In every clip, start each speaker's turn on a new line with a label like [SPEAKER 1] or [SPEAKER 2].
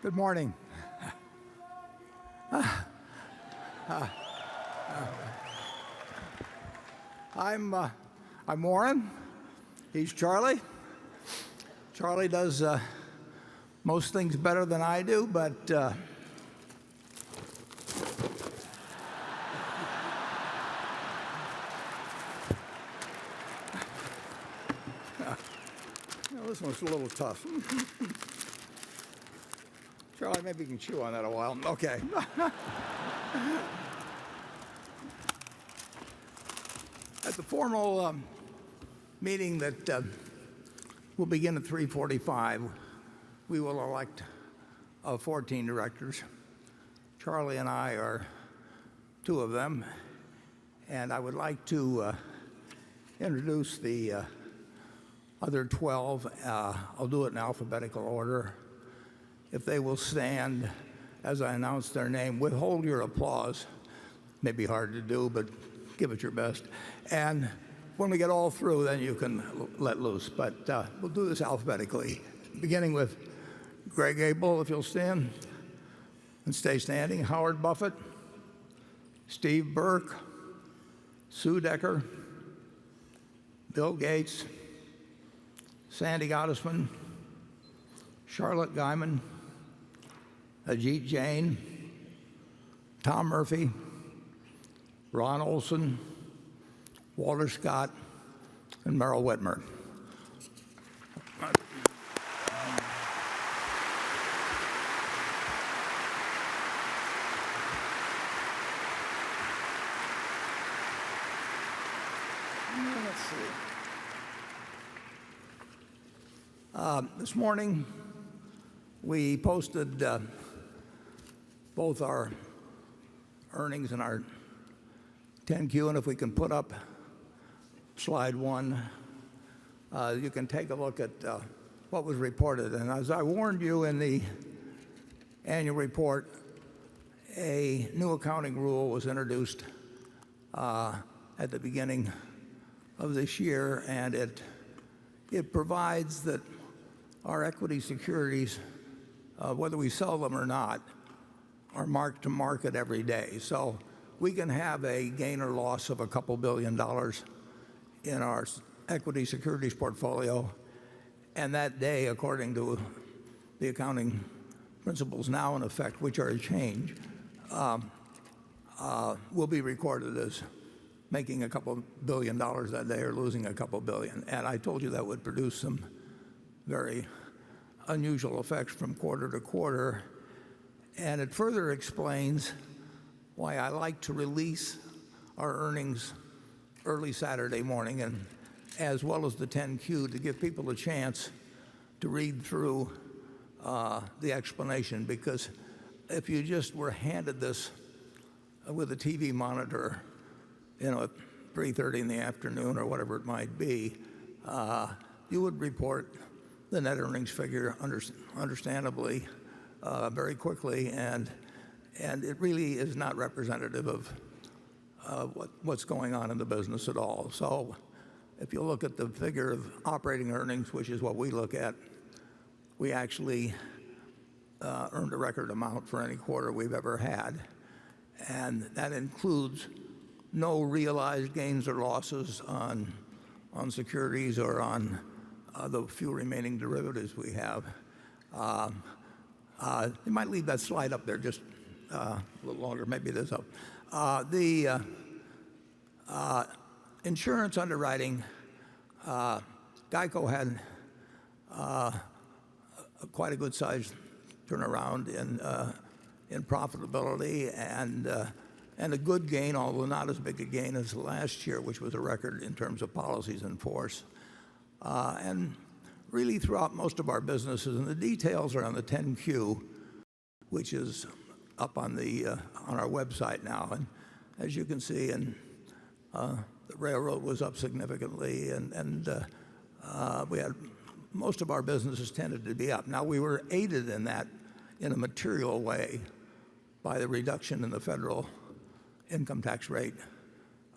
[SPEAKER 1] Good morning. I'm Warren. He's Charlie. Charlie does most things better than I do, but this one's a little tough. Charlie, maybe you can chew on that a while. Okay. At the formal meeting that will begin at 3:45, we will elect 14 directors. Charlie and I are two of them, and I would like to introduce the other 12. I'll do it in alphabetical order. If they will stand as I announce their name, withhold your applause. May be hard to do, but give it your best. And when we get all through, then you can let loose. But we'll do this alphabetically, beginning with Greg Abel, if you'll stand and stay standing. Howard Buffett, Steve Burke, Sue Decker, Bill Gates, Sandy Gottesman, Charlotte Guyman, Ajit Jain, Tom Murphy, Ron Olson, Walter Scott, and Merrill Whitmer. Let's see. This morning, we posted both our earnings and our 10Q, and if we can put up slide one, you can take a look at what was reported. And as I warned you in the annual report, a new accounting rule was introduced at the beginning of this year, and it provides that our equity securities, whether we sell them or not, are marked to market every day. So we can have a gain or loss of a couple $2 billion in our equity securities portfolio, and that day, according to the accounting principles now in effect, which are a change, will be recorded as making a couple $1 billion that day or losing a couple billion. And I told you that would produce some very unusual effects from quarter to quarter. And it further explains why I like to release our earnings early Saturday morning, and as well as the 10Q, to give people a chance to read through the explanation. Because if you just were handed this with a TV monitor, at 3:30 in the afternoon or whatever it might be, you would report the net earnings figure understandably very quickly, and it really is not representative of what's going on in the business at all. So if you look at the figure of operating earnings, which is what we look at, we actually earned a record amount for any quarter we've ever had, and that includes no realized gains or losses on securities or on the few remaining derivatives we have. You might leave that slide up there just a little longer. Maybe it is up. The insurance underwriting, Geico had quite a good size turnaround in profitability and a good gain, although not as big a gain as last year, which was a record in terms of policies in force. And really throughout most of our businesses, and the details are on the 10Q, which is up on our website now. And as you can see, the railroad was up significantly, and we had most of our businesses tended to be up. Now, we were aided in that in a material way by the reduction in the federal income tax rate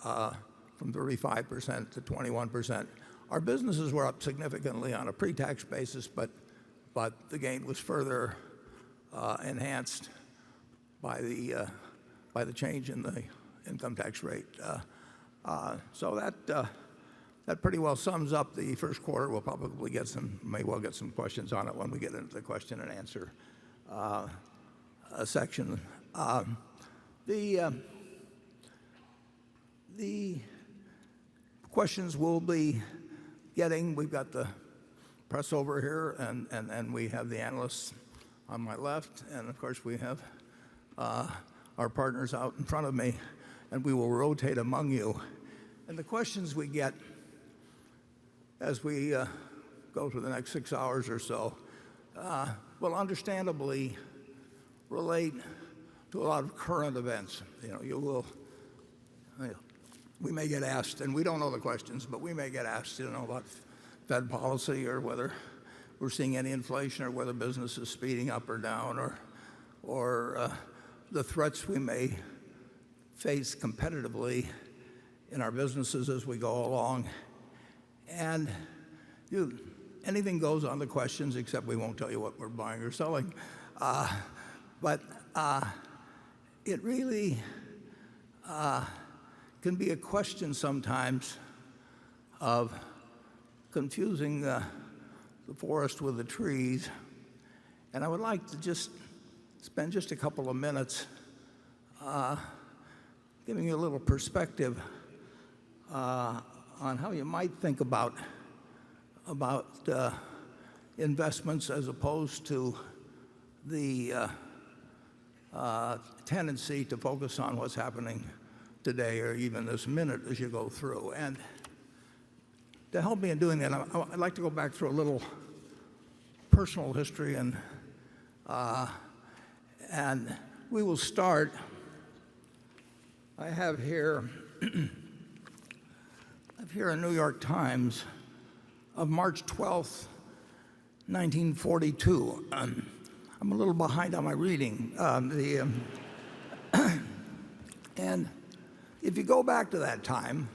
[SPEAKER 1] from 35% to 21%. Our businesses were up significantly on a pre-tax basis, but the gain was further enhanced by the change in the income tax rate. So that pretty well sums up the first quarter. We'll probably may well get some questions on it when we get into the question and answer section. The questions we'll be getting, we've got the press over here, and we have the analysts on my left, and of course we have our partners out in front of me, and we will rotate among you. And the questions we get as we go through the next 6 hours or so will understandably relate to a lot of current events. We may get asked, and we don't know the questions, but we may get asked, about Fed policy, or whether we're seeing any inflation, or whether business is speeding up or down, or the threats we may face competitively in our businesses as we go along. And anything goes on the questions, except we won't tell you what we're buying or selling. But it really can be a question sometimes of confusing the forest with the trees. And I would like to just spend just a couple of minutes giving you a little perspective on how you might think about investments, as opposed to the tendency to focus on what's happening today, or even this minute as you go through. And to help me in doing that, I'd like to go back through a little personal history, and we will start. I have here a New York Times of March 12th, 1942. I'm a little behind on my reading. And if you go back to that time,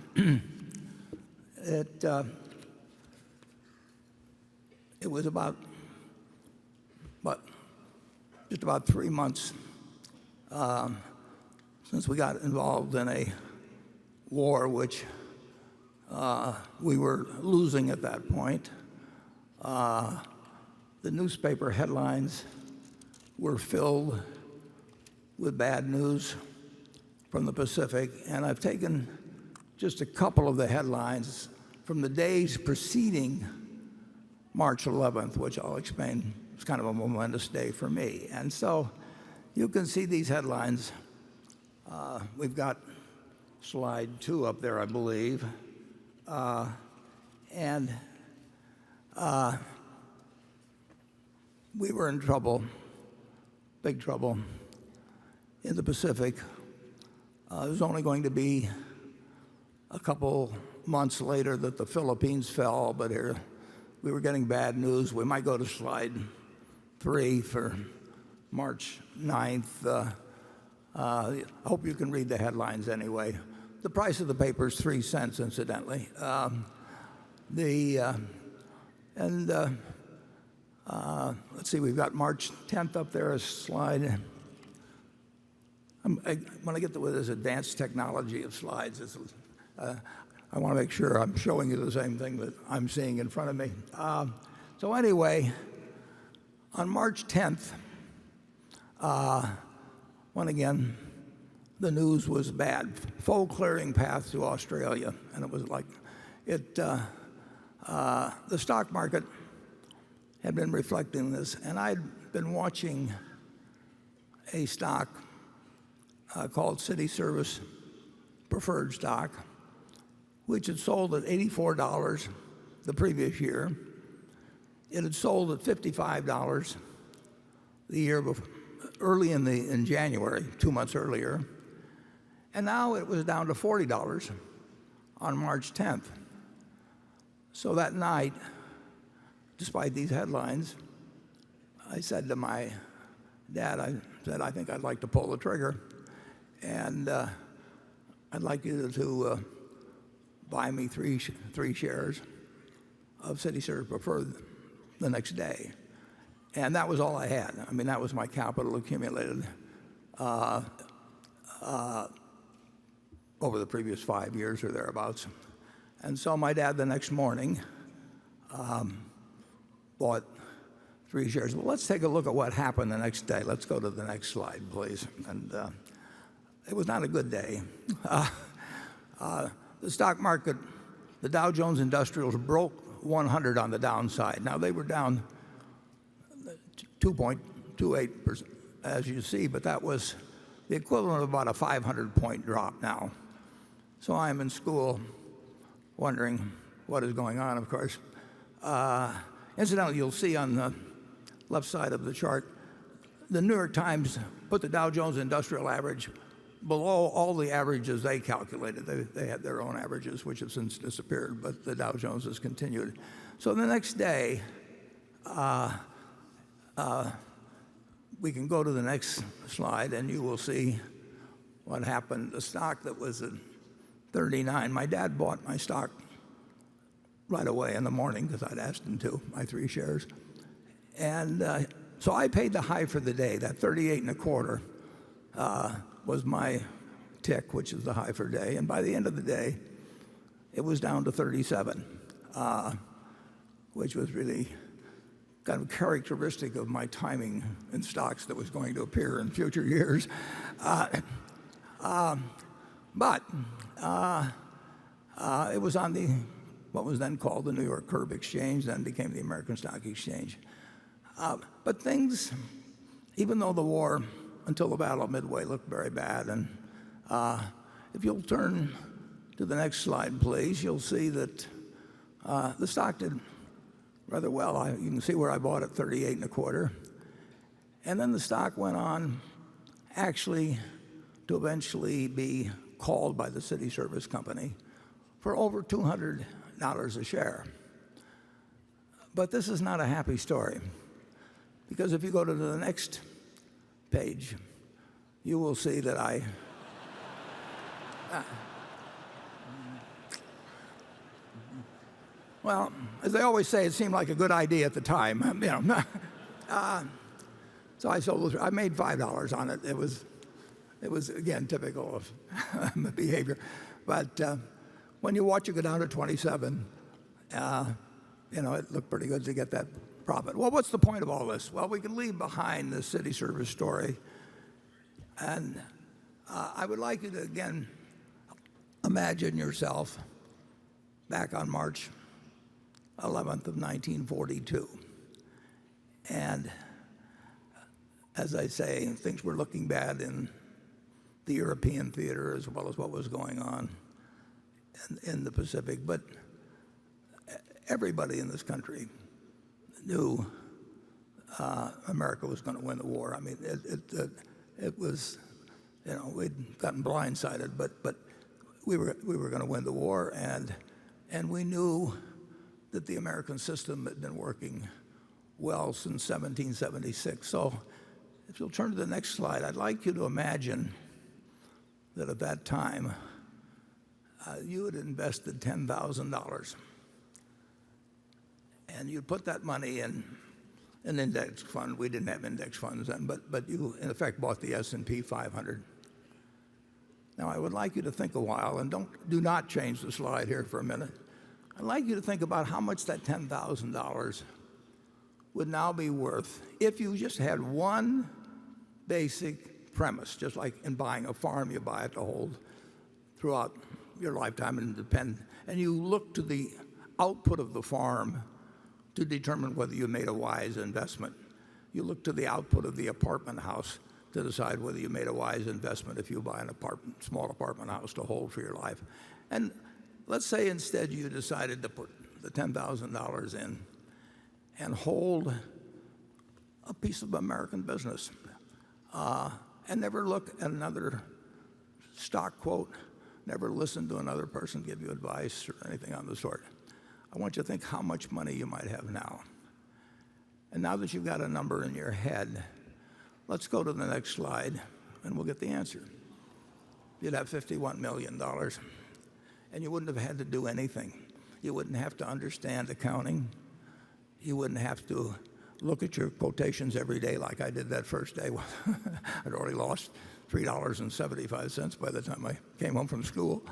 [SPEAKER 1] it was just about 3 months since we got involved in a war which we were losing at that point. The newspaper headlines were filled with bad news from the Pacific, and I've taken just a couple of the headlines from the days preceding March 11th, which I'll explain. It's kind of a momentous day for me. And so you can see these headlines. We've got slide 2 up there, I believe. And we were in trouble, big trouble, in the Pacific. It was only going to be a couple months later that the Philippines fell, but here we were getting bad news. We might go to slide 3 for March 9th. I hope you can read the headlines anyway. The price of the paper is 3 cents, incidentally. Let's see, we've got March 10th up there as slide. When I get to this advanced technology of slides, I want to make sure I'm showing you the same thing that I'm seeing in front of me. So anyway, on March 10th, when again the news was bad, full clearing path to Australia, and it was like the stock market had been reflecting this, and I'd been watching a stock called City Service preferred stock, which had sold at $84 the previous year. It had sold at $55 the year before, early in January, 2 months earlier, and now it was down to $40 on March 10th. So that night, despite these headlines, I said to my dad, I think I'd like to pull the trigger, and I'd like you to buy me three shares of City Service Preferred the next day. And that was all I had. I mean, that was my capital accumulated over the previous 5 years or thereabouts. And so my dad the next morning bought 3 shares. Well, let's take a look at what happened the next day. Let's go to the next slide, please. And it was not a good day. The stock market, the Dow Jones Industrials broke 100 on the downside. Now they were down 2.28%, as you see, but that was the equivalent of about a 500-point drop now. So I'm in school wondering what is going on, of course. Incidentally, you'll see on the left side of the chart, the New York Times put the Dow Jones Industrial Average below all the averages they calculated. They had their own averages, which have since disappeared, but the Dow Jones has continued. So the next day, we can go to the next slide, and you will see what happened. The stock that was at 39, my dad bought my stock right away in the morning because I'd asked him to, my 3 shares. And so I paid the high for the day. That 38 and a quarter was my tick, which is the high for day. And by the end of the day, it was down to 37, which was really kind of characteristic of my timing in stocks that was going to appear in future years. But it was on what was then called the New York Curb Exchange, then became the American Stock Exchange. But things, even though the war until the Battle of Midway looked very bad, and if you'll turn to the next slide, please, you'll see that the stock did rather well. You can see where I bought it, 38 and a quarter. And then the stock went on actually to eventually be called by the City Service Company for over $200 a share. But this is not a happy story, because if you go to the next page, you will see that well, as they always say, it seemed like a good idea at the time. So I sold. I made $5 on it. It was again typical of behavior. But when you watch it go down to 27, it looked pretty good to get that profit. Well, what's the point of all this? Well, we can leave behind the city service story, and I would like you to again imagine yourself back on March 11th of 1942. And as I say, things were looking bad in the European theater as well as what was going on in the Pacific. But everybody in this country knew America was going to win the war. I mean, it was, we'd gotten blindsided, but we were going to win the war, and we knew that the American system had been working well since 1776. So if you'll turn to the next slide, I'd like you to imagine that at that time you had invested $10,000 and you put that money in an index fund. We didn't have index funds then, but you in effect bought the S&P 500. Now I would like you to think a while, and do not change the slide here for a minute. I'd like you to think about how much that $10,000 would now be worth if you just had one basic premise, just like in buying a farm, you buy it to hold throughout your lifetime and you look to the output of the farm to determine whether you made a wise investment. You look to the output of the apartment house to decide whether you made a wise investment if you buy an small apartment house to hold for your life. And let's say instead you decided to put the $10,000 in and hold a piece of American business and never look at another stock quote, never listen to another person give you advice or anything on the sort. I want you to think how much money you might have now. And now that you've got a number in your head, let's go to the next slide and we'll get the answer. You'd have $51 million and you wouldn't have had to do anything. You wouldn't have to understand accounting. You wouldn't have to look at your quotations every day like I did that first day. I'd already lost $3.75 by the time I came home from school.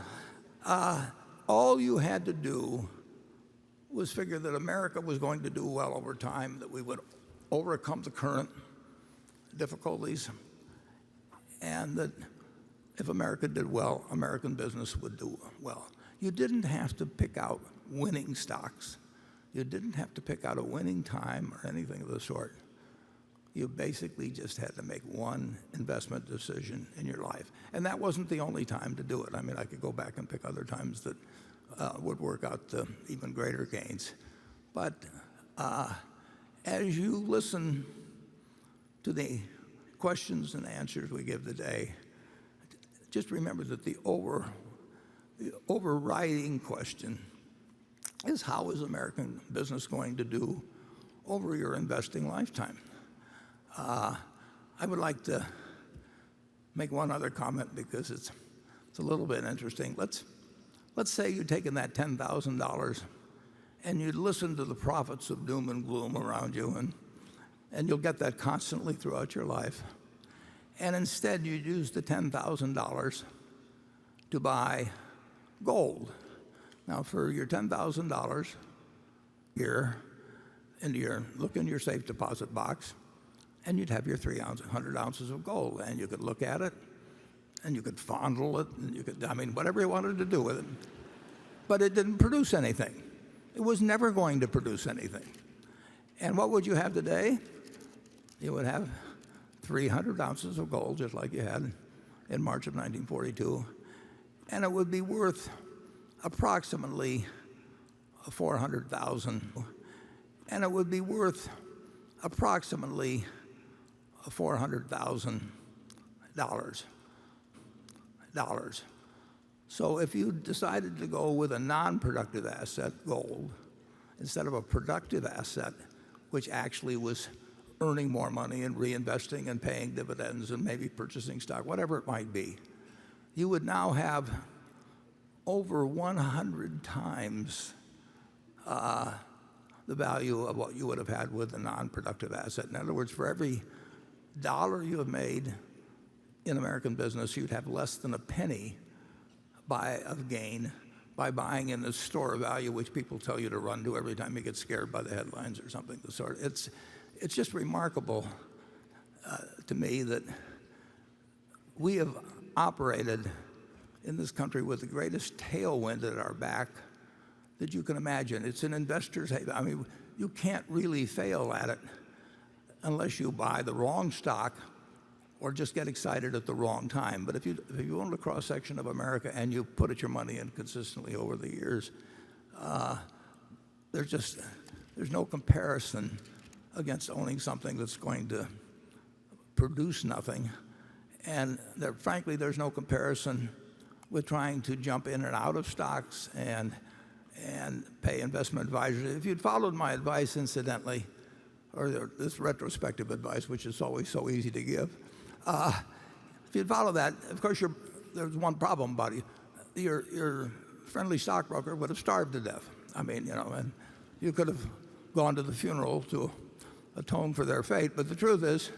[SPEAKER 1] All you had to do was figure that America was going to do well over time, that we would overcome the current difficulties, and that if America did well, American business would do well. You didn't have to pick out winning stocks. You didn't have to pick out a winning time or anything of the sort. You basically just had to make one investment decision in your life. And that wasn't the only time to do it. I mean, I could go back and pick other times that would work out to even greater gains. But as you listen to the questions and answers we give today, just remember that the overriding question is, how is American business going to do over your investing lifetime? I would like to make one other comment because it's a little bit interesting. Let's say you'd taken that $10,000 and you'd listen to the prophets of doom and gloom around you, and you'll get that constantly throughout your life. And instead you'd use the $10,000 to buy gold. Now, for your $10,000 here, look in your safe deposit box, and you'd have your 300 ounces of gold, and you could look at it, and you could fondle it, and you could, whatever you wanted to do with it. But it didn't produce anything. It was never going to produce anything. And what would you have today? You would have 300 ounces of gold, just like you had in March of 1942, and it would be worth approximately $400,000, and it would be worth approximately $400,000. So if you decided to go with a non-productive asset, gold, instead of a productive asset, which actually was earning more money and reinvesting and paying dividends and maybe purchasing stock, whatever it might be, you would now have over 100 times the value of what you would have had with a non-productive asset. In other words, for every dollar you have made in American business, you'd have less than a penny of gain by buying in the store of value, which people tell you to run to every time you get scared by the headlines or something of the sort. It's just remarkable to me that we have operated in this country with the greatest tailwind at our back that you can imagine. It's an investor's haven. You can't really fail at it unless you buy the wrong stock or just get excited at the wrong time. But if you own a cross-section of America and you put your money in consistently over the years, there's no comparison against owning something that's going to produce nothing. And frankly, there's no comparison with trying to jump in and out of stocks and pay investment advisors. If you'd followed my advice, incidentally, or this retrospective advice, which is always so easy to give, if you'd follow that, of course, there's one problem about it. Your friendly stockbroker would have starved to death. And you could have gone to the funeral to atone for their fate. But the truth is,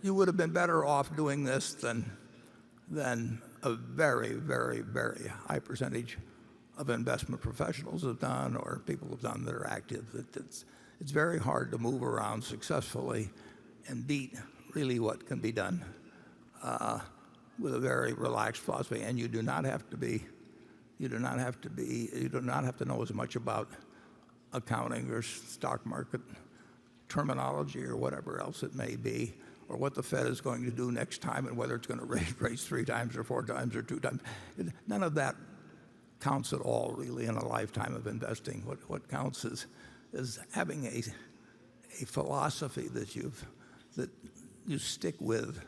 [SPEAKER 1] you would have been better off doing this than a very, very, very high percentage of investment professionals have done, or people have done that are active. It's very hard to move around successfully and beat really what can be done with a very relaxed philosophy. And you do not have to know as much about accounting or stock market terminology or whatever else it may be, or what the Fed is going to do next time and whether it's going to raise rates 3 times or 4 times or 2 times. None of that counts at all, really, in a lifetime of investing. What counts is having a philosophy that you stick with,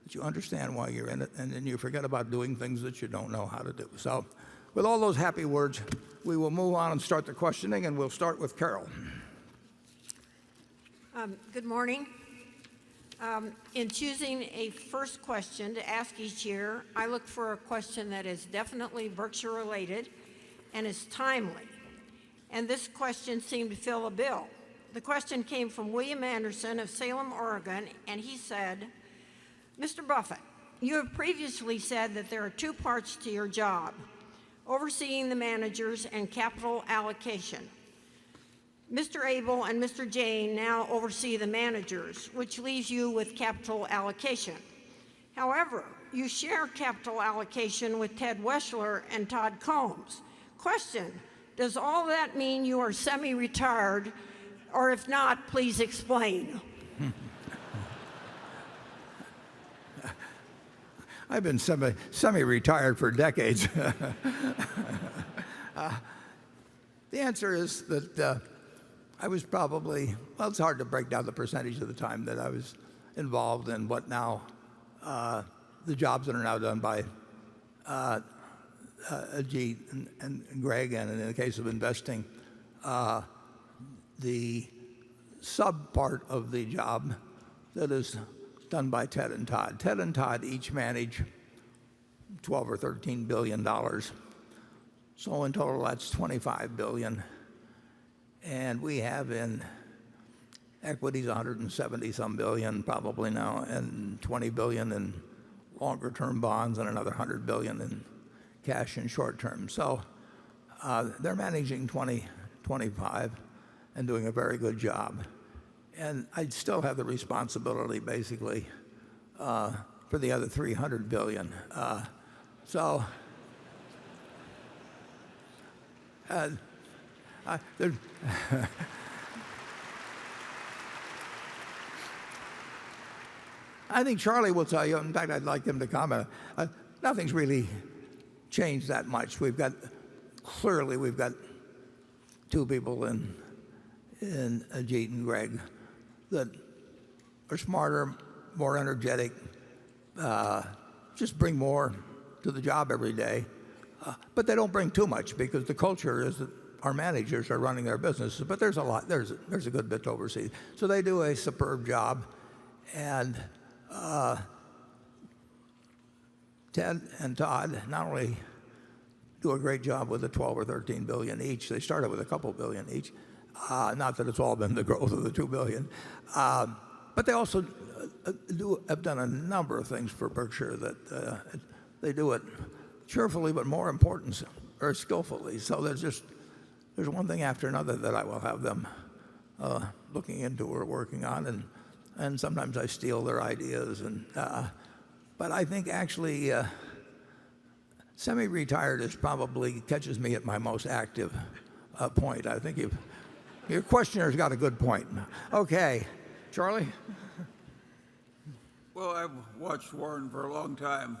[SPEAKER 1] that you understand why you're in it, and then you forget about doing things that you don't know how to do. So with all those happy words, we will move on and start the questioning, and we'll start with Carol.
[SPEAKER 2] Good morning. In choosing a first question to ask each year, I look for a question that is definitely Berkshire related and is timely. And this question seemed to fill a bill. The question came from William Anderson of Salem, Oregon, and he said, Mr. Buffett, you have previously said that there are two parts to your job, overseeing the managers and capital allocation. Mr. Abel and Mr. Jain now oversee the managers, which leaves you with capital allocation. However, you share capital allocation with Ted Weschler and Todd Combs. Question, does all that mean you are semi-retired, or if not, please explain?
[SPEAKER 1] I've been semi-retired for decades. The answer is that I was probably, well, it's hard to break down the percentage of the time that I was involved in what now, the jobs that are now done by Ajit and Greg, and in the case of investing, the sub part of the job that is done by Ted and Todd. Ted and Todd each manage $12 or $13 billion. So in total, that's $25 billion. And we have in equities 170 some billion probably now, and 20 billion in longer term bonds, and another 100 billion in cash and short term. So they're managing 25 and doing a very good job. And I still have the responsibility basically for the other 300 billion. So I think Charlie will tell you, in fact, I'd like him to comment, nothing's really changed that much. Clearly we've got two people in Ajit and Greg that are smarter, more energetic, just bring more to the job every day. But they don't bring too much because the culture is that our managers are running their businesses. But there's a good bit to oversee. So they do a superb job. And Ted and Todd not only do a great job with the 12 or 13 billion each, they started with a couple billion each. Not that it's all been the growth of the 2 billion. But they also have done a number of things for Berkshire that they do it cheerfully, but more important, or skillfully. So there's one thing after another that I will have them looking into or working on, and sometimes I steal their ideas. But I think actually semi-retired is probably catches me at my most active point. I think your questioner's got a good point. Okay, Charlie?
[SPEAKER 3] Well, I've watched Warren for a long time,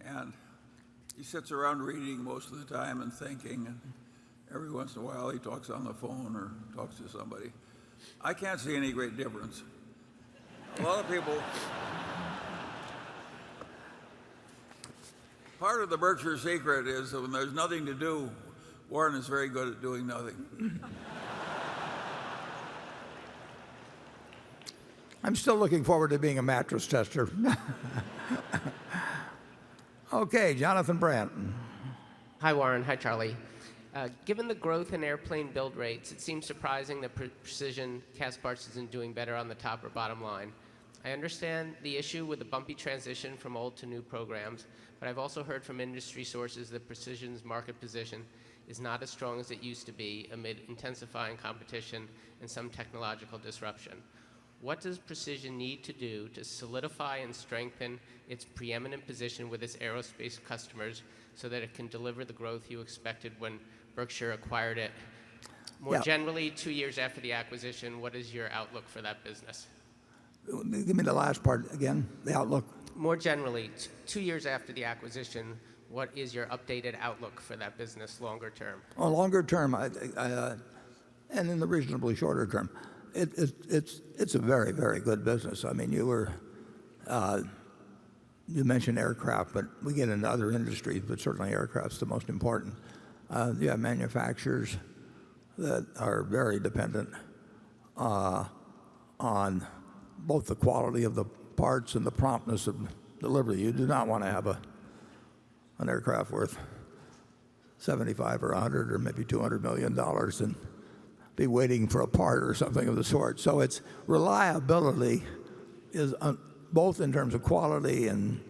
[SPEAKER 3] and he sits around reading most of the time and thinking, and every once in a while he talks on the phone or talks to somebody. I can't see any great difference. A lot of people, part of the Berkshire secret is that when there's nothing to do, Warren is very good at doing nothing.
[SPEAKER 1] I'm still looking forward to being a mattress tester. Okay, Jonathan Brandt.
[SPEAKER 4] Hi, Warren. Hi, Charlie. Given the growth in airplane build rates, it seems surprising that Precision Castparts isn't doing better on the top or bottom line. I understand the issue with the bumpy transition from old to new programs, but I've also heard from industry sources that Precision's market position is not as strong as it used to be amid intensifying competition and some technological disruption. What does Precision need to do to solidify and strengthen its preeminent position with its aerospace customers so that it can deliver the growth you expected when Berkshire acquired it? More generally, 2 years after the acquisition, what is your outlook for that business?
[SPEAKER 1] Give me the last part again, the outlook.
[SPEAKER 4] More generally, 2 years after the acquisition, what is your updated outlook for that business longer term?
[SPEAKER 1] Well, longer term, and in the reasonably shorter term, it's a very, very good business. I mean, you mentioned aircraft, but we get into other industries, but certainly aircraft's the most important. You have manufacturers that are very dependent on both the quality of the parts and the promptness of delivery. You do not want to have an aircraft worth 75 or 100 or maybe $200 million and be waiting for a part or something of the sort. So its reliability is both in terms of quality and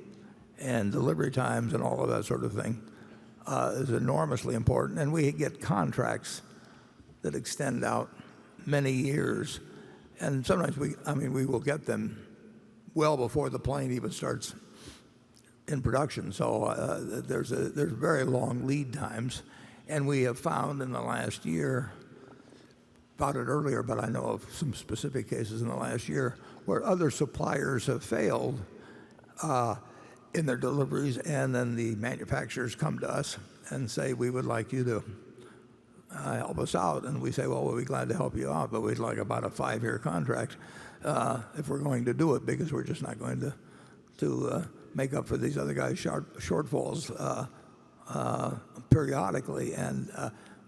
[SPEAKER 1] delivery times and all of that sort of thing is enormously important. And we get contracts that extend out many years. And sometimes we will get them well before the plane even starts in production. So there's very long lead times. And we have found in the last year, about it earlier, but I know of some specific cases in the last year where other suppliers have failed in their deliveries, and then the manufacturers come to us and say, we would like you to help us out. And we say, well, we'll be glad to help you out, but we'd like about a 5-year contract if we're going to do it, because we're just not going to make up for these other guys' shortfalls periodically.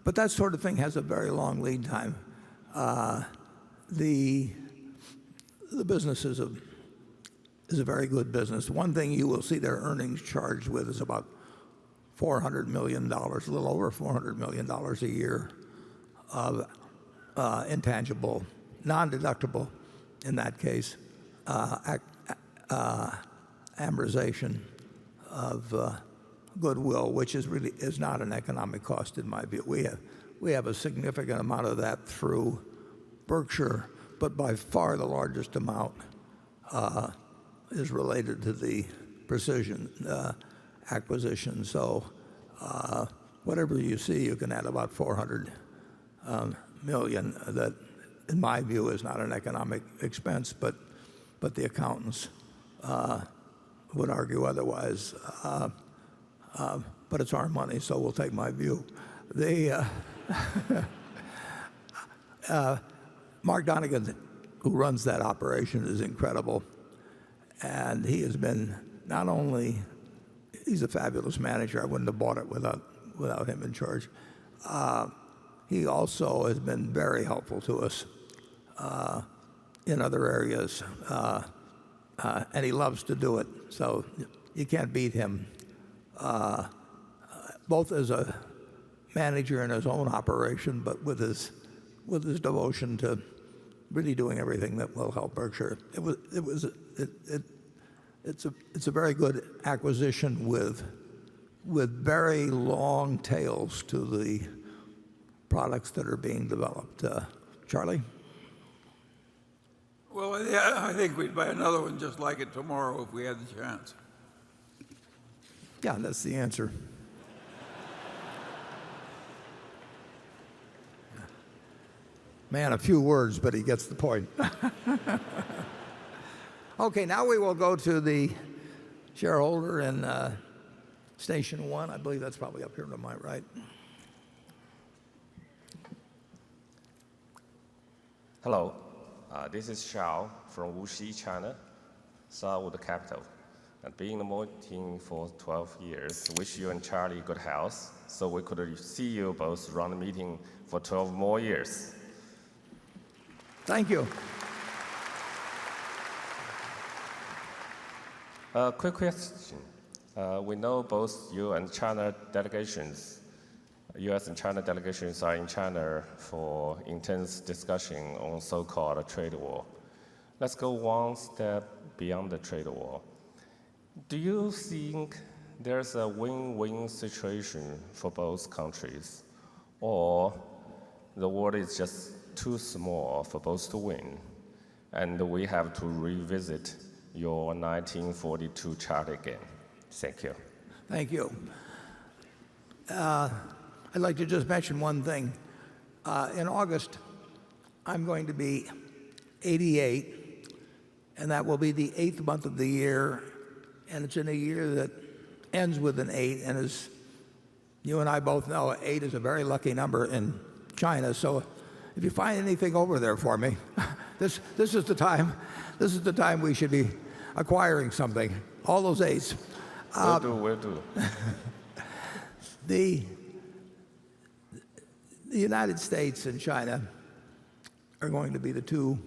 [SPEAKER 1] But that sort of thing has a very long lead time. The business is a very good business. One thing you will see their earnings charged with is about $400 million, a little over $400 million a year of intangible, non-deductible, in that case, amortization of goodwill, which is not an economic cost in my view. We have a significant amount of that through Berkshire, but by far the largest amount is related to the Precision acquisition. So whatever you see, you can add about 400 million. That, in my view, is not an economic expense, but the accountants would argue otherwise. But it's our money, so we'll take my view. Mark Donegan, who runs that operation, is incredible. And he has been not only, he's a fabulous manager. I wouldn't have bought it without him in charge. He also has been very helpful to us in other areas. And he loves to do it. So you can't beat him, both as a manager in his own operation, but with his devotion to really doing everything that will help Berkshire. It's a very good acquisition with very long tails to the products that are being developed. Charlie?
[SPEAKER 3] Well, yeah, I think we'd buy another one just like it tomorrow if we had the chance.
[SPEAKER 1] Yeah, that's the answer. Man, a few words, but he gets the point. Okay, now we will go to the shareholder in Station 1. I believe that's probably up here to my right.
[SPEAKER 5] Hello, this is Xiao from Wuxi, China, Starwood Capital. And being in the meeting for 12 years, wish you and Charlie good health, so we could see you both run the meeting for 12 more years.
[SPEAKER 1] Thank you.
[SPEAKER 5] Quick question. We know both you and China delegations, U.S. and China delegations are in China for intense discussion on so-called trade war. Let's go one step beyond the trade war. Do you think there's a win-win situation for both countries, or the world is just too small for both to win, and we have to revisit your 1942 chart again? Thank you.
[SPEAKER 1] Thank you. I'd like to just mention one thing. In August, I'm going to be 88, and that will be the 8th month of the year, and it's in a year that ends with an 8, and as you and I both know, 8 is a very lucky number in China. So if you find anything over there for me, this is the time. This is the time we should be acquiring something. All those 8s.
[SPEAKER 5] Will do.
[SPEAKER 1] The United States and China are going to be the two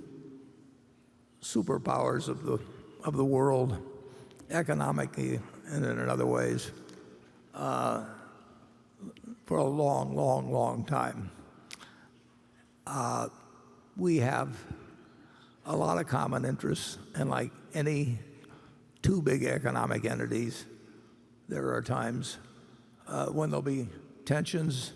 [SPEAKER 1] superpowers of the world, economically and in other ways, for a long, long, long time. we have a lot of common interests, and like any two big economic entities, there are times when there'll be tensions,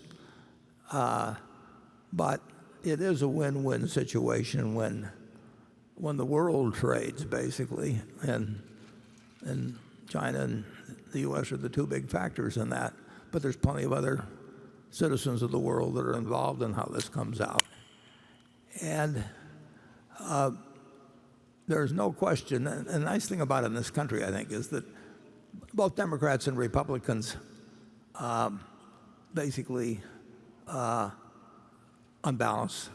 [SPEAKER 1] but it is a win-win situation when the world trades, basically, and China and the U.S. are the two big factors in that. But there's plenty of other citizens of the world that are involved in how this comes out. And there's no question, and the nice thing about it in this country, I think, is that both Democrats and Republicans basically, on balance,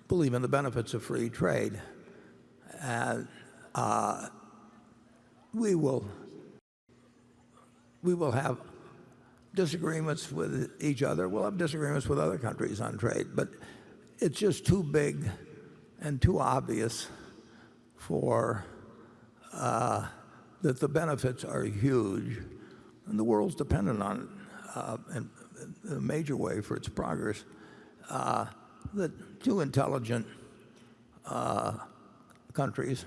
[SPEAKER 1] believe in the benefits of free trade. And we will have disagreements with each other. We'll have disagreements with other countries on trade, but it's just too big and too obvious for that the benefits are huge, and the world's dependent on it in a major way for its progress. That two intelligent countries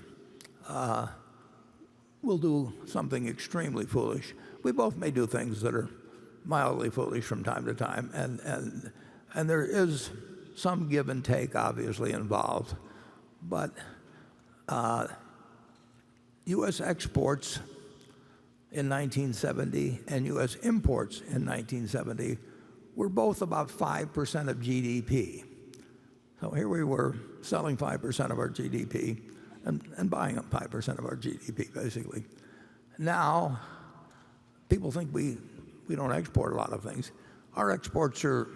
[SPEAKER 1] will do something extremely foolish. We both may do things that are mildly foolish from time to time, and there is some give and take obviously involved. But U.S. exports in 1970 and U.S. imports in 1970 were both about 5% of GDP. So here we were selling 5% of our GDP and buying up 5% of our GDP, basically. Now, people think we don't export a lot of things. Our exports are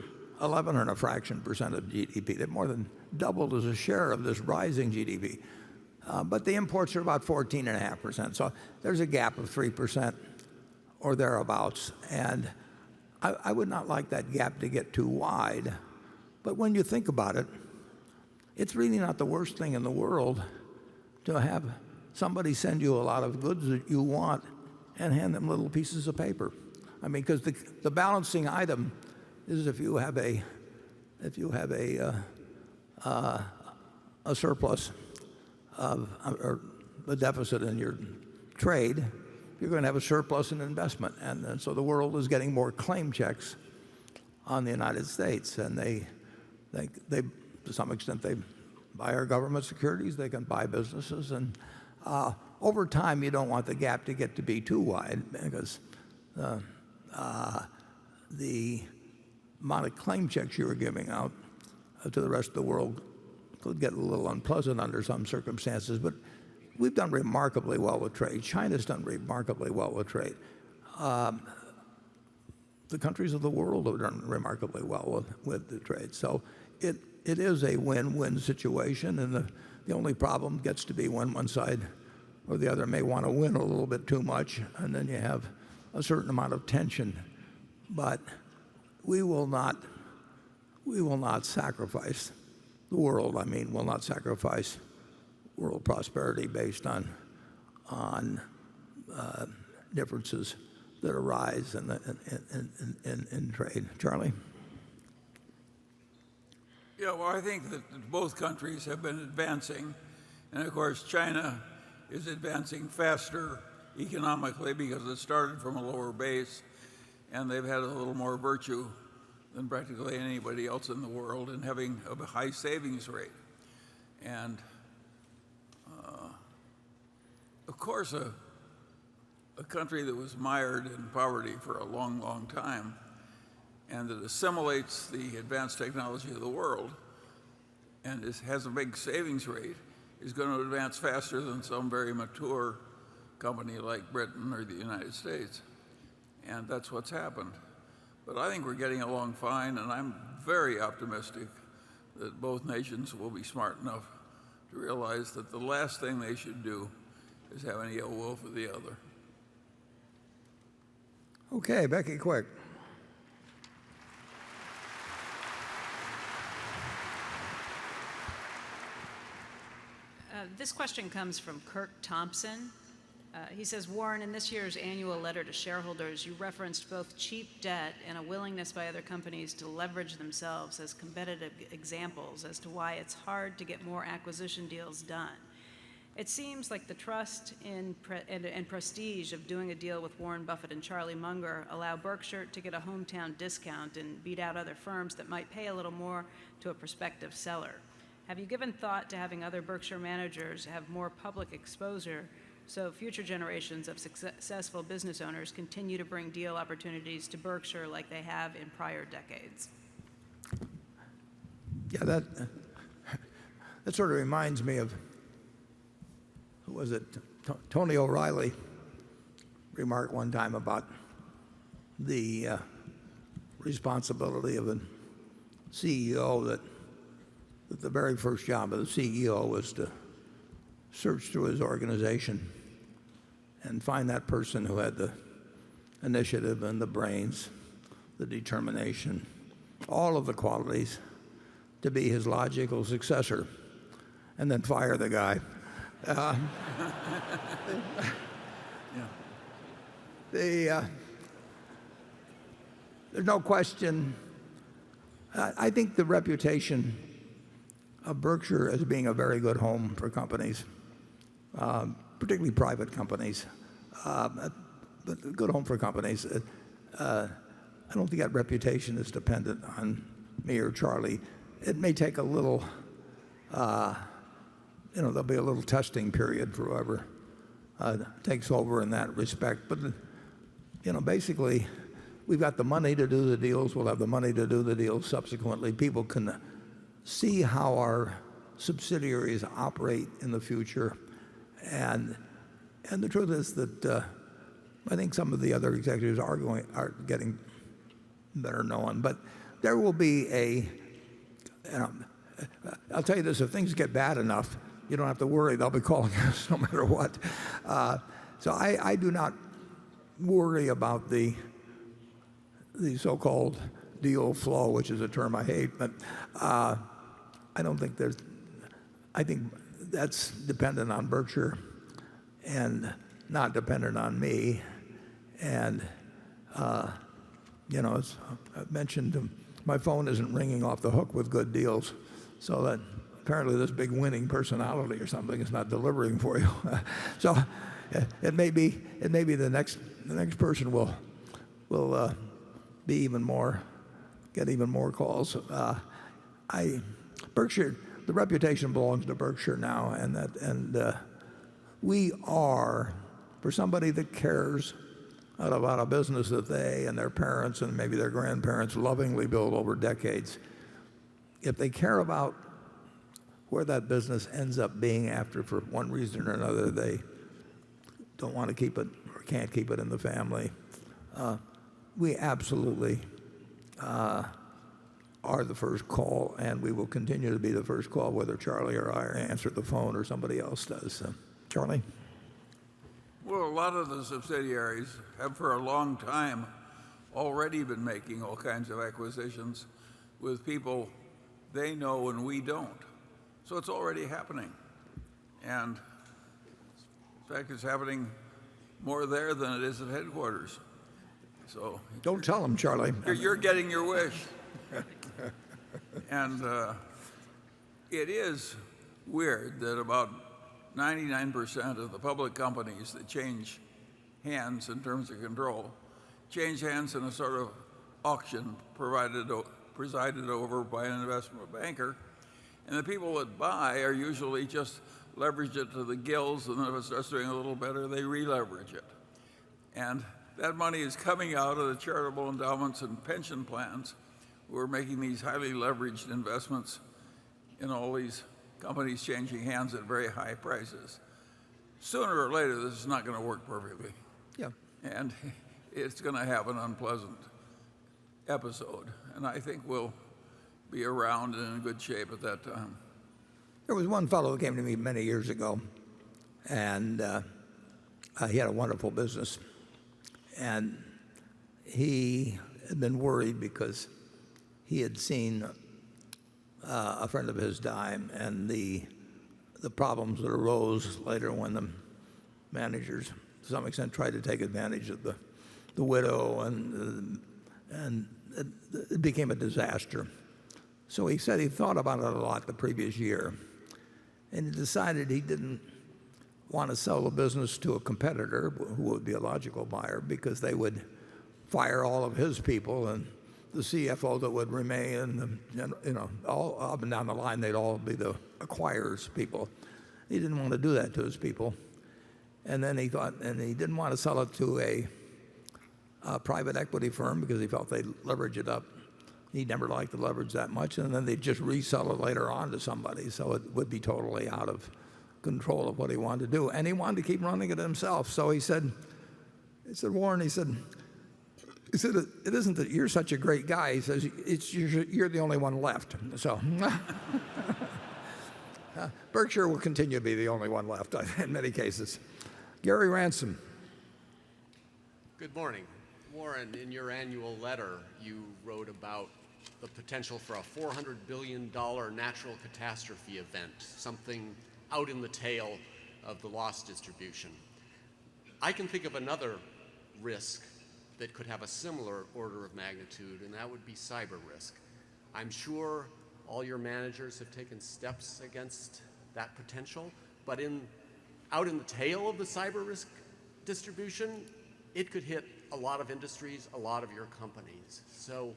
[SPEAKER 1] 11 and a fraction percent of GDP. They've more than doubled as a share of this rising GDP. But the imports are about 14.5%. So there's a gap of 3% or thereabouts. And I would not like that gap to get too wide. But when you think about it, it's really not the worst thing in the world to have somebody send you a lot of goods that you want and hand them little pieces of paper. I mean, because the balancing item is if you have a surplus or a deficit in your trade, you're going to have a surplus in investment. And so the world is getting more claim checks on the United States. And they to some extent, they buy our government securities, they can buy businesses. And over time, you don't want the gap to get to be too wide, because the amount of claim checks you were giving out to the rest of the world could get a little unpleasant under some circumstances. But we've done remarkably well with trade. China's done remarkably well with trade. The countries of the world have done remarkably well with the trade. So it is a win-win situation, and the only problem gets to be when one side or the other may want to win a little bit too much, and then you have a certain amount of tension. But we will not sacrifice the world. I mean, we'll not sacrifice world prosperity based on differences that arise in trade. Charlie?
[SPEAKER 3] Yeah, well, I think that both countries have been advancing. And of course, China is advancing faster economically because it started from a lower base, and they've had a little more virtue than practically anybody else in the world in having a high savings rate. And of course, a country that was mired in poverty for a long, long time and that assimilates the advanced technology of the world and has a big savings rate is going to advance faster than some very mature company like Britain or the United States. And that's what's happened. But I think we're getting along fine, and I'm very optimistic that both nations will be smart enough to realize that the last thing they should do is have any ill will for the other.
[SPEAKER 1] Okay, Becky, quick.
[SPEAKER 6] This question comes from Kirk Thompson. He says, Warren, in this year's annual letter to shareholders, you referenced both cheap debt and a willingness by other companies to leverage themselves as competitive examples as to why it's hard to get more acquisition deals done. It seems like the trust and prestige of doing a deal with Warren Buffett and Charlie Munger allow Berkshire to get a hometown discount and beat out other firms that might pay a little more to a prospective seller. Have you given thought to having other Berkshire managers have more public exposure so future generations of successful business owners continue to bring deal opportunities to Berkshire like they have in prior decades?
[SPEAKER 1] Yeah, that sort of reminds me of, who was it? Tony O'Reilly remarked one time about the responsibility of a CEO that the very first job of the CEO was to search through his organization and find that person who had the initiative and the brains, the determination, all of the qualities to be his logical successor, and then fire the guy. There's no question. I think the reputation of Berkshire as being a very good home for companies, particularly private companies, but a good home for companies. I don't think that reputation is dependent on me or Charlie. It may take a little, there'll be a little testing period for whoever takes over in that respect. But, basically, we've got the money to do the deals. We'll have the money to do the deals subsequently. People can see how our subsidiaries operate in the future. And the truth is that I think some of the other executives are getting better known. But there will be I'll tell you this, if things get bad enough, you don't have to worry. They'll be calling us no matter what. So I do not worry about the so-called deal flow, which is a term I hate. But I think that's dependent on Berkshire and not dependent on me. And, as I've mentioned, my phone isn't ringing off the hook with good deals. So that apparently this big winning personality or something is not delivering for you. So it may be the next person will be get even more calls. Berkshire, the reputation belongs to Berkshire now, and we are, for somebody that cares about a business that they and their parents and maybe their grandparents lovingly built over decades. If they care about where that business ends up being after, for one reason or another, they don't want to keep it or can't keep it in the family, we absolutely are the first call, and we will continue to be the first call, whether Charlie or I answer the phone or somebody else does. Charlie?
[SPEAKER 3] Well, a lot of the subsidiaries have for a long time already been making all kinds of acquisitions with people they know and we don't. So it's already happening. And in fact, it's happening more there than it is at headquarters. So
[SPEAKER 1] Don't tell them, Charlie.
[SPEAKER 3] you're getting your wish. And it is weird that about 99% of the public companies that change hands in terms of control change hands in a sort of auction presided over by an investment banker. And the people that buy are usually just leverage it to the gills, and then if it starts doing a little better, they re-leverage it. And that money is coming out of the charitable endowments and pension plans who are making these highly leveraged investments in all these companies changing hands at very high prices. Sooner or later, this is not going to work perfectly.
[SPEAKER 1] Yeah.
[SPEAKER 3] And it's going to have an unpleasant episode. And I think we'll be around and in good shape at that time.
[SPEAKER 1] There was one fellow who came to me many years ago, and he had a wonderful business. And he had been worried because he had seen a friend of his die, and the problems that arose later when the managers to some extent tried to take advantage of the widow, and it became a disaster. So he said he thought about it a lot the previous year, and he decided he didn't want to sell the business to a competitor who would be a logical buyer, because they would fire all of his people, and the CFO that would remain, and all up and down the line, they'd all be the acquirers people. He didn't want to do that to his people. And then he thought, and he didn't want to sell it to a private equity firm because he felt they'd leverage it up. He never liked the leverage that much, and then they'd just resell it later on to somebody, so it would be totally out of control of what he wanted to do. And he wanted to keep running it himself. So he said, Warren, he said, it isn't that you're such a great guy. He says, you're the only one left. So Berkshire will continue to be the only one left in many cases. Gary Ransom.
[SPEAKER 7] Good morning. Warren, in your annual letter, you wrote about the potential for a $400 billion natural catastrophe event, something out in the tail of the loss distribution. I can think of another risk that could have a similar order of magnitude, and that would be cyber risk. I'm sure all your managers have taken steps against that potential, but out in the tail of the cyber risk distribution, it could hit a lot of industries, a lot of your companies. So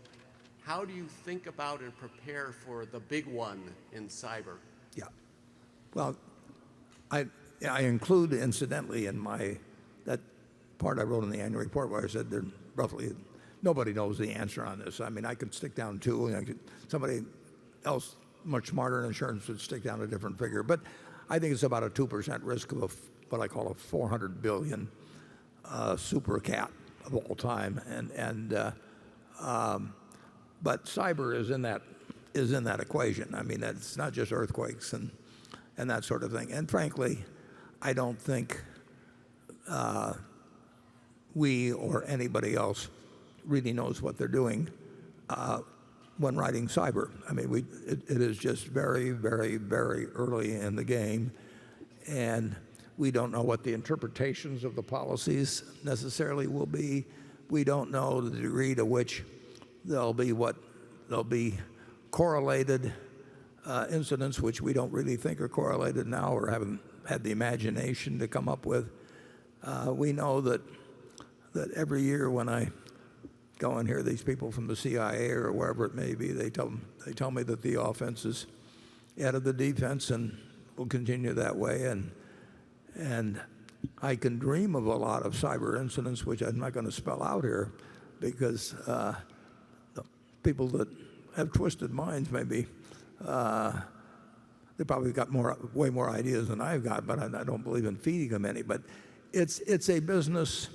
[SPEAKER 7] how do you think about and prepare for the big one in cyber?
[SPEAKER 1] Yeah. Well, I include, incidentally, in that part I wrote in the annual report where I said that roughly nobody knows the answer on this. I mean, I could stick down 2, and somebody else much smarter in insurance would stick down a different figure. But I think it's about a 2% risk of what I call a $400 billion super cat of all time. But cyber is in that equation. I mean, it's not just earthquakes and that sort of thing. And frankly, I don't think we or anybody else really knows what they're doing when writing cyber. I mean, it is just very, very, very early in the game, and we don't know what the interpretations of the policies necessarily will be. We don't know the degree to which there'll be correlated incidents which we don't really think are correlated now or haven't had the imagination to come up with. We know that every year when I go and hear these people from the CIA or wherever it may be, they tell me that the offense is ahead of the defense and will continue that way. And I can dream of a lot of cyber incidents, which I'm not going to spell out here, because the people that have twisted minds maybe they probably got way more ideas than I've got, but I don't believe in feeding them any. But it's a business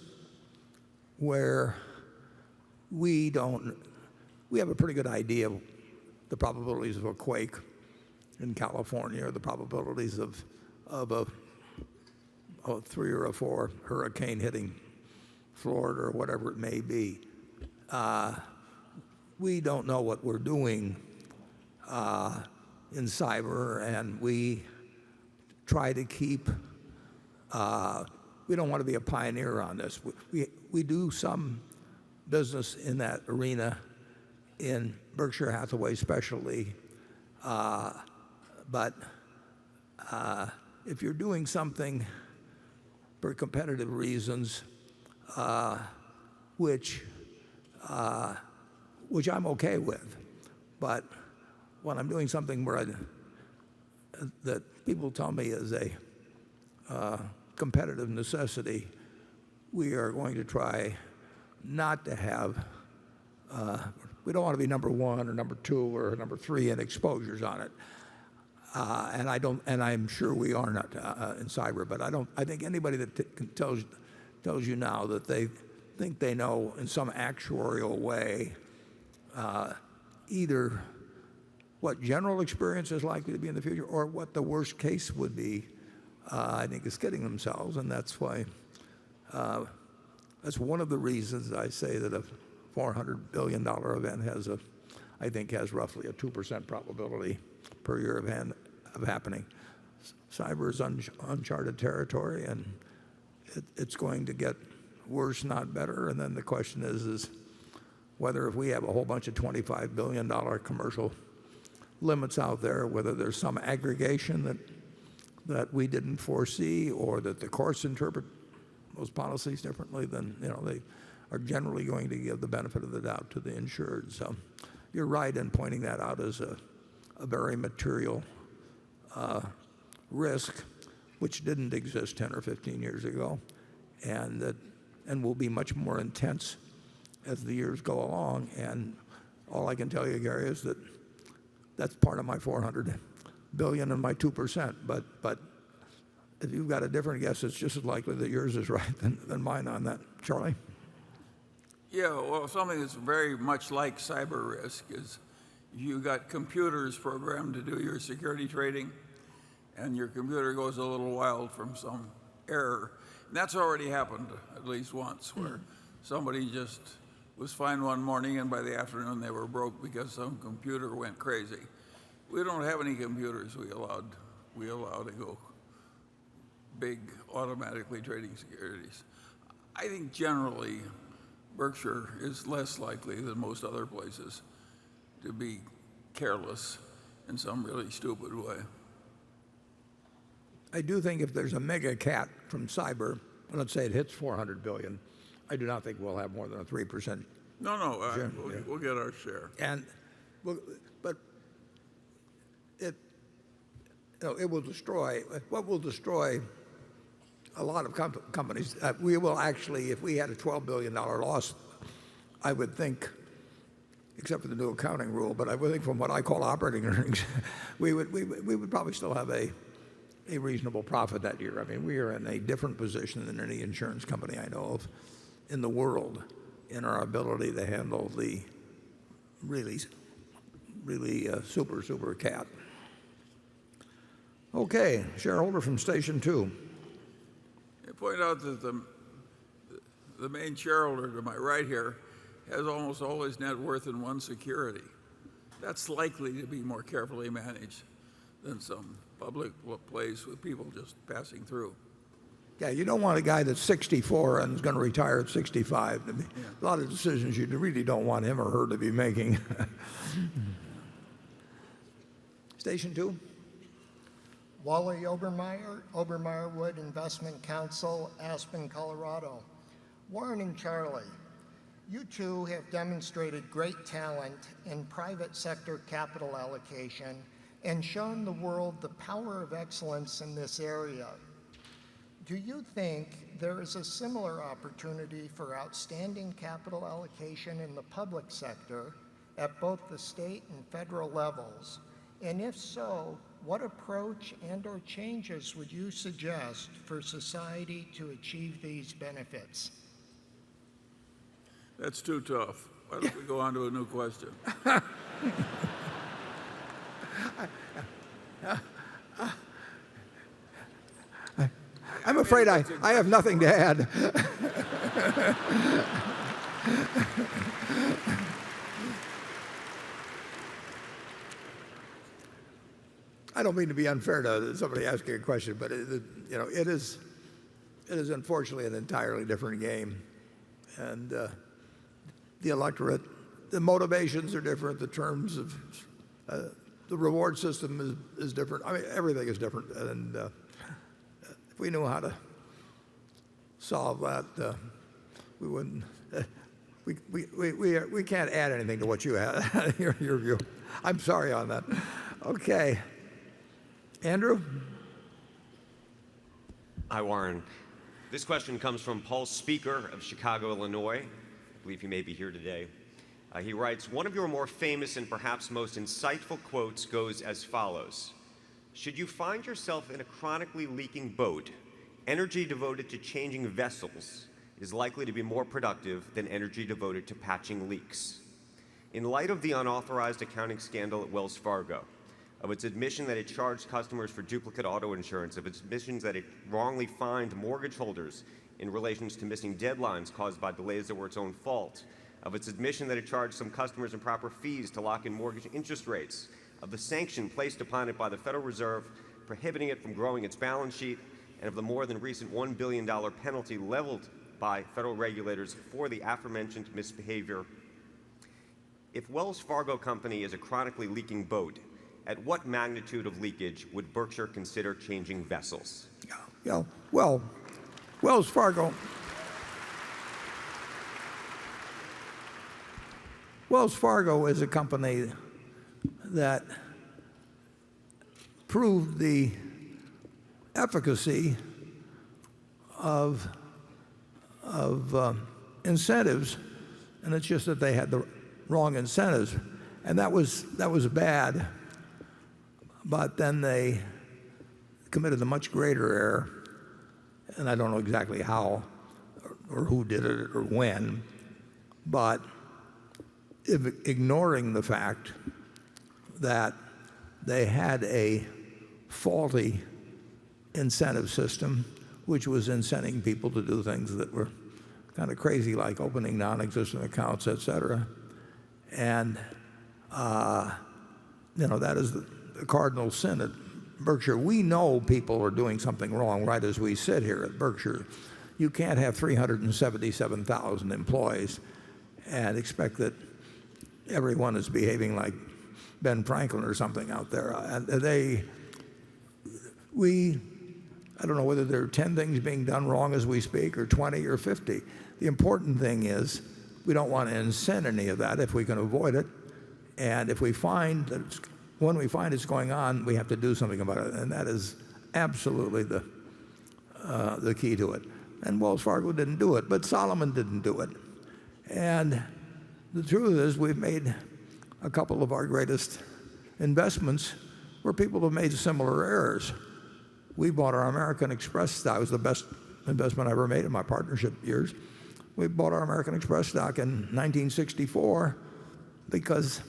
[SPEAKER 1] where we have a pretty good idea of the probabilities of a quake in California, or the probabilities of a 3 or a 4 hurricane hitting Florida or whatever it may be. We don't know what we're doing in cyber, and we try to keep. We don't want to be a pioneer on this. We do some business in that arena in Berkshire Hathaway especially, but if you're doing something for competitive reasons, which I'm okay with, but when I'm doing something that people tell me is a competitive necessity, we are going to try not to have. We don't want to be number 1 or number 2 or number 3 in exposures on it, and I'm sure we are not in cyber. But I think anybody that tells you now that they think they know in some actuarial way either what general experience is likely to be in the future or what the worst case would be, I think is kidding themselves. And that's why that's one of the reasons I say that a $400 billion event has roughly a 2% probability per year of happening. Cyber is uncharted territory, and it's going to get worse, not better. And then the question is whether if we have a whole bunch of $25 billion commercial limits out there, whether there's some aggregation that we didn't foresee, or that the courts interpret those policies differently, then they are generally going to give the benefit of the doubt to the insured. So you're right in pointing that out as a very material risk, which didn't exist 10 or 15 years ago, and will be much more intense as the years go along. And all I can tell you, Gary, is that's part of my $400 billion and my 2%. But if you've got a different guess, it's just as likely that yours is right than mine on that. Charlie?
[SPEAKER 3] Yeah, well, something that's very much like cyber risk is you got computers programmed to do your security trading, and your computer goes a little wild from some error. And that's already happened at least once, where somebody just was fine one morning, and by the afternoon they were broke because some computer went crazy. We don't have any computers we allow to go big automatically trading securities. I think generally Berkshire is less likely than most other places to be careless in some really stupid way.
[SPEAKER 1] I do think if there's a mega cat from cyber, let's say it hits 400 billion, I do not think we'll have more than a 3%.
[SPEAKER 3] No, we'll get our share.
[SPEAKER 1] But it will destroy. What will destroy a lot of companies? We will actually, if we had a $12 billion loss, I would think, except for the new accounting rule, but I would think from what I call operating earnings, we would probably still have a reasonable profit that year. I mean, we are in a different position than any insurance company I know of in the world in our ability to handle the really super cat. Okay, shareholder from station 2.
[SPEAKER 3] I point out that the main shareholder to my right here has almost all his net worth in one security. That's likely to be more carefully managed than some public place with people just passing through.
[SPEAKER 1] Yeah, you don't want a guy that's 64 and is going to retire at 65. A lot of decisions you really don't want him or her to be making. Station 2.
[SPEAKER 8] Wally Obermeyer Wood Investment Counsel, Aspen, Colorado. Warren and Charlie, you two have demonstrated great talent in private sector capital allocation and shown the world the power of excellence in this area. Do you think there is a similar opportunity for outstanding capital allocation in the public sector at both the state and federal levels? And if so, what approach and/or changes would you suggest for society to achieve these benefits?
[SPEAKER 3] That's too tough. Why don't we go on to a new question?
[SPEAKER 1] I'm afraid I have nothing to add. I don't mean to be unfair to somebody asking a question, but it is unfortunately an entirely different game, and the electorate, the motivations are different, the terms of the reward system is different. I mean, everything is different, and if we knew how to solve that, we wouldn't. We can't add anything to what you had. your view. I'm sorry on that. Okay. Andrew?
[SPEAKER 9] Hi, Warren. This question comes from Paul Speaker of Chicago, Illinois. I believe he may be here today. He writes, one of your more famous and perhaps most insightful quotes goes as follows. Should you find yourself in a chronically leaking boat, energy devoted to changing vessels is likely to be more productive than energy devoted to patching leaks. In light of the unauthorized accounting scandal at Wells Fargo, of its admission that it charged customers for duplicate auto insurance, of its admissions that it wrongly fined mortgage holders in relation to missing deadlines caused by delays that were its own fault, of its admission that it charged some customers improper fees to lock in mortgage interest rates, of the sanction placed upon it by the Federal Reserve prohibiting it from growing its balance sheet, and of the more than recent $1 billion penalty leveled by federal regulators for the aforementioned misbehavior, if Wells Fargo Company is a chronically leaking boat, at what magnitude of leakage would Berkshire consider changing vessels?
[SPEAKER 1] Yeah, well, Wells Fargo is a company that proved the efficacy of incentives, and it's just that they had the wrong incentives, and that was bad. But then they committed a much greater error, and I don't know exactly how or who did it or when, but ignoring the fact that they had a faulty incentive system which was incenting people to do things that were kind of crazy, like opening non-existent accounts, etc. And that is the cardinal sin at Berkshire. We know people are doing something wrong right as we sit here at Berkshire. You can't have 377,000 employees and expect that everyone is behaving like Ben Franklin or something out there. I don't know whether there are 10 things being done wrong as we speak, or 20 or 50. The important thing is we don't want to incent any of that if we can avoid it. And if we find that when we find it's going on, we have to do something about it. And that is absolutely the key to it. And Wells Fargo didn't do it, but Solomon didn't do it. And the truth is, we've made a couple of our greatest investments where people have made similar errors. We bought our American Express stock. It was the best investment I ever made in my partnership years. We bought our American Express stock in 1964 because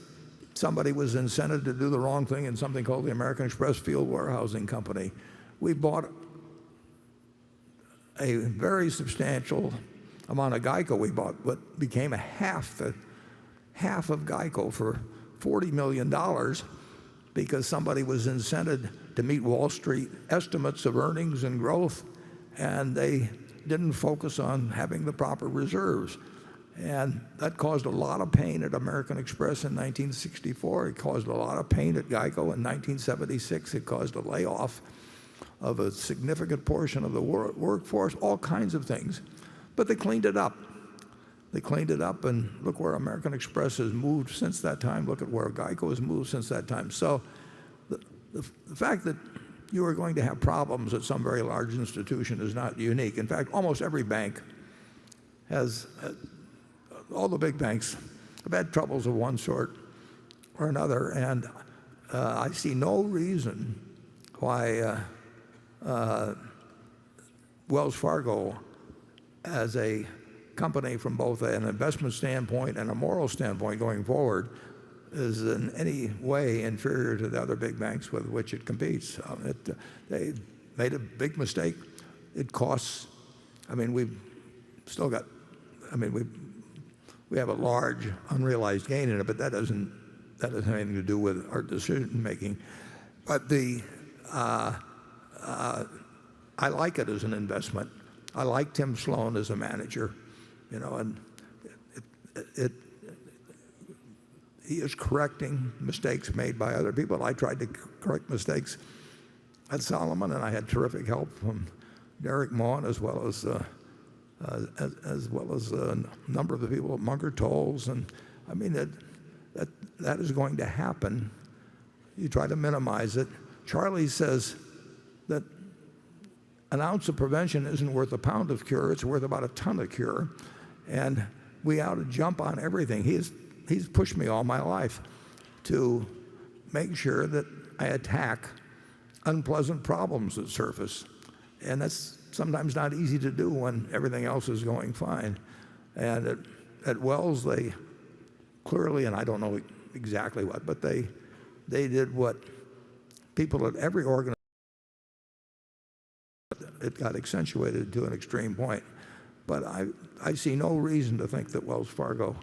[SPEAKER 1] somebody was incented to do the wrong thing in something called the American Express Field Warehousing Company. We bought a very substantial amount of Geico. We bought what became half of Geico for $40 million because somebody was incented to meet Wall Street estimates of earnings and growth, and they didn't focus on having the proper reserves. And that caused a lot of pain at American Express in 1964. It caused a lot of pain at Geico in 1976. It caused a layoff of a significant portion of the workforce, all kinds of things. But they cleaned it up. They cleaned it up, and look where American Express has moved since that time. Look at where Geico has moved since that time. So the fact that you are going to have problems at some very large institution is not unique. In fact, almost every bank has, all the big banks have had troubles of one sort or another, and I see no reason why Wells Fargo, as a company from both an investment standpoint and a moral standpoint going forward, is in any way inferior to the other big banks with which it competes. They made a big mistake. It costs, we've still got, we have a large unrealized gain in it, but that doesn't have anything to do with our decision making. But I like it as an investment. I like Tim Sloan as a manager, and he is correcting mistakes made by other people. I tried to correct mistakes at Solomon, and I had terrific help from Derek Maughan as well as a number of the people at Munger Tolles. And that is going to happen. You try to minimize it. Charlie says that an ounce of prevention isn't worth a pound of cure. It's worth about a ton of cure. And we ought to jump on everything. He's pushed me all my life to make sure that I attack unpleasant problems that surface. And that's sometimes not easy to do when everything else is going fine. And at Wells, they clearly, and I don't know exactly what, but they did what people at every organization, it got accentuated to an extreme point. But I see no reason to think that Wells Fargo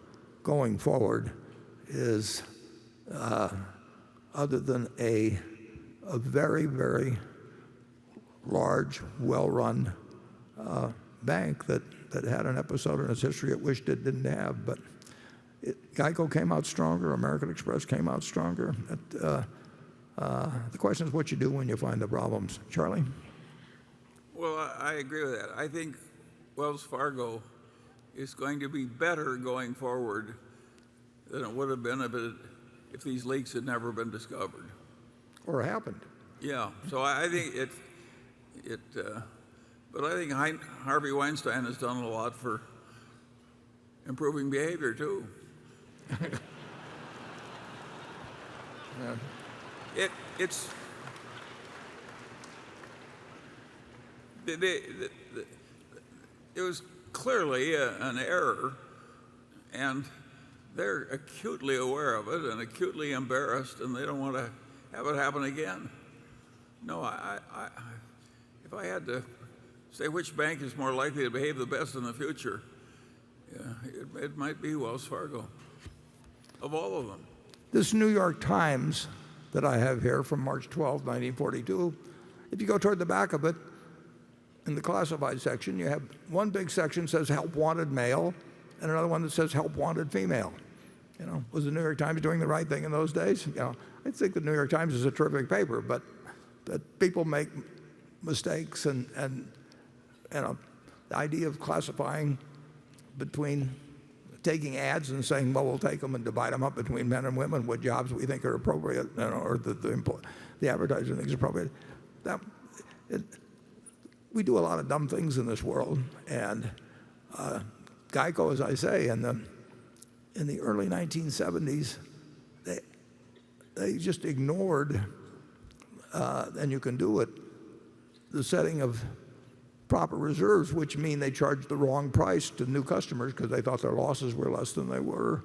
[SPEAKER 1] going forward is other than a very, very large, well-run bank that had an episode in its history it wished it didn't have. But Geico came out stronger. American Express came out stronger. The question is what you do when you find the problems. Charlie?
[SPEAKER 3] Well, I agree with that. I think Wells Fargo is going to be better going forward than it would have been if these leaks had never been discovered.
[SPEAKER 1] Or happened.
[SPEAKER 3] Yeah. So I think but I think Harvey Weinstein has done a lot for improving behavior too. It's it was clearly an error, and they're acutely aware of it and acutely embarrassed, and they don't want to have it happen again. No, if I had to say which bank is more likely to behave the best in the future, yeah, it might be Wells Fargo, of all of them.
[SPEAKER 1] This New York Times that I have here from March 12, 1942, if you go toward the back of it, in the classified section, you have one big section that says help wanted male and another one that says help wanted female. Was the New York Times doing the right thing in those days? I think the New York Times is a terrific paper, but that people make mistakes, and the idea of classifying between taking ads and saying, well, we'll take them and divide them up between men and women, what jobs we think are appropriate, or the advertiser thinks is appropriate. We do a lot of dumb things in this world, and Geico, as I say, in the early 1970s, they just ignored, and you can do it, the setting of proper reserves, which mean they charged the wrong price to new customers because they thought their losses were less than they were.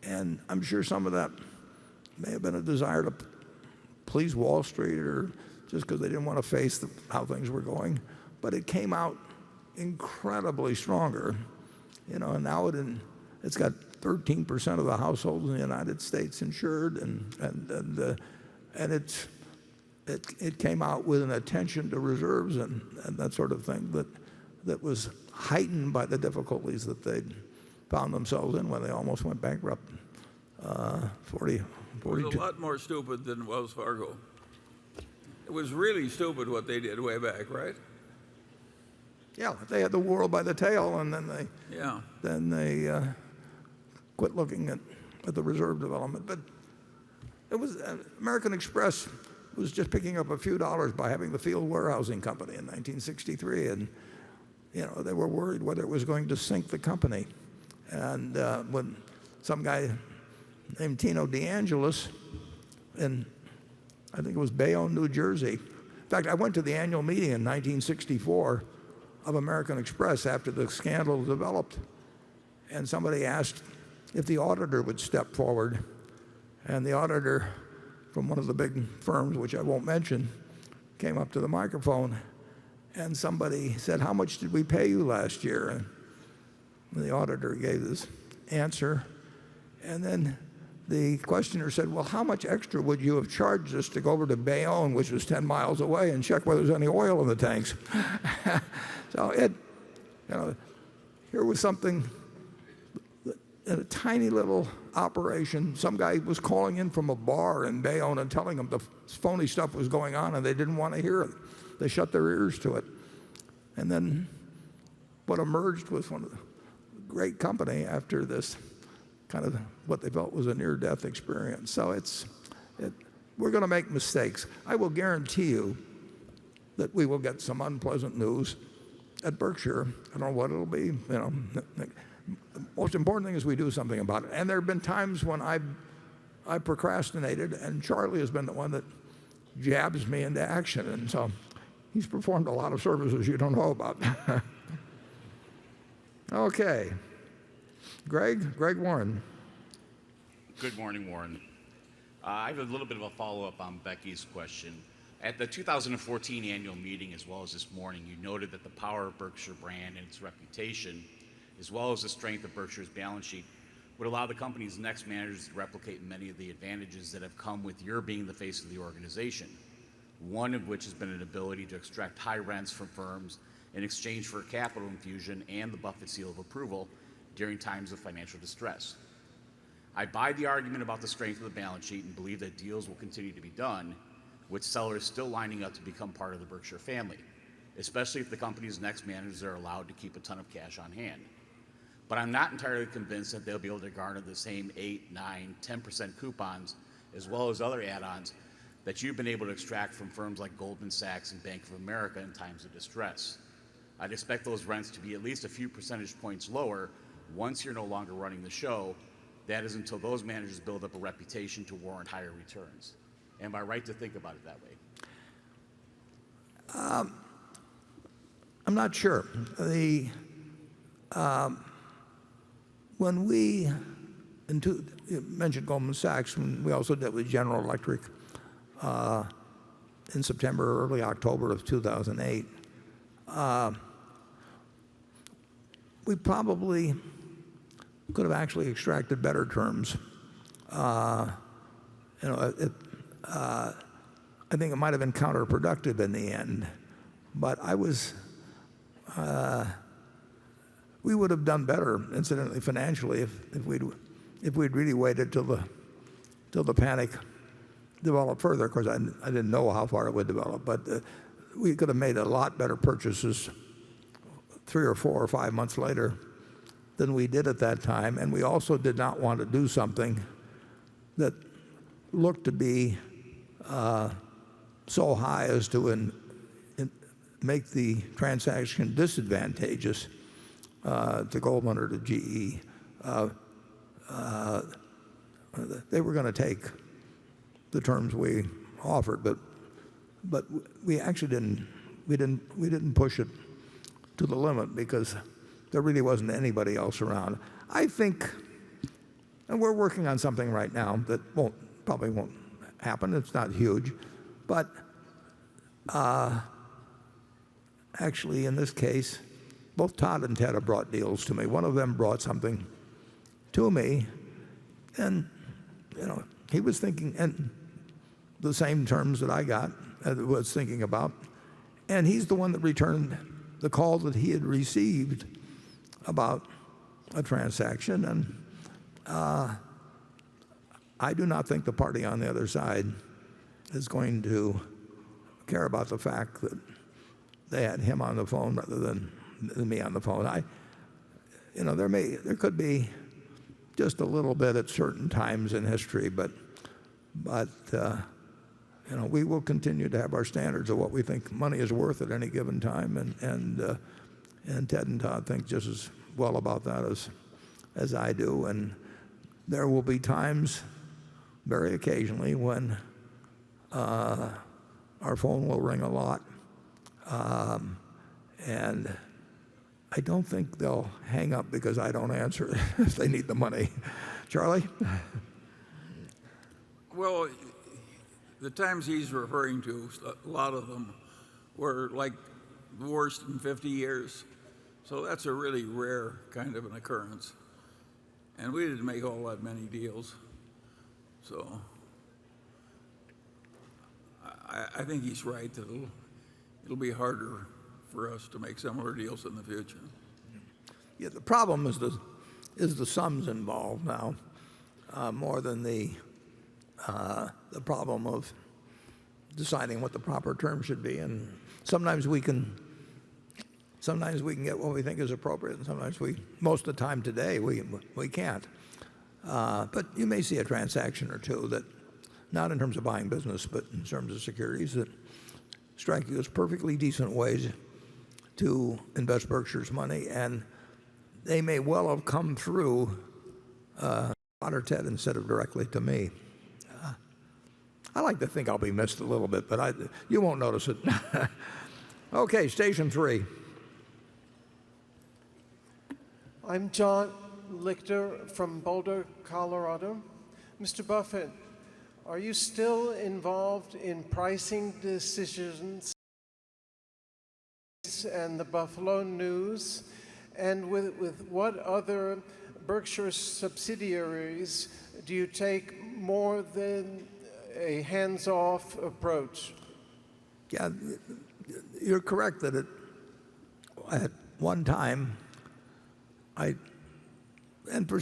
[SPEAKER 1] And I'm sure some of that may have been a desire to please Wall Street, or just because they didn't want to face how things were going. But it came out incredibly stronger, and now it's got 13% of the households in the United States insured, and it came out with an attention to reserves and that sort of thing that was heightened by the difficulties that they'd found themselves in when they almost went bankrupt. 42.
[SPEAKER 3] It was a lot more stupid than Wells Fargo. It was really stupid what they did way back, right?
[SPEAKER 1] Yeah, they had the world by the tail, and then they quit looking at the reserve development. But it was American Express was just picking up a few dollars by having the field warehousing company in 1963, and they were worried whether it was going to sink the company. And when some guy named Tino DeAngelis in, I think it was Bayonne, New Jersey. In fact, I went to the annual meeting in 1964 of American Express after the scandal developed, and somebody asked if the auditor would step forward, and the auditor from one of the big firms, which I won't mention, came up to the microphone, and somebody said, "How much did we pay you last year?" And the auditor gave this answer, and then the questioner said, "Well, how much extra would you have charged us to go over to Bayonne, which was 10 miles away, and check whether there's any oil in the tanks?" So here was something, in a tiny little operation. Some guy was calling in from a bar in Bayonne and telling them the phony stuff was going on, and they didn't want to hear it. They shut their ears to it. And then what emerged was one of the great company after this kind of what they felt was a near-death experience. So we're going to make mistakes. I will guarantee you that we will get some unpleasant news at Berkshire. I don't know what it'll be. The most important thing is we do something about it. And there have been times when I procrastinated, and Charlie has been the one that jabs me into action. And so he's performed a lot of services you don't know about. Okay. Greg Warren.
[SPEAKER 10] Good morning, Warren. I have a little bit of a follow-up on Becky's question. At the 2014 annual meeting, as well as this morning, you noted that the power of Berkshire brand and its reputation, as well as the strength of Berkshire's balance sheet, would allow the company's next managers to replicate many of the advantages that have come with your being the face of the organization. one of which has been an ability to extract high rents from firms in exchange for capital infusion and the Buffett seal of approval during times of financial distress. I buy the argument about the strength of the balance sheet and believe that deals will continue to be done, with sellers still lining up to become part of the Berkshire family, especially if the company's next managers are allowed to keep a ton of cash on hand. But I'm not entirely convinced that they'll be able to garner the same 8, 9, 10% coupons, as well as other add-ons that you've been able to extract from firms like Goldman Sachs and Bank of America in times of distress. I'd expect those rents to be at least a few percentage points lower once you're no longer running the show. That is until those managers build up a reputation to warrant higher returns. Am I right to think about it that way?
[SPEAKER 1] I'm not sure. When we, you mentioned Goldman Sachs, when we also did with General Electric in September, early October of 2008, we probably could have actually extracted better terms. I think it might have been counterproductive in the end, but we would have done better, incidentally, financially, if we'd really waited till the panic developed further. Of course, I didn't know how far it would develop, but we could have made a lot better purchases 3 or 4 or 5 months later than we did at that time. And we also did not want to do something that looked to be so high as to make the transaction disadvantageous to Goldman or to GE. They were going to take the terms we offered, but we actually didn't push it to the limit because there really wasn't anybody else around. I think, and we're working on something right now that probably won't happen. It's not huge, but actually in this case, both Todd and Ted have brought deals to me. One of them brought something to me, and he was thinking and the same terms that I was thinking about, and he's the one that returned the call that he had received about a transaction. And I do not think the party on the other side is going to care about the fact that they had him on the phone rather than me on the phone. There could be just a little bit at certain times in history, but we will continue to have our standards of what we think money is worth at any given time, and Ted and Todd think just as well about that as I do. And there will be times, very occasionally, when our phone will ring a lot, and I don't think they'll hang up because I don't answer if they need the money. Charlie?
[SPEAKER 3] Well, the times he's referring to, a lot of them were like the worst in 50 years. So that's a really rare kind of an occurrence. And we didn't make all that many deals. So I think he's right that it'll be harder for us to make similar deals in the future.
[SPEAKER 1] Yeah, the problem is the sums involved now, more than the problem of deciding what the proper term should be. And sometimes we can get what we think is appropriate, and sometimes most of the time today we can't. But you may see a transaction or two that, not in terms of buying business, but in terms of securities, that strike you as perfectly decent ways to invest Berkshire's money, and they may well have come through Todd or Ted instead of directly to me. I like to think I'll be missed a little bit, but you won't notice it. Okay, station 3.
[SPEAKER 11] I'm John Lichter from Boulder, Colorado. Mr. Buffett, are you still involved in pricing decisions and the Buffalo News? And with what other Berkshire subsidiaries do you take more than a hands-off approach?
[SPEAKER 1] Yeah, you're correct that at one time, and for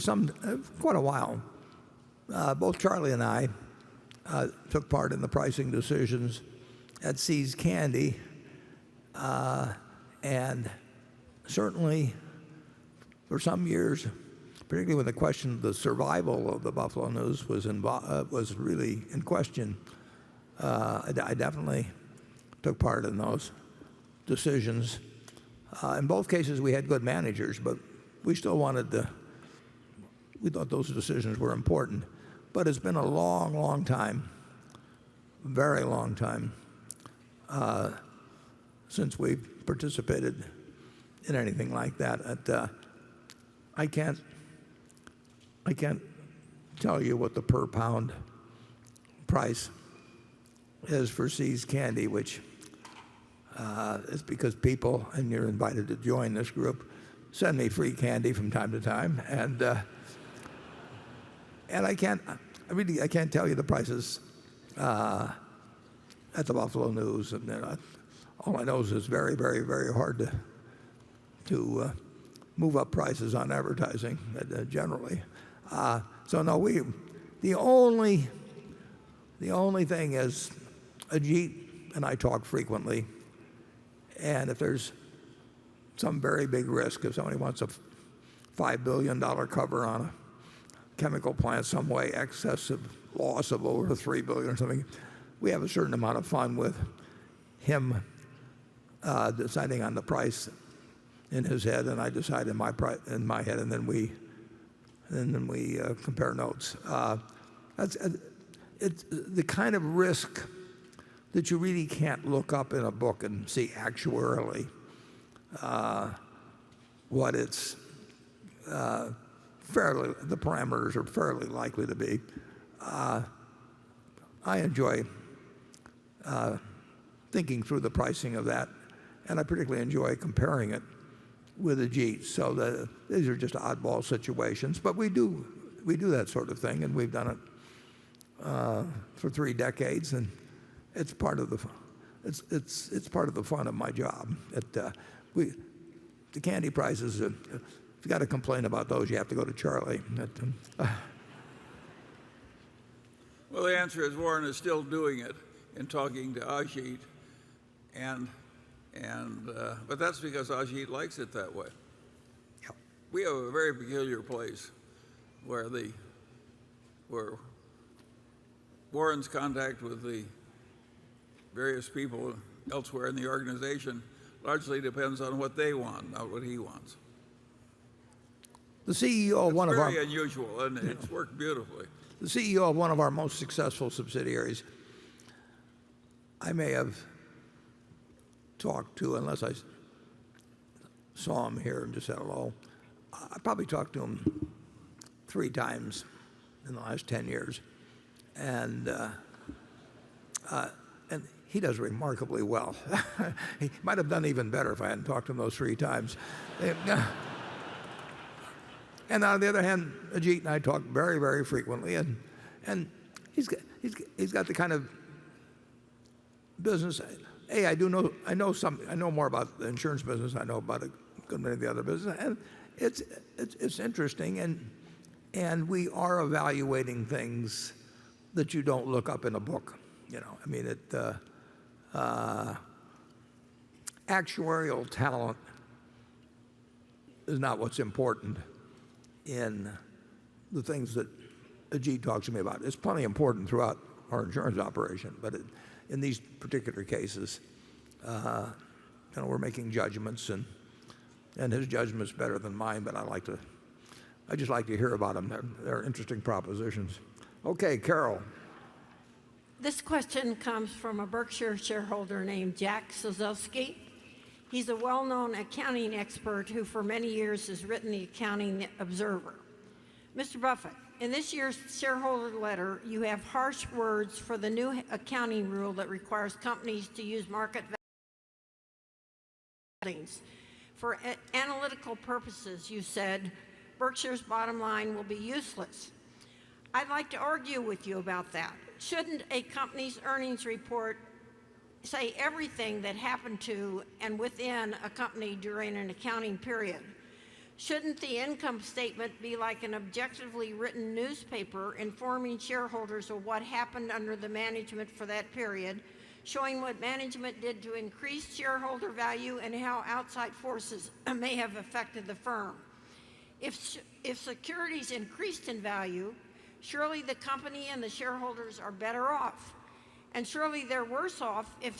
[SPEAKER 1] quite a while, both Charlie and I took part in the pricing decisions at See's Candy, and certainly for some years, particularly when the question of the survival of the Buffalo News was really in question, I definitely took part in those decisions. In both cases, we had good managers, but we still we thought those decisions were important. But it's been a long, long time, very long time, since we participated in anything like that. I can't tell you what the per pound price is for See's Candy, which is because people, and you're invited to join this group, send me free candy from time to time, and I can't tell you the prices at the Buffalo News, and all I know is it's very, very, very hard to move up prices on advertising generally. So no, the only thing is Ajit and I talk frequently, and if there's some very big risk, if somebody wants a $5 billion cover on a chemical plant some way, excessive loss of over $3 billion or something, we have a certain amount of fun with him deciding on the price in his head, and I decide in my head, and then we compare notes. It's the kind of risk that you really can't look up in a book and see actuarially what it's the parameters are fairly likely to be. I enjoy thinking through the pricing of that, and I particularly enjoy comparing it with Ajit. So these are just oddball situations, but we do that sort of thing, and we've done it for 3 decades, and it's part of the fun of my job. The candy prices, if you got to complain about those, you have to go to Charlie.
[SPEAKER 3] Well, the answer is Warren is still doing it in talking to Ajit, but that's because Ajit likes it that way.
[SPEAKER 1] Yep.
[SPEAKER 3] We have a very peculiar place where Warren's contact with the various people elsewhere in the organization largely depends on what they want, not what he wants.
[SPEAKER 1] The CEO of one of our
[SPEAKER 3] very unusual, and it's worked beautifully.
[SPEAKER 1] The CEO of one of our most successful subsidiaries, I may have talked to, unless I saw him here and just said hello, I probably talked to him 3 times in the last 10 years. And he does remarkably well. He might have done even better if I hadn't talked to him those 3 times. And on the other hand, Ajit and I talk very, very frequently, and he's got the kind of business. I know more about the insurance business. I know about a good many of the other business, and it's interesting. And we are evaluating things that you don't look up in a book. I mean, actuarial talent is not what's important in the things that Ajit talks to me about. It's plenty important throughout our insurance operation, but in these particular cases, we're making judgments, and his judgment's better than mine. But I just like to hear about them. They're interesting propositions. Okay, Carol.
[SPEAKER 2] This question comes from a Berkshire shareholder named Jack Sozowski. He's a well-known accounting expert who for many years has written the Accounting Observer. Mr. Buffett, in this year's shareholder letter, you have harsh words for the new accounting rule that requires companies to use market holdings. For analytical purposes, you said, Berkshire's bottom line will be useless. I'd like to argue with you about that. Shouldn't a company's earnings report say everything that happened to and within a company during an accounting period. Shouldn't the income statement be like an objectively written newspaper informing shareholders of what happened under the management for that period, showing what management did to increase shareholder value and how outside forces may have affected the firm? If securities increased in value, surely the company and the shareholders are better off. And surely they're worse off if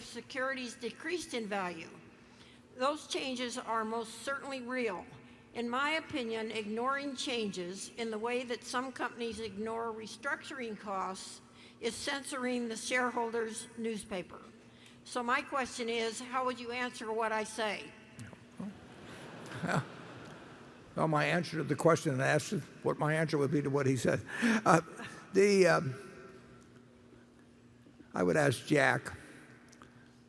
[SPEAKER 2] securities decreased in value. Those changes are most certainly real. In my opinion, ignoring changes in the way that some companies ignore restructuring costs is censoring the shareholders' newspaper. So my question is, how would you answer what I say?
[SPEAKER 1] Well, my answer to the question asked what my answer would be to what he said. I would ask Jack,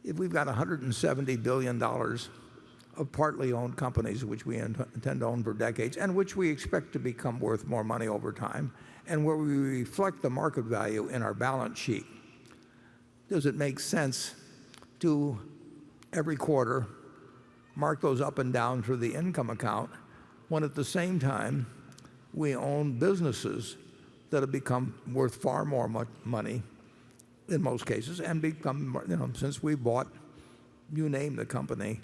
[SPEAKER 1] if we've got $170 billion of partly owned companies, which we intend to own for decades, and which we expect to become worth more money over time, and where we reflect the market value in our balance sheet, does it make sense to every quarter mark those up and down through the income account, when at the same time we own businesses that have become worth far more money in most cases, and become, since we bought, you name the company,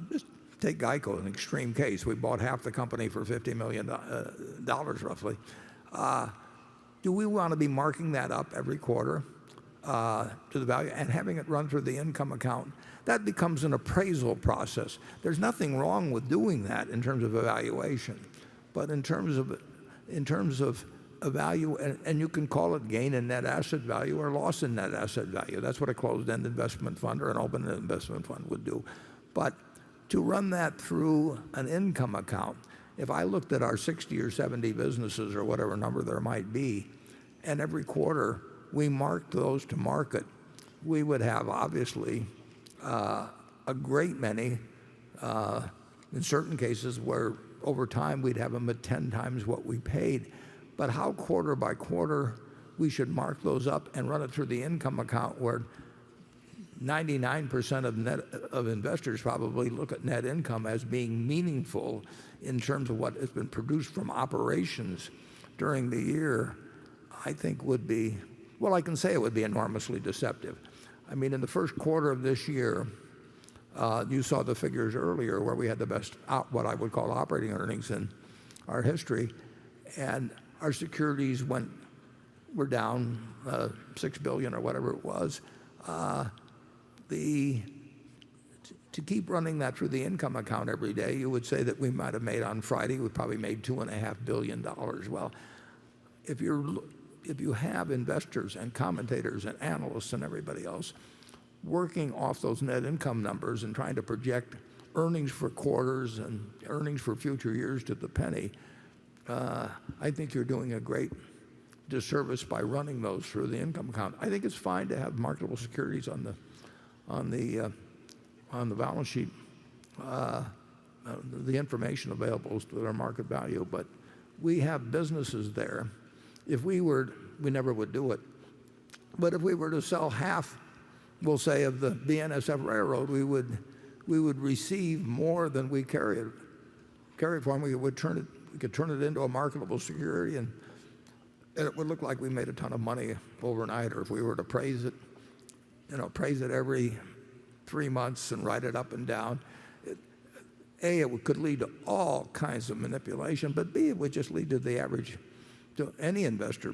[SPEAKER 1] just take Geico, an extreme case. We bought half the company for $50 million roughly. Do we want to be marking that up every quarter to the value and having it run through the income account? That becomes an appraisal process. There's nothing wrong with doing that in terms of evaluation, but in terms of a value, and you can call it gain in net asset value or loss in net asset value. That's what a closed-end investment fund or an open-end investment fund would do. But to run that through an income account, if I looked at our 60 or 70 businesses or whatever number there might be, and every quarter we marked those to market, we would have obviously a great many, in certain cases where over time we'd have them at 10 times what we paid. But how quarter by quarter we should mark those up and run it through the income account, where 99% of investors probably look at net income as being meaningful in terms of what has been produced from operations during the year, I think would be, well, I can say it would be enormously deceptive. I mean, in the first quarter of this year, you saw the figures earlier where we had the best, what I would call operating earnings in our history, and our securities were down $6 billion or whatever it was. To keep running that through the income account every day, you would say that we might have made on Friday, we probably made $2.5 billion. Well, if you have investors and commentators and analysts and everybody else working off those net income numbers and trying to project earnings for quarters and earnings for future years to the penny, I think you're doing a great disservice by running those through the income account. I think it's fine to have marketable securities on the balance sheet, the information available to their market value, but we have businesses there. We never would do it, but if we were to sell half, we'll say, of the BNSF Railroad, we would receive more than we carried for, and we could turn it into a marketable security, and it would look like we made a ton of money overnight. Or if we were to appraise it every 3 months and write it up and down, it could lead to all kinds of manipulation, but B, it would just lead to any investor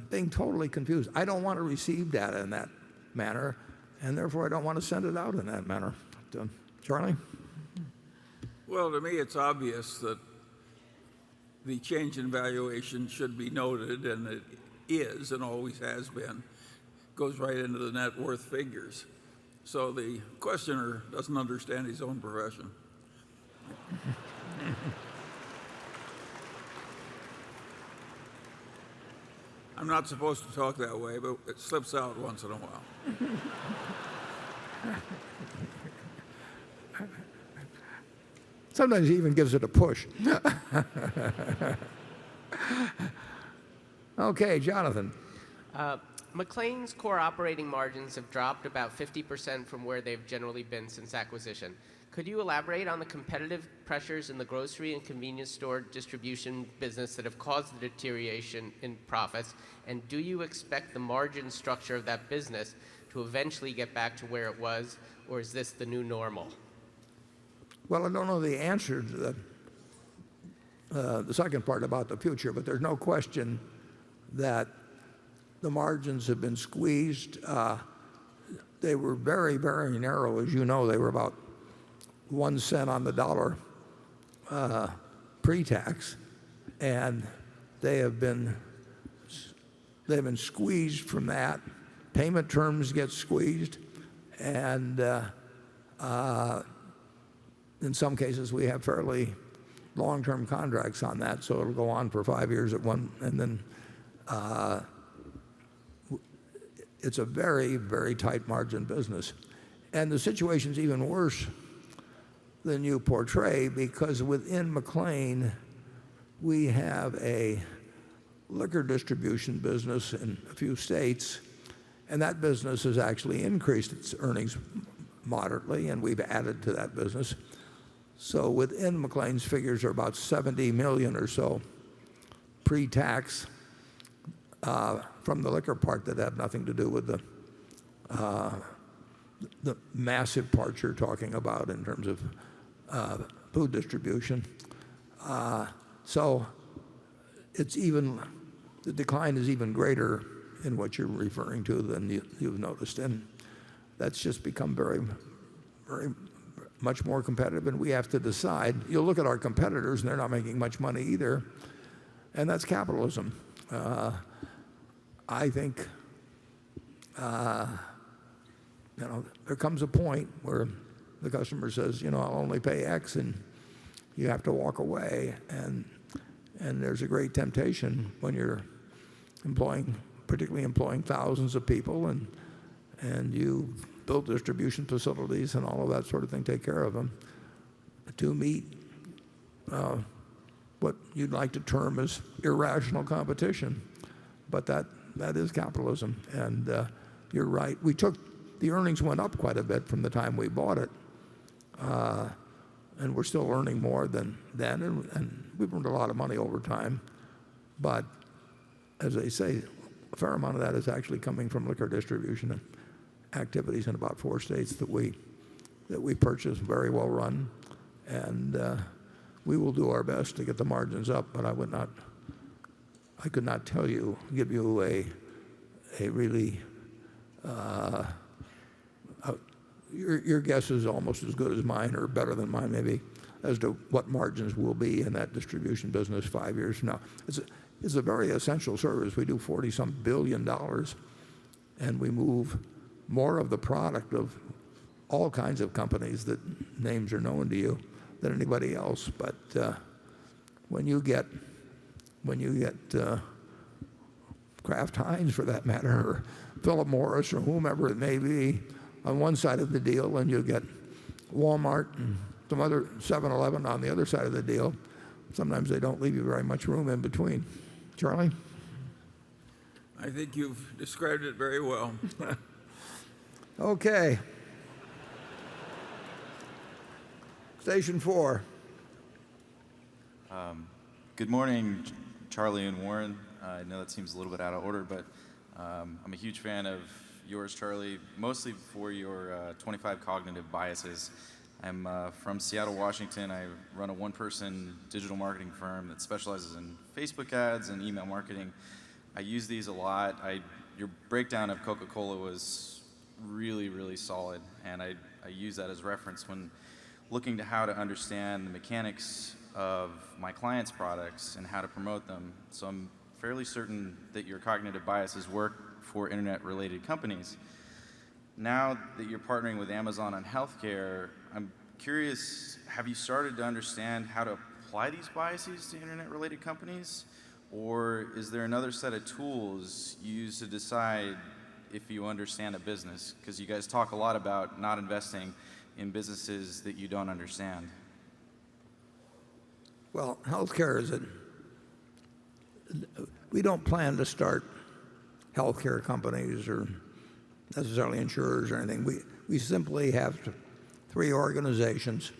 [SPEAKER 1] being totally confused. I don't want to receive data in that manner, and therefore I don't want to send it out in that manner. Charlie?
[SPEAKER 3] Well, to me it's obvious that the change in valuation should be noted, and it is and always has been. Goes right into the net worth figures. So the questioner doesn't understand his own profession. I'm not supposed to talk that way, but it slips out once in a while.
[SPEAKER 1] Sometimes he even gives it a push. Okay, Jonathan.
[SPEAKER 4] McLane's core operating margins have dropped about 50% from where they've generally been since acquisition. Could you elaborate on the competitive pressures in the grocery and convenience store distribution business that have caused the deterioration in profits? And do you expect the margin structure of that business to eventually get back to where it was, or is this the new normal?
[SPEAKER 1] Well, I don't know the answer to the second part about the future, but there's no question that the margins have been squeezed. They were very, very narrow. As you know, they were about 1 cent on the dollar pre-tax, and they've been squeezed from that. Payment terms get squeezed, and in some cases we have fairly long-term contracts on that, so it'll go on for 5 years at one, and then it's a very, very tight margin business. And the situation's even worse than you portray, because within McLane we have a liquor distribution business in a few states, and that business has actually increased its earnings moderately, and we've added to that business. So within McLane's figures are about 70 million or so pre-tax from the liquor part that have nothing to do with the massive parts you're talking about in terms of food distribution. So the decline is even greater in what you're referring to than you've noticed, and that's just become very, very much more competitive, and we have to decide. You'll look at our competitors, and they're not making much money either, and that's capitalism. I think there comes a point where the customer says, I'll only pay X, and you have to walk away, and there's a great temptation when you're particularly employing thousands of people, and you build distribution facilities and all of that sort of thing, take care of them, to meet what you'd like to term as irrational competition. But that is capitalism, and you're right. The earnings went up quite a bit from the time we bought it, and we're still earning more than then, and we've earned a lot of money over time. But as they say, a fair amount of that is actually coming from liquor distribution and activities in about 4 states that we purchase, very well run, and we will do our best to get the margins up. But I could not give you a really your guess is almost as good as mine, or better than mine maybe, as to what margins will be in that distribution business 5 years from now. It's a very essential service. We do $40-some billion, and we move more of the product of all kinds of companies that names are known to you than anybody else. But when you get Kraft Heinz, for that matter, or Philip Morris, or whomever it may be, on one side of the deal, and you get Walmart and some other 7-Eleven on the other side of the deal, sometimes they don't leave you very much room in between. Charlie?
[SPEAKER 3] I think you've described it very well.
[SPEAKER 1] Okay. Station 4.
[SPEAKER 12] Good morning, Charlie and Warren. I know that seems a little bit out of order, but I'm a huge fan of yours, Charlie, mostly for your 25 cognitive biases. I'm from Seattle, Washington. I run a one-person digital marketing firm that specializes in Facebook ads and email marketing. I use these a lot. Your breakdown of Coca-Cola was really, really solid, and I use that as reference when looking to how to understand the mechanics of my clients' products and how to promote them. So I'm fairly certain that your cognitive biases work for internet-related companies. Now that you're partnering with Amazon on healthcare, I'm curious, have you started to understand how to apply these biases to internet-related companies? Or is there another set of tools you use to decide if you understand a business? Because you guys talk a lot about not investing in businesses that you don't understand.
[SPEAKER 1] Well, healthcare we don't plan to start healthcare companies or necessarily insurers or anything. We simply have three organizations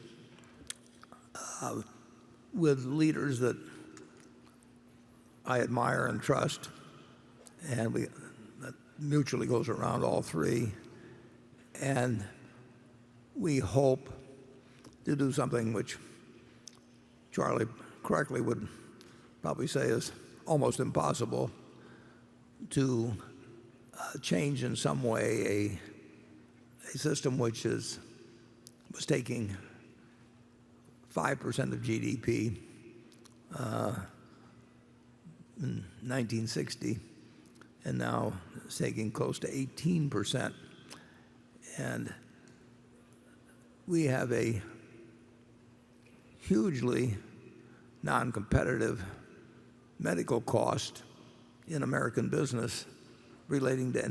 [SPEAKER 1] with leaders that I admire and trust, and that mutually goes around all three. And we hope to do something which Charlie correctly would probably say is almost impossible, to change in some way a system which was taking 5% of GDP in 1960, and now it's taking close to 18%. And we have a hugely non-competitive medical cost in American business relating to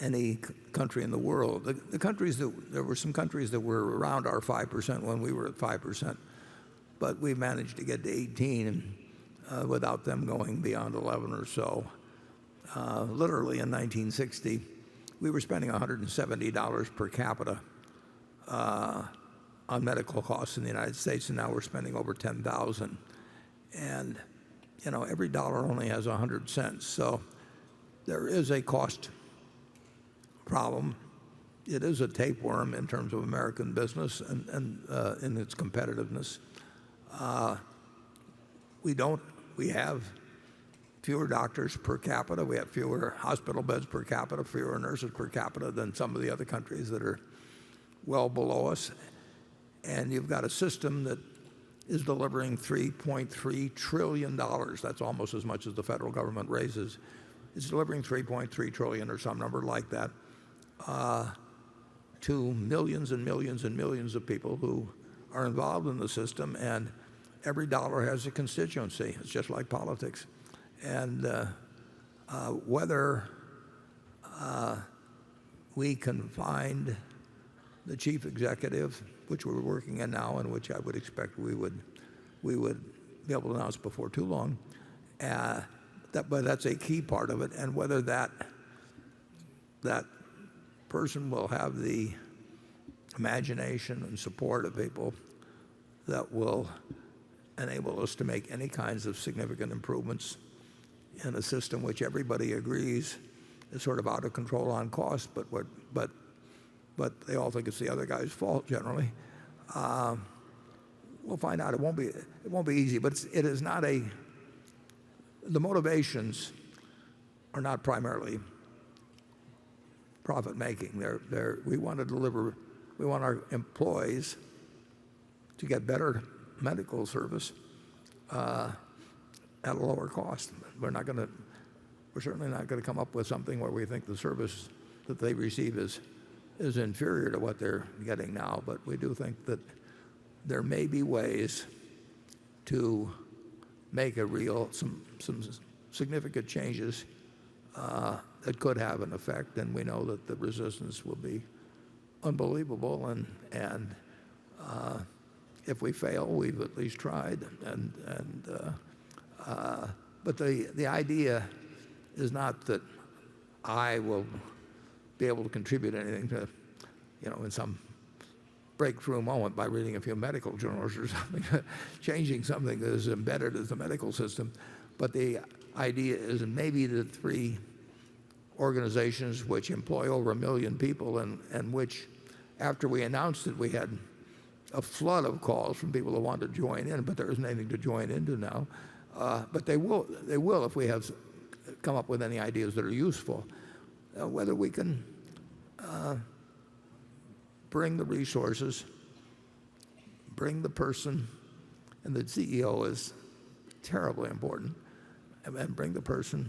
[SPEAKER 1] any country in the world. There were some countries that were around our 5% when we were at 5%, but we managed to get to 18 without them going beyond 11 or so. Literally in 1960, we were spending $170 per capita on medical costs in the United States, and now we're spending over $10,000. And every dollar only has 100 cents. So there is a cost problem. It is a tapeworm in terms of American business and in its competitiveness. We have fewer doctors per capita. We have fewer hospital beds per capita, fewer nurses per capita than some of the other countries that are well below us. And you've got a system that is delivering $3.3 trillion. That's almost as much as the federal government raises. It's delivering $3.3 trillion or some number like that to millions and millions and millions of people who are involved in the system, and every dollar has a constituency. It's just like politics. And whether we can find the chief executive, which we're working on now and which I would expect we would be able to announce before too long, but that's a key part of it. And whether that person will have the imagination and support of people that will enable us to make any kinds of significant improvements in a system which everybody agrees is sort of out of control on cost, but they all think it's the other guy's fault generally. We'll find out. It won't be easy, but it is not the motivations are not primarily profit making. We want to deliver. We want our employees to get better medical service at a lower cost. We're certainly not going to come up with something where we think the service that they receive is inferior to what they're getting now. But we do think that there may be ways to make some significant changes that could have an effect, and we know that the resistance will be unbelievable. And if we fail, we've at least tried. But the idea is not that I will be able to contribute anything to, in some breakthrough moment by reading a few medical journals or something, changing something that is embedded as the medical system. But the idea is maybe the three organizations which employ over 1 million people and which, after we announced it, we had a flood of calls from people who wanted to join in, but there isn't anything to join into now. But they will if we have come up with any ideas that are useful. Whether we can bring the resources, bring the person, and the CEO is terribly important, and bring the person,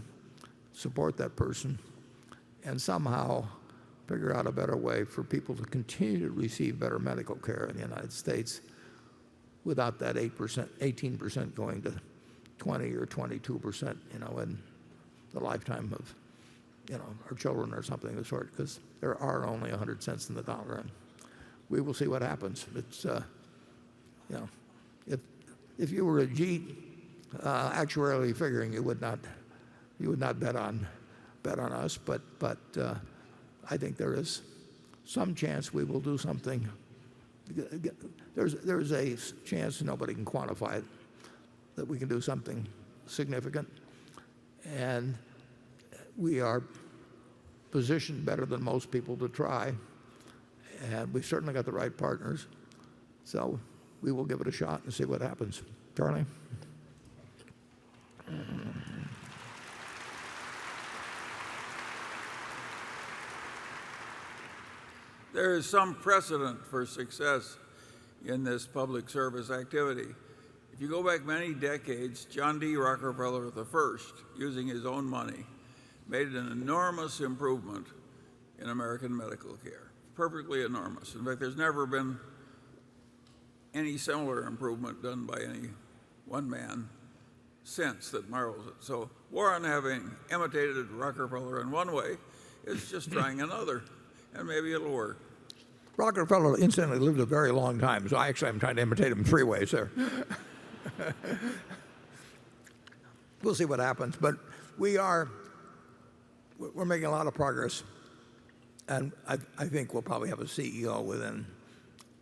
[SPEAKER 1] support that person, and somehow figure out a better way for people to continue to receive better medical care in the United States without that 18% going to 20 or 22%, in the lifetime of, our children or something of the sort, because there are only 100 cents in the dollar, and we will see what happens. It's, if you were Ajit, actuarially figuring, you would not you would not bet on us, but I think there is some chance we will do something. There's a chance, nobody can quantify it, that we can do something significant, and we are positioned better than most people to try, and we've certainly got the right partners, so we will give it a shot and see what happens. Charlie?
[SPEAKER 3] There is some precedent for success in this public service activity. If you go back many decades, John D. Rockefeller I, using his own money, made an enormous improvement in American medical care. Perfectly enormous. In fact, there's never been any similar improvement done by any one man since that marvels it. So Warren, having imitated Rockefeller in one way, is just trying another, and maybe it'll work.
[SPEAKER 1] Rockefeller incidentally lived a very long time, so I'm trying to imitate him 3 ways there. We'll see what happens, but we're making a lot of progress, and I think we'll probably have a CEO within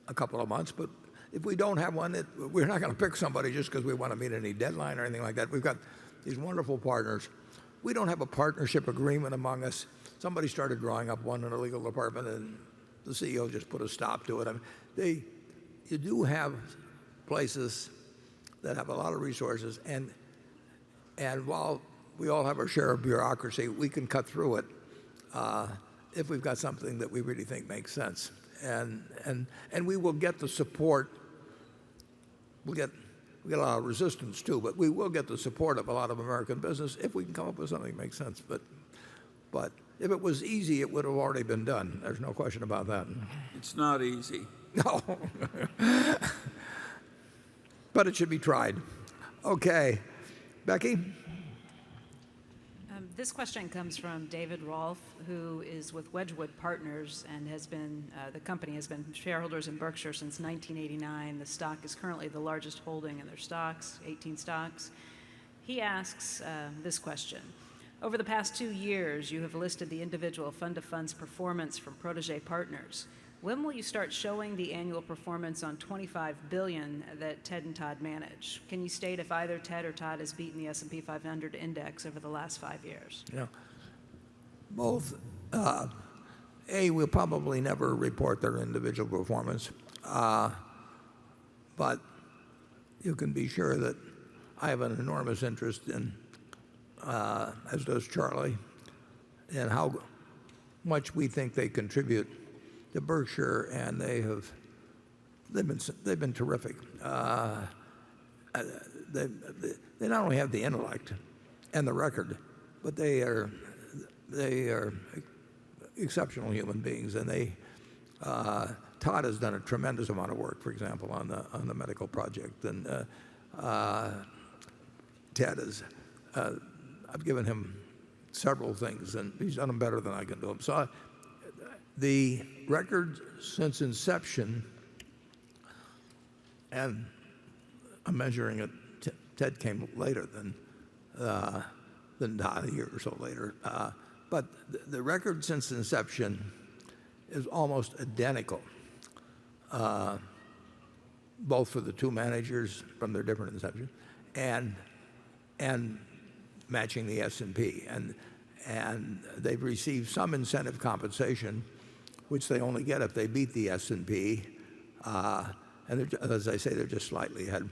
[SPEAKER 1] a couple of months, but if we don't have one, we're not going to pick somebody just because we want to meet any deadline or anything like that. We've got these wonderful partners. We don't have a partnership agreement among us. Somebody started drawing up one in the legal department, and the CEO just put a stop to it. I mean, you do have places that have a lot of resources, and while we all have our share of bureaucracy, we can cut through it if we've got something that we really think makes sense. And we will get the support. We get a lot of resistance too, but we will get the support of a lot of American business if we can come up with something that makes sense. But if it was easy, it would have already been done. There's no question about that.
[SPEAKER 3] It's not easy.
[SPEAKER 1] No. But it should be tried. Okay. Becky?
[SPEAKER 6] This question comes from David Rolfe, who is with Wedgwood Partners and the company has been shareholders in Berkshire since 1989. The stock is currently the largest holding in their stocks, 18 stocks. He asks this question. Over the past 2 years, you have listed the individual fund-to-funds performance from protege partners. When will you start showing the annual performance on $25 billion that Ted and Todd manage? Can you state if either Ted or Todd has beaten the S&P 500 index over the last 5 years?
[SPEAKER 1] Yeah. Both. We'll probably never report their individual performance, but you can be sure that I have an enormous interest in, as does Charlie, in how much we think they contribute to Berkshire, and they've been terrific. They not only have the intellect and the record, but they are exceptional human beings, and Todd has done a tremendous amount of work, for example, on the medical project, and Ted is. I've given him several things, and he's done them better than I can do them. So the record since inception, and I'm measuring it, Ted came later than Todd, a year or so later, but the record since inception is almost identical, both for the two managers from their different inceptions, and matching the S&P, and they've received some incentive compensation, which they only get if they beat the S&P, and as I say, they're just slightly ahead.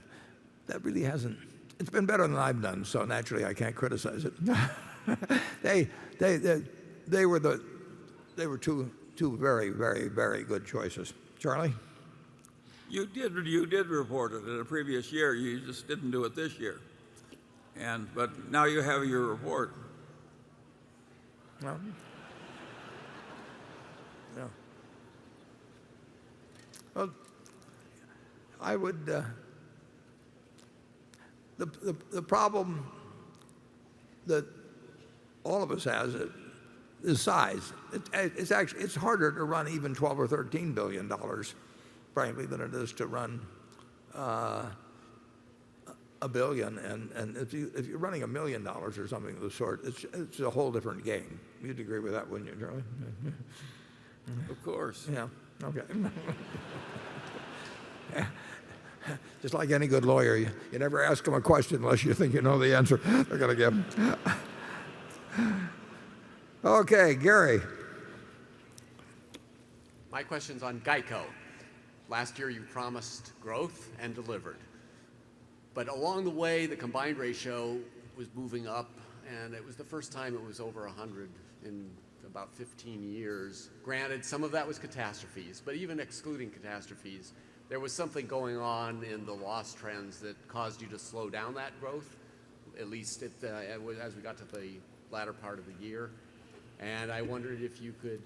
[SPEAKER 1] That really hasn't. It's been better than I've done, so naturally I can't criticize it. They were two very, very, very good choices. Charlie?
[SPEAKER 3] You did report it in a previous year. You just didn't do it this year. But now you have your report.
[SPEAKER 1] Well, yeah. Well, I would. The problem that all of us has is size. It's harder to run even $12 or $13 billion, frankly, than it is to run a $1 billion, and if you're running $1 million or something of the sort, it's a whole different game. You'd agree with that, wouldn't you, Charlie?
[SPEAKER 3] Of course.
[SPEAKER 1] Yeah. Okay. Just like any good lawyer, you never ask them a question unless you think you know the answer they're going to give. Okay, Gary.
[SPEAKER 7] My question's on Geico. Last year you promised growth and delivered. But along the way, the combined ratio was moving up, and it was the first time it was over 100 in about 15 years. Granted, some of that was catastrophes, but even excluding catastrophes, there was something going on in the loss trends that caused you to slow down that growth, at least as we got to the latter part of the year. And I wondered if you could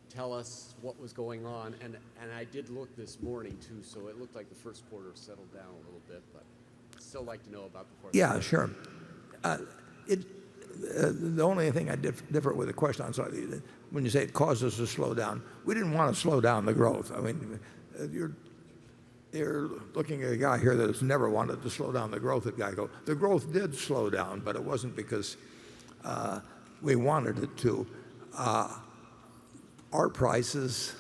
[SPEAKER 7] tell us what was going on. And I did look this morning, too, so it looked like the first quarter settled down a little bit, but I'd still like to know about the fourth quarter.
[SPEAKER 1] Yeah, sure. The only thing I differ with the question on slightly, when you say it caused us to slow down, we didn't want to slow down the growth. I mean, you're looking at a guy here that has never wanted to slow down the growth at Geico. The growth did slow down, but it wasn't because we wanted it to. Our prices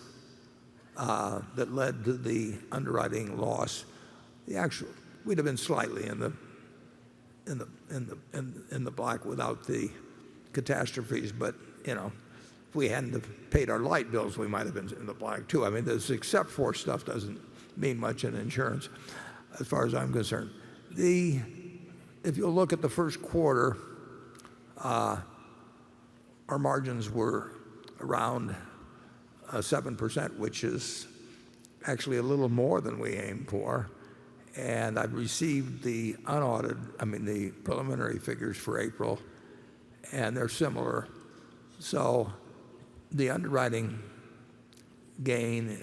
[SPEAKER 1] that led to the underwriting loss, we'd have been slightly in the black without the catastrophes, but if we hadn't have paid our light bills, we might have been in the black too. I mean, this except for stuff doesn't mean much in insurance, as far as I'm concerned. If you look at the first quarter, our margins were around 7%, which is actually a little more than we aimed for. And I've received the the preliminary figures for April, and they're similar. So the underwriting gain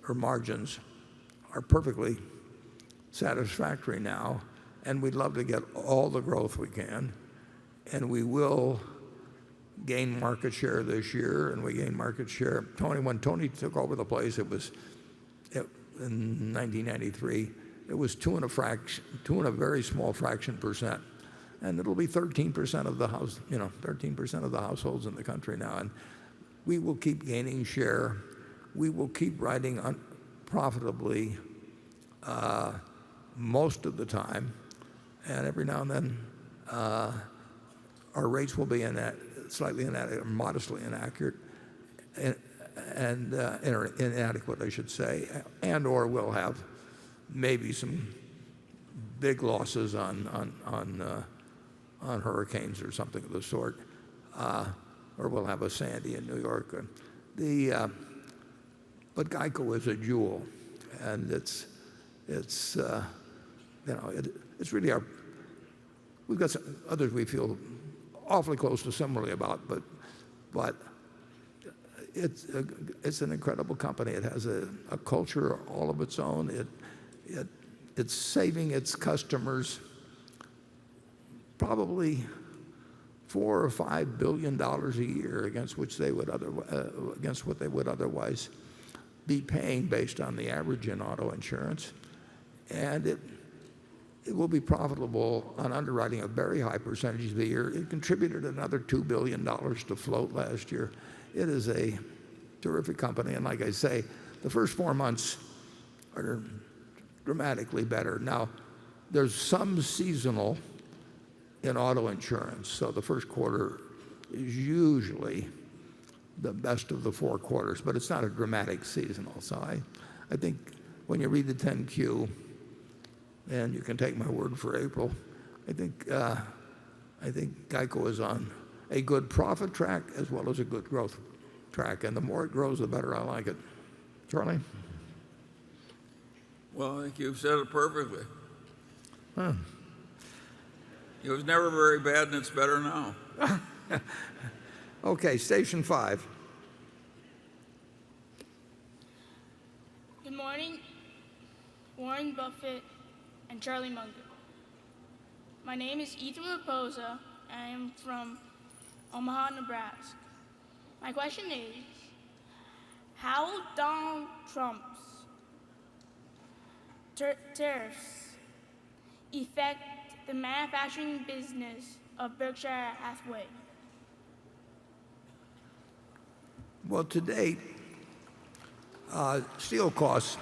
[SPEAKER 1] or margins are perfectly satisfactory now, and we'd love to get all the growth we can, and we will gain market share this year, and we gain market share. When Tony took over the place, in 1993, it was 2 and a very small fraction percent, and it'll be 13% of the 13% of the households in the country now, and we will keep gaining share. We will keep writing profitably most of the time, and every now and then our rates will be slightly inadequate, modestly inaccurate, and inadequate, I should say, or we'll have maybe some big losses on hurricanes or something of the sort, or we'll have a Sandy in New York. But Geico is a jewel, and it's really we've got some others we feel awfully close to similarly about, but it's an incredible company. It has a culture all of its own. It's saving its customers probably $4 or $5 billion a year against what they would otherwise be paying based on the average in auto insurance, and it will be profitable on underwriting a very high percentage of the year. It contributed another $2 billion to float last year. It is a terrific company, and like I say, the first 4 months are dramatically better. Now, there's some seasonal in auto insurance, so the first quarter is usually the best of the 4 quarters, but it's not a dramatic seasonal. So I think when you read the 10Q, and you can take my word for April, I think Geico is on a good profit track as well as a good growth track, and the more it grows, the better I like it. Charlie?
[SPEAKER 3] Well, I think you've said it perfectly.
[SPEAKER 1] Huh.
[SPEAKER 3] It was never very bad, and it's better now.
[SPEAKER 1] Okay, station 5.
[SPEAKER 13] Good morning, Warren Buffett and Charlie Munger. My name is Ethan Raposa, and I am from Omaha, Nebraska. My question is, how will Donald Trump's tariffs affect the manufacturing business of Berkshire Hathaway?
[SPEAKER 1] Well, to date, steel costs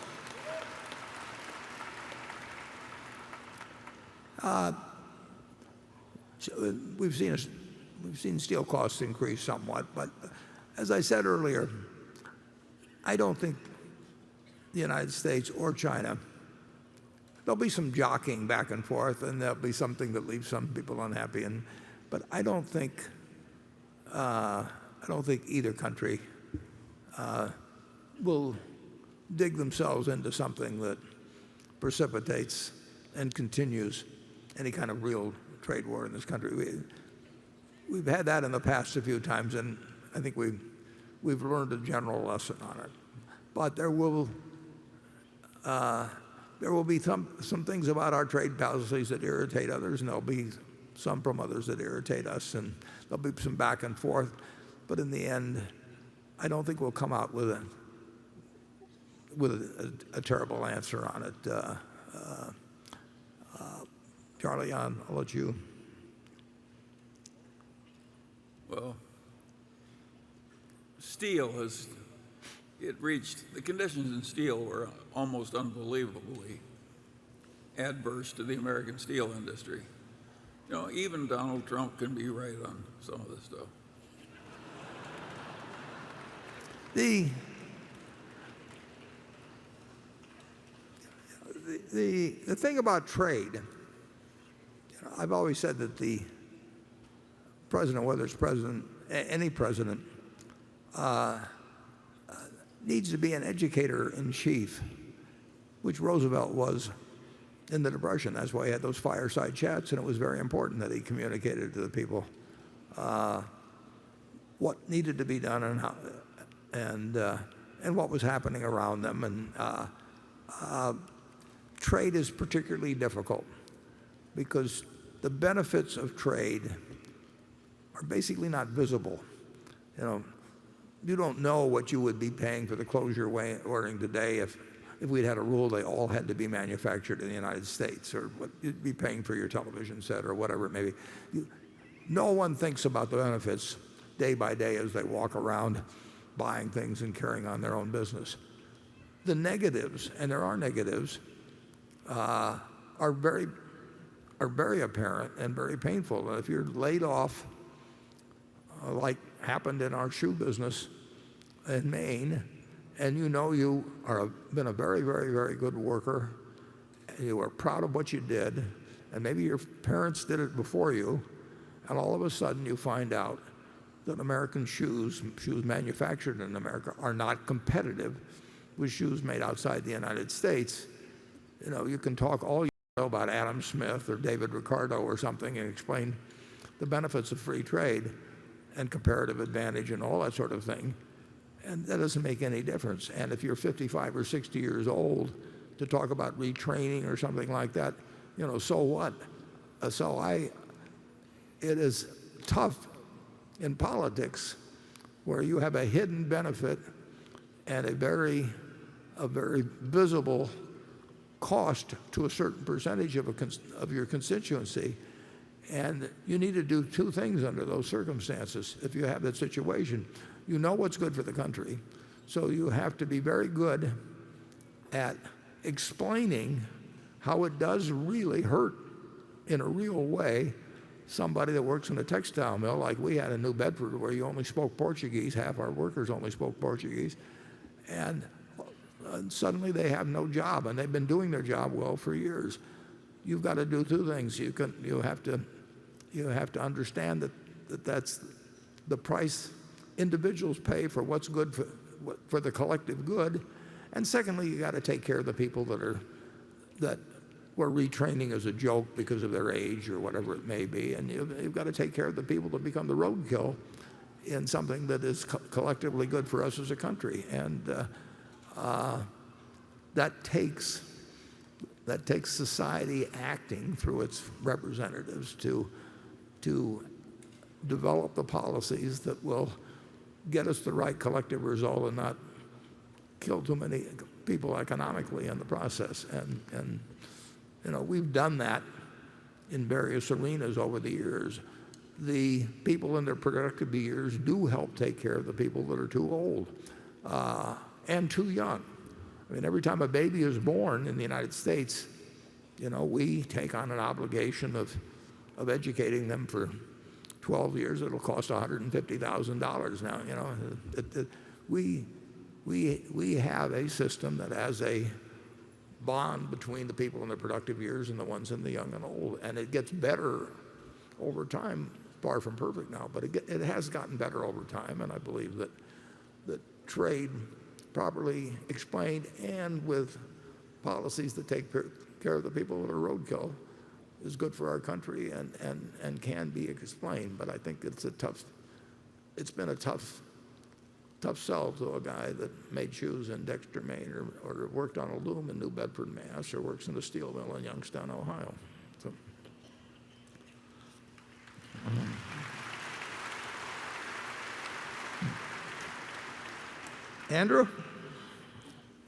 [SPEAKER 1] we've seen steel costs increase somewhat, but as I said earlier, I don't think the United States or China, there'll be some jockeying back and forth, and there'll be something that leaves some people unhappy, but I don't think either country will dig themselves into something that precipitates and continues any kind of real trade war in this country. We've had that in the past a few times, and I think we've learned a general lesson on it. But there will be some things about our trade policies that irritate others, and there'll be some from others that irritate us, and there'll be some back and forth. But in the end, I don't think we'll come out with a terrible answer on it. Charlie, I'll let you.
[SPEAKER 3] Well, steel the conditions in steel were almost unbelievably adverse to the American steel industry. Even Donald Trump can be right on some of this stuff.
[SPEAKER 1] The thing about trade, I've always said that the president, whether it's any president, needs to be an educator in chief, which Roosevelt was in the Depression. That's why he had those fireside chats, and it was very important that he communicated to the people what needed to be done and how, and what was happening around them. And trade is particularly difficult because the benefits of trade are basically not visible. You don't know what you would be paying for the clothes you're wearing today if we'd had a rule they all had to be manufactured in the United States, or what you'd be paying for your television set or whatever it may be. No one thinks about the benefits day by day as they walk around buying things and carrying on their own business. The negatives, and there are negatives, are very apparent and very painful. And if you're laid off, like happened in our shoe business in Maine, and you are been a very, very, very good worker, and you are proud of what you did, and maybe your parents did it before you, and all of a sudden you find out that American shoes manufactured in America, are not competitive with shoes made outside the United States. You can talk all you know about Adam Smith or David Ricardo or something and explain the benefits of free trade and comparative advantage and all that sort of thing, and that doesn't make any difference. And if you're 55 or 60 years old, to talk about retraining or something like that, so what? It is tough in politics where you have a hidden benefit and a very visible cost to a certain percentage of your constituency. And you need to do two things under those circumstances. If you have that situation, you know what's good for the country. So you have to be very good at explaining how it does really hurt in a real way somebody that works in a textile mill like we had in New Bedford, where you only spoke Portuguese, half our workers only spoke Portuguese, and suddenly they have no job, and they've been doing their job well for years. You've got to do two things. You have to understand that that's the price individuals pay for what's good for the collective good, and secondly, you got to take care of the people that were retraining as a joke because of their age or whatever it may be, and you've got to take care of the people that become the roadkill in something that is collectively good for us as a country. And that takes society acting through its representatives to develop the policies that will get us the right collective result and not kill too many people economically in the process. And we've done that in various arenas over the years. The people in their productive years do help take care of the people that are too old and too young. I mean, every time a baby is born in the United States, we take on an obligation of educating them for 12 years. It'll cost $150,000 now. We have a system that has a bond between the people in their productive years and the ones in the young and old, and it gets better over time. Far from perfect now, but it has gotten better over time, and I believe that trade, properly explained and with policies that take care of the people that are roadkill, is good for our country and can be explained. But I think it's been a tough sell to a guy that made shoes in Dexter, Maine, or worked on a loom in New Bedford, Mass, or works in a steel mill in Youngstown, Ohio. So. Andrew?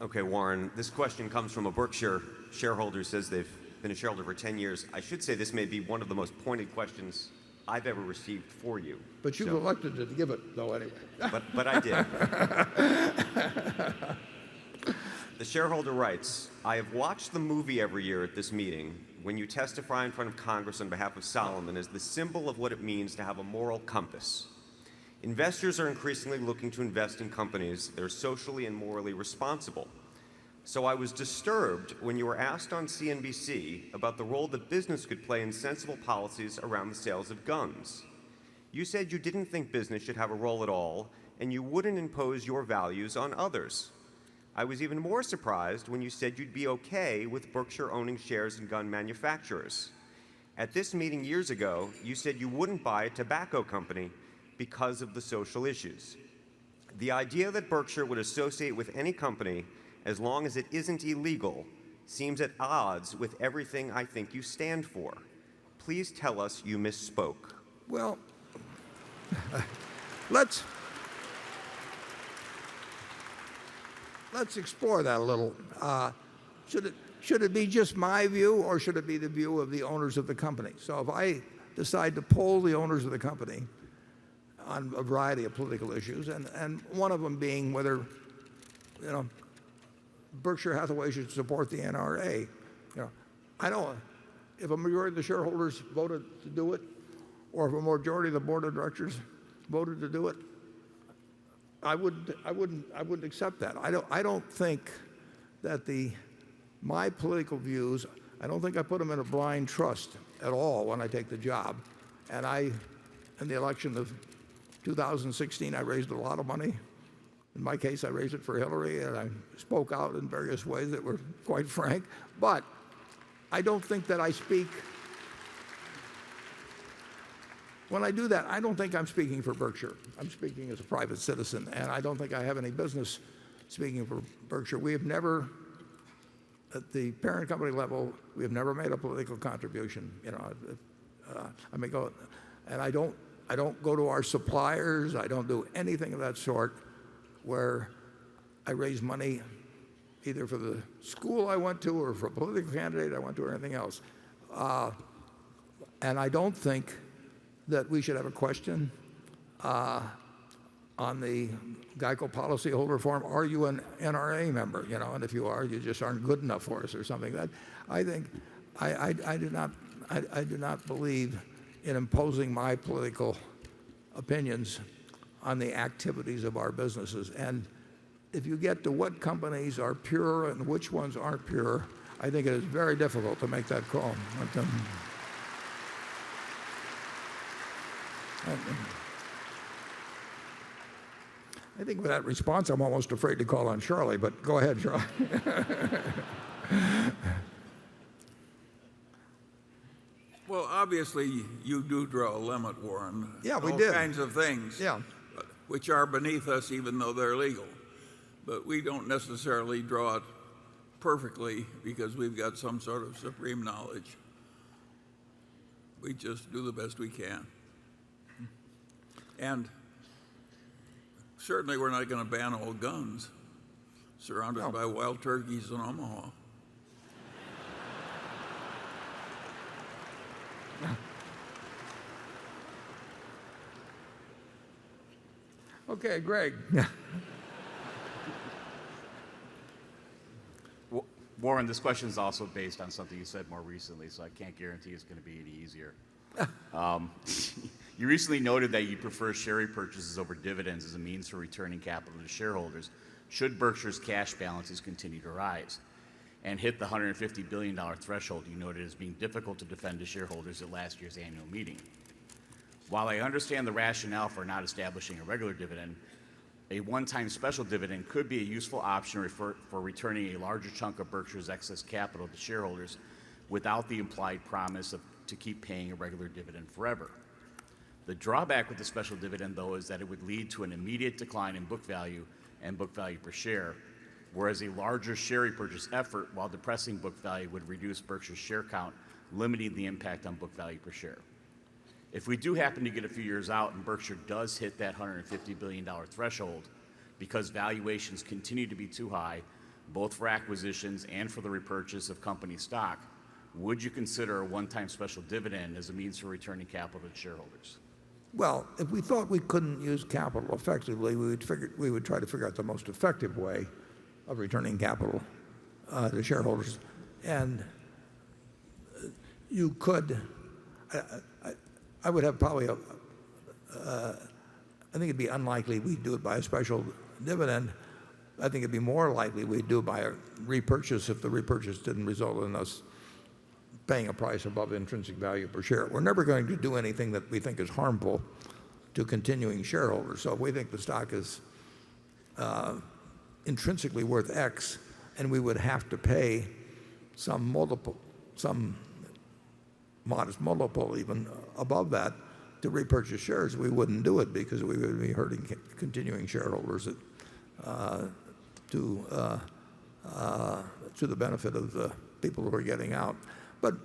[SPEAKER 9] Okay, Warren, this question comes from a Berkshire shareholder who says they've been a shareholder for 10 years. I should say this may be one of the most pointed questions I've ever received for you.
[SPEAKER 1] But you've elected to give it, though, anyway.
[SPEAKER 9] But I did. The shareholder writes, I have watched the movie every year at this meeting when you testify in front of Congress on behalf of Solomon as the symbol of what it means to have a moral compass. Investors are increasingly looking to invest in companies that are socially and morally responsible. So I was disturbed when you were asked on CNBC about the role that business could play in sensible policies around the sales of guns. You said you didn't think business should have a role at all, and you wouldn't impose your values on others. I was even more surprised when you said you'd be okay with Berkshire owning shares in gun manufacturers. At this meeting years ago, you said you wouldn't buy a tobacco company because of the social issues. The idea that Berkshire would associate with any company as long as it isn't illegal seems at odds with everything I think you stand for. Please tell us you misspoke.
[SPEAKER 1] Well, let's explore that a little. Should it be just my view, or should it be the view of the owners of the company? So if I decide to poll the owners of the company on a variety of political issues, and one of them being whether Berkshire Hathaway should support the NRA. I don't. If a majority of the shareholders voted to do it, or if a majority of the board of directors voted to do it, I wouldn't accept that. I don't think that my political views, I don't think I put them in a blind trust at all when I take the job. And in the election of 2016, I raised a lot of money. In my case, I raised it for Hillary, and I spoke out in various ways that were quite frank. But I don't think that I speak. When I do that, I don't think I'm speaking for Berkshire. I'm speaking as a private citizen, and I don't think I have any business speaking for Berkshire. We have never, at the parent company level, we have never made a political contribution. I may go, and I don't go to our suppliers. I don't do anything of that sort where I raise money either for the school I went to or for a political candidate I went to or anything else. And I don't think that we should have a question on the Geico policyholder form, are you an NRA member? And if you are, you just aren't good enough for us or something. That I think I do not believe in imposing my political opinions on the activities of our businesses. And if you get to what companies are pure and which ones aren't pure, I think it is very difficult to make that call. I think with that response, I'm almost afraid to call on Charlie, but go ahead, Charlie.
[SPEAKER 3] Well, obviously, you do draw a limit, Warren.
[SPEAKER 1] Yeah, we
[SPEAKER 3] all
[SPEAKER 1] did.
[SPEAKER 3] All kinds of things, which are beneath us, even though they're legal. But we don't necessarily draw it perfectly because we've got some sort of supreme knowledge. We just do the best we can. And certainly we're not going to ban all guns surrounded by wild turkeys in Omaha.
[SPEAKER 1] Okay, Greg.
[SPEAKER 10] Warren, this question is also based on something you said more recently, so I can't guarantee it's going to be any easier. You recently noted that you prefer share repurchases over dividends as a means for returning capital to shareholders should Berkshire's cash balances continue to rise and hit the $150 billion threshold you noted as being difficult to defend to shareholders at last year's annual meeting. While I understand the rationale for not establishing a regular dividend, a one-time special dividend could be a useful option for returning a larger chunk of Berkshire's excess capital to shareholders without the implied promise to keep paying a regular dividend forever. The drawback with the special dividend, though, is that it would lead to an immediate decline in book value and book value per share, whereas a larger share repurchase effort, while depressing book value, would reduce Berkshire's share count, limiting the impact on book value per share. If we do happen to get a few years out and Berkshire does hit that $150 billion threshold because valuations continue to be too high, both for acquisitions and for the repurchase of company stock, would you consider a one-time special dividend as a means for returning capital to shareholders?
[SPEAKER 1] Well, if we thought we couldn't use capital effectively, we would try to figure out the most effective way of returning capital to shareholders. And you could, I would have probably, I think it'd be unlikely we'd do it by a special dividend. I think it'd be more likely we'd do it by a repurchase if the repurchase didn't result in us paying a price above intrinsic value per share. We're never going to do anything that we think is harmful to continuing shareholders. So if we think the stock is intrinsically worth X and we would have to pay some multiple, some modest multiple even above that to repurchase shares, we wouldn't do it because we would be hurting continuing shareholders to the benefit of the people who are getting out. But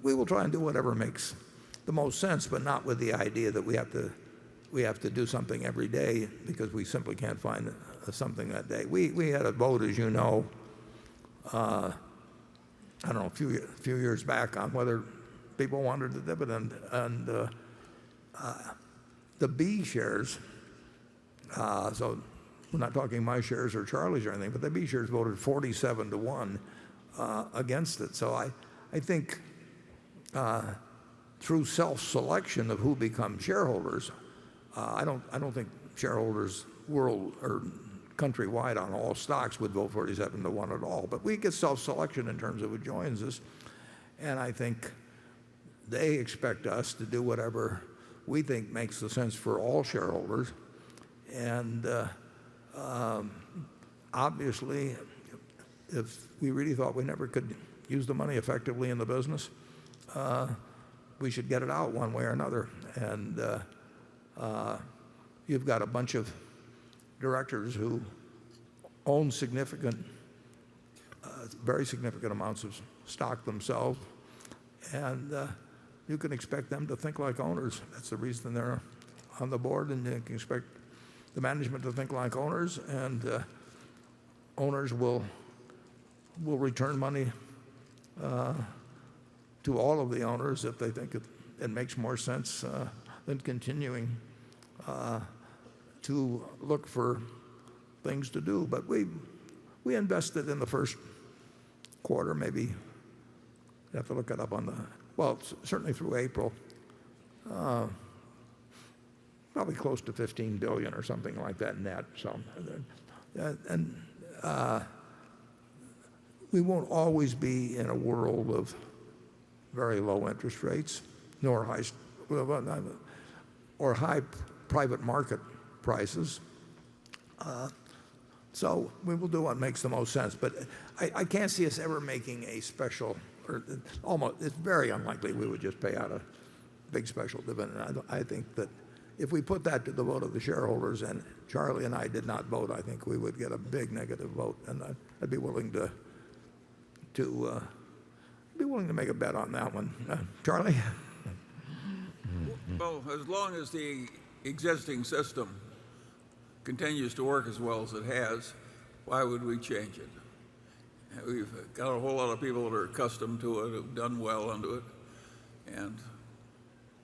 [SPEAKER 1] we will try and do whatever makes the most sense, but not with the idea that we have to do something every day because we simply can't find something that day. We had a vote, as you know, I don't know, a few years back on whether people wanted the dividend, and the B shares, so we're not talking my shares or Charlie's or anything, but the B shares voted 47-1 against it. So I think through self-selection of who becomes shareholders, I don't think shareholders world or countrywide on all stocks would vote 47-1 at all. But we get self-selection in terms of who joins us, and I think they expect us to do whatever we think makes the sense for all shareholders. And obviously, if we really thought we never could use the money effectively in the business, we should get it out one way or another. And you've got a bunch of directors who own very significant amounts of stock themselves, and you can expect them to think like owners. That's the reason they're on the board, and you can expect the management to think like owners, and owners will return money to all of the owners if they think it makes more sense than continuing to look for things to do. But we invested in the first quarter, maybe you have to look it up on the, well, certainly through April, probably close to $15 billion or something like that net. So, and we won't always be in a world of very low interest rates, nor high private market prices. So we will do what makes the most sense. But I can't see us ever making a special, or almost, it's very unlikely we would just pay out a big special dividend. I think that if we put that to the vote of the shareholders, and Charlie and I did not vote, I think we would get a big negative vote, and I'd be willing to make a bet on that one. Charlie?
[SPEAKER 3] Well, as long as the existing system continues to work as well as it has, why would we change it? We've got a whole lot of people that are accustomed to it, have done well under it,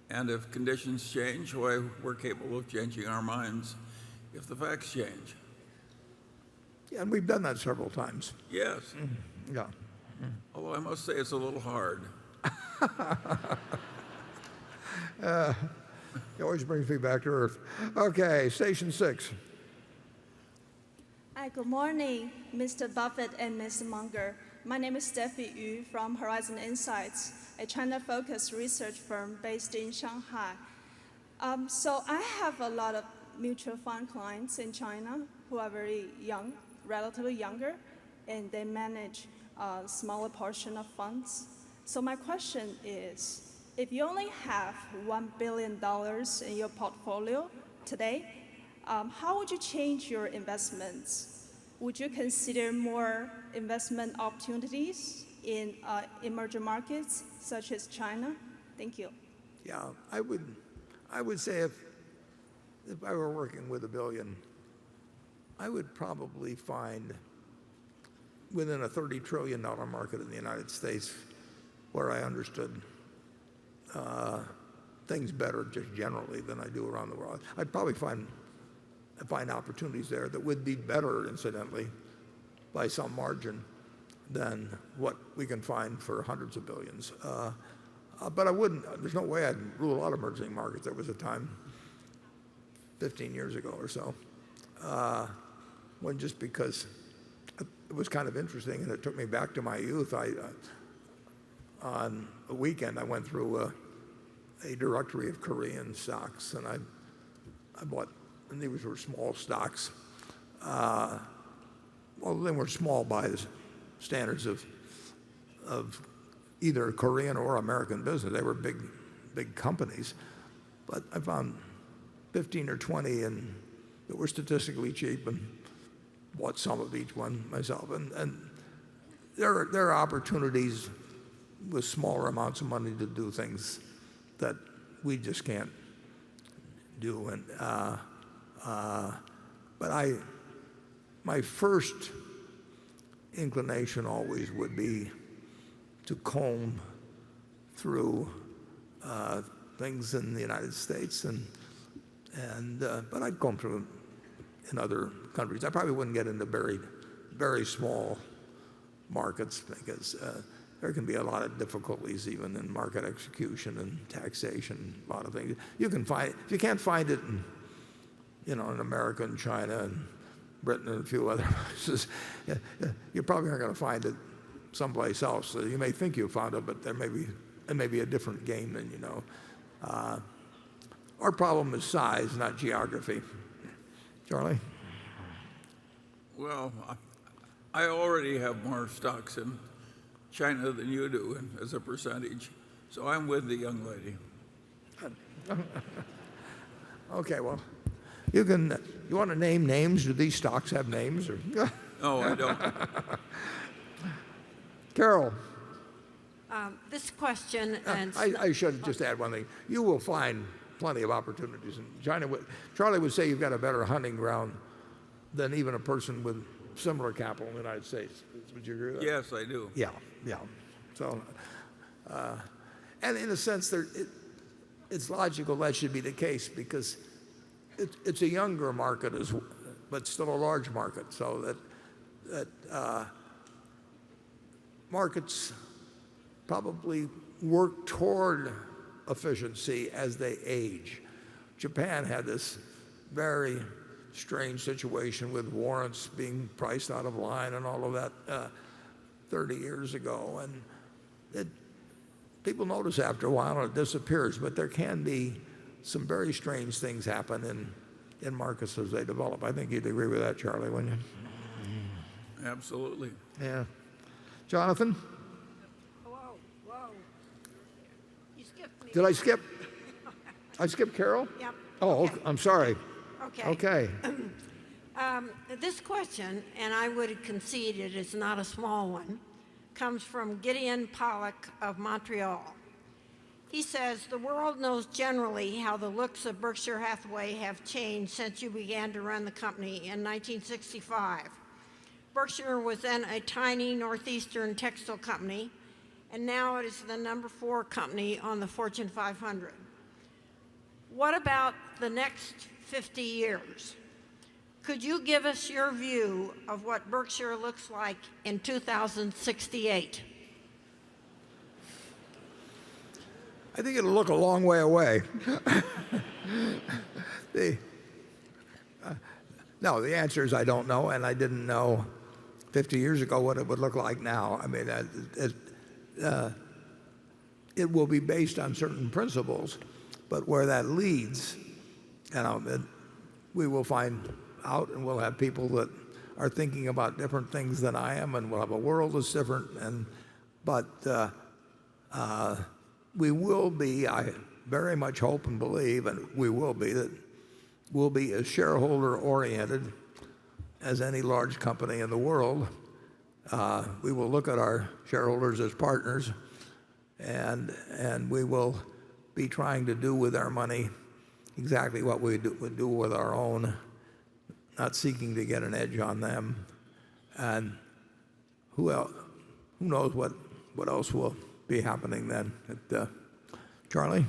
[SPEAKER 3] and if conditions change, why, we're capable of changing our minds if the facts change.
[SPEAKER 1] Yeah, and we've done that several times.
[SPEAKER 3] Yes.
[SPEAKER 1] Yeah.
[SPEAKER 3] Although I must say it's a little hard.
[SPEAKER 1] It always brings me back to earth. Okay, station 6.
[SPEAKER 14] Hi, good morning, Mr. Buffett and Mr. Munger. My name is Steffi Yu from Horizon Insights, a China-focused research firm based in Shanghai. So I have a lot of mutual fund clients in China who are very young, relatively younger, and they manage a smaller portion of funds. So my question is, if you only have $1 billion in your portfolio today, how would you change your investments? Would you consider more investment opportunities in emerging markets such as China? Thank you.
[SPEAKER 1] Yeah, I would say if I were working with $1 billion, I would probably find within a $30 trillion market in the United States where I understood things better just generally than I do around the world. I'd probably find opportunities there that would be better, incidentally, by some margin than what we can find for hundreds of billions. But I wouldn't, there's no way I'd rule out emerging markets. There was a time 15 years ago or so when just because it was kind of interesting and it took me back to my youth, on a weekend I went through a directory of Korean stocks and I bought, and these were small stocks. Well, they were small by the standards of either Korean or American business. They were big companies. But I found 15 or 20 that were statistically cheap and bought some of each one myself. And there are opportunities with smaller amounts of money to do things that we just can't do. But my first inclination always would be to comb through things in the United States, but I'd comb through in other countries. I probably wouldn't get into very small markets because there can be a lot of difficulties even in market execution and taxation, a lot of things. You can find, if you can't find it in America and China and Britain and a few other places, you probably aren't going to find it someplace else. So you may think you found it, but it may be a different game than you know. Our problem is size, not geography. Charlie?
[SPEAKER 3] Well, I already have more stocks in China than you do as a percentage, so I'm with the young lady.
[SPEAKER 1] Okay, well, you want to name names? Do these stocks have names? Or?
[SPEAKER 3] No, I don't.
[SPEAKER 1] Carol.
[SPEAKER 2] This question, and
[SPEAKER 1] I should just add one thing. You will find plenty of opportunities in China. Charlie would say you've got a better hunting ground than even a person with similar capital in the United States. Would you agree with that?
[SPEAKER 3] Yes, I do.
[SPEAKER 1] Yeah. So, and in a sense, it's logical that should be the case because it's a younger market, but still a large market. So that markets probably work toward efficiency as they age. Japan had this very strange situation with warrants being priced out of line and all of that 30 years ago. And people notice after a while and it disappears, but there can be some very strange things happen in markets as they develop. I think you'd agree with that, Charlie, wouldn't you?
[SPEAKER 3] Absolutely.
[SPEAKER 1] Yeah. Jonathan?
[SPEAKER 2] Whoa. You skipped me.
[SPEAKER 1] Did I skip? I skipped Carol?
[SPEAKER 2] Yep.
[SPEAKER 1] Oh,
[SPEAKER 2] Okay.
[SPEAKER 1] I'm sorry.
[SPEAKER 2] Okay. This question, and I would concede it is not a small one, comes from Gideon Pollock of Montreal. He says, the world knows generally how the looks of Berkshire Hathaway have changed since you began to run the company in 1965. Berkshire was then a tiny northeastern textile company, and now it is the number 4 company on the Fortune 500. What about the next 50 years? Could you give us your view of what Berkshire looks like in 2068?
[SPEAKER 1] I think it'll look a long way away. No, the answer is I don't know, and I didn't know 50 years ago what it would look like now. I mean, it will be based on certain principles, but where that leads, we will find out, and we'll have people that are thinking about different things than I am, and we'll have a world that's different. But we will be, I very much hope and believe, and we will be, that we'll be as shareholder-oriented as any large company in the world. We will look at our shareholders as partners, and we will be trying to do with our money exactly what we would do with our own, not seeking to get an edge on them. And who knows what else will be happening then. Charlie?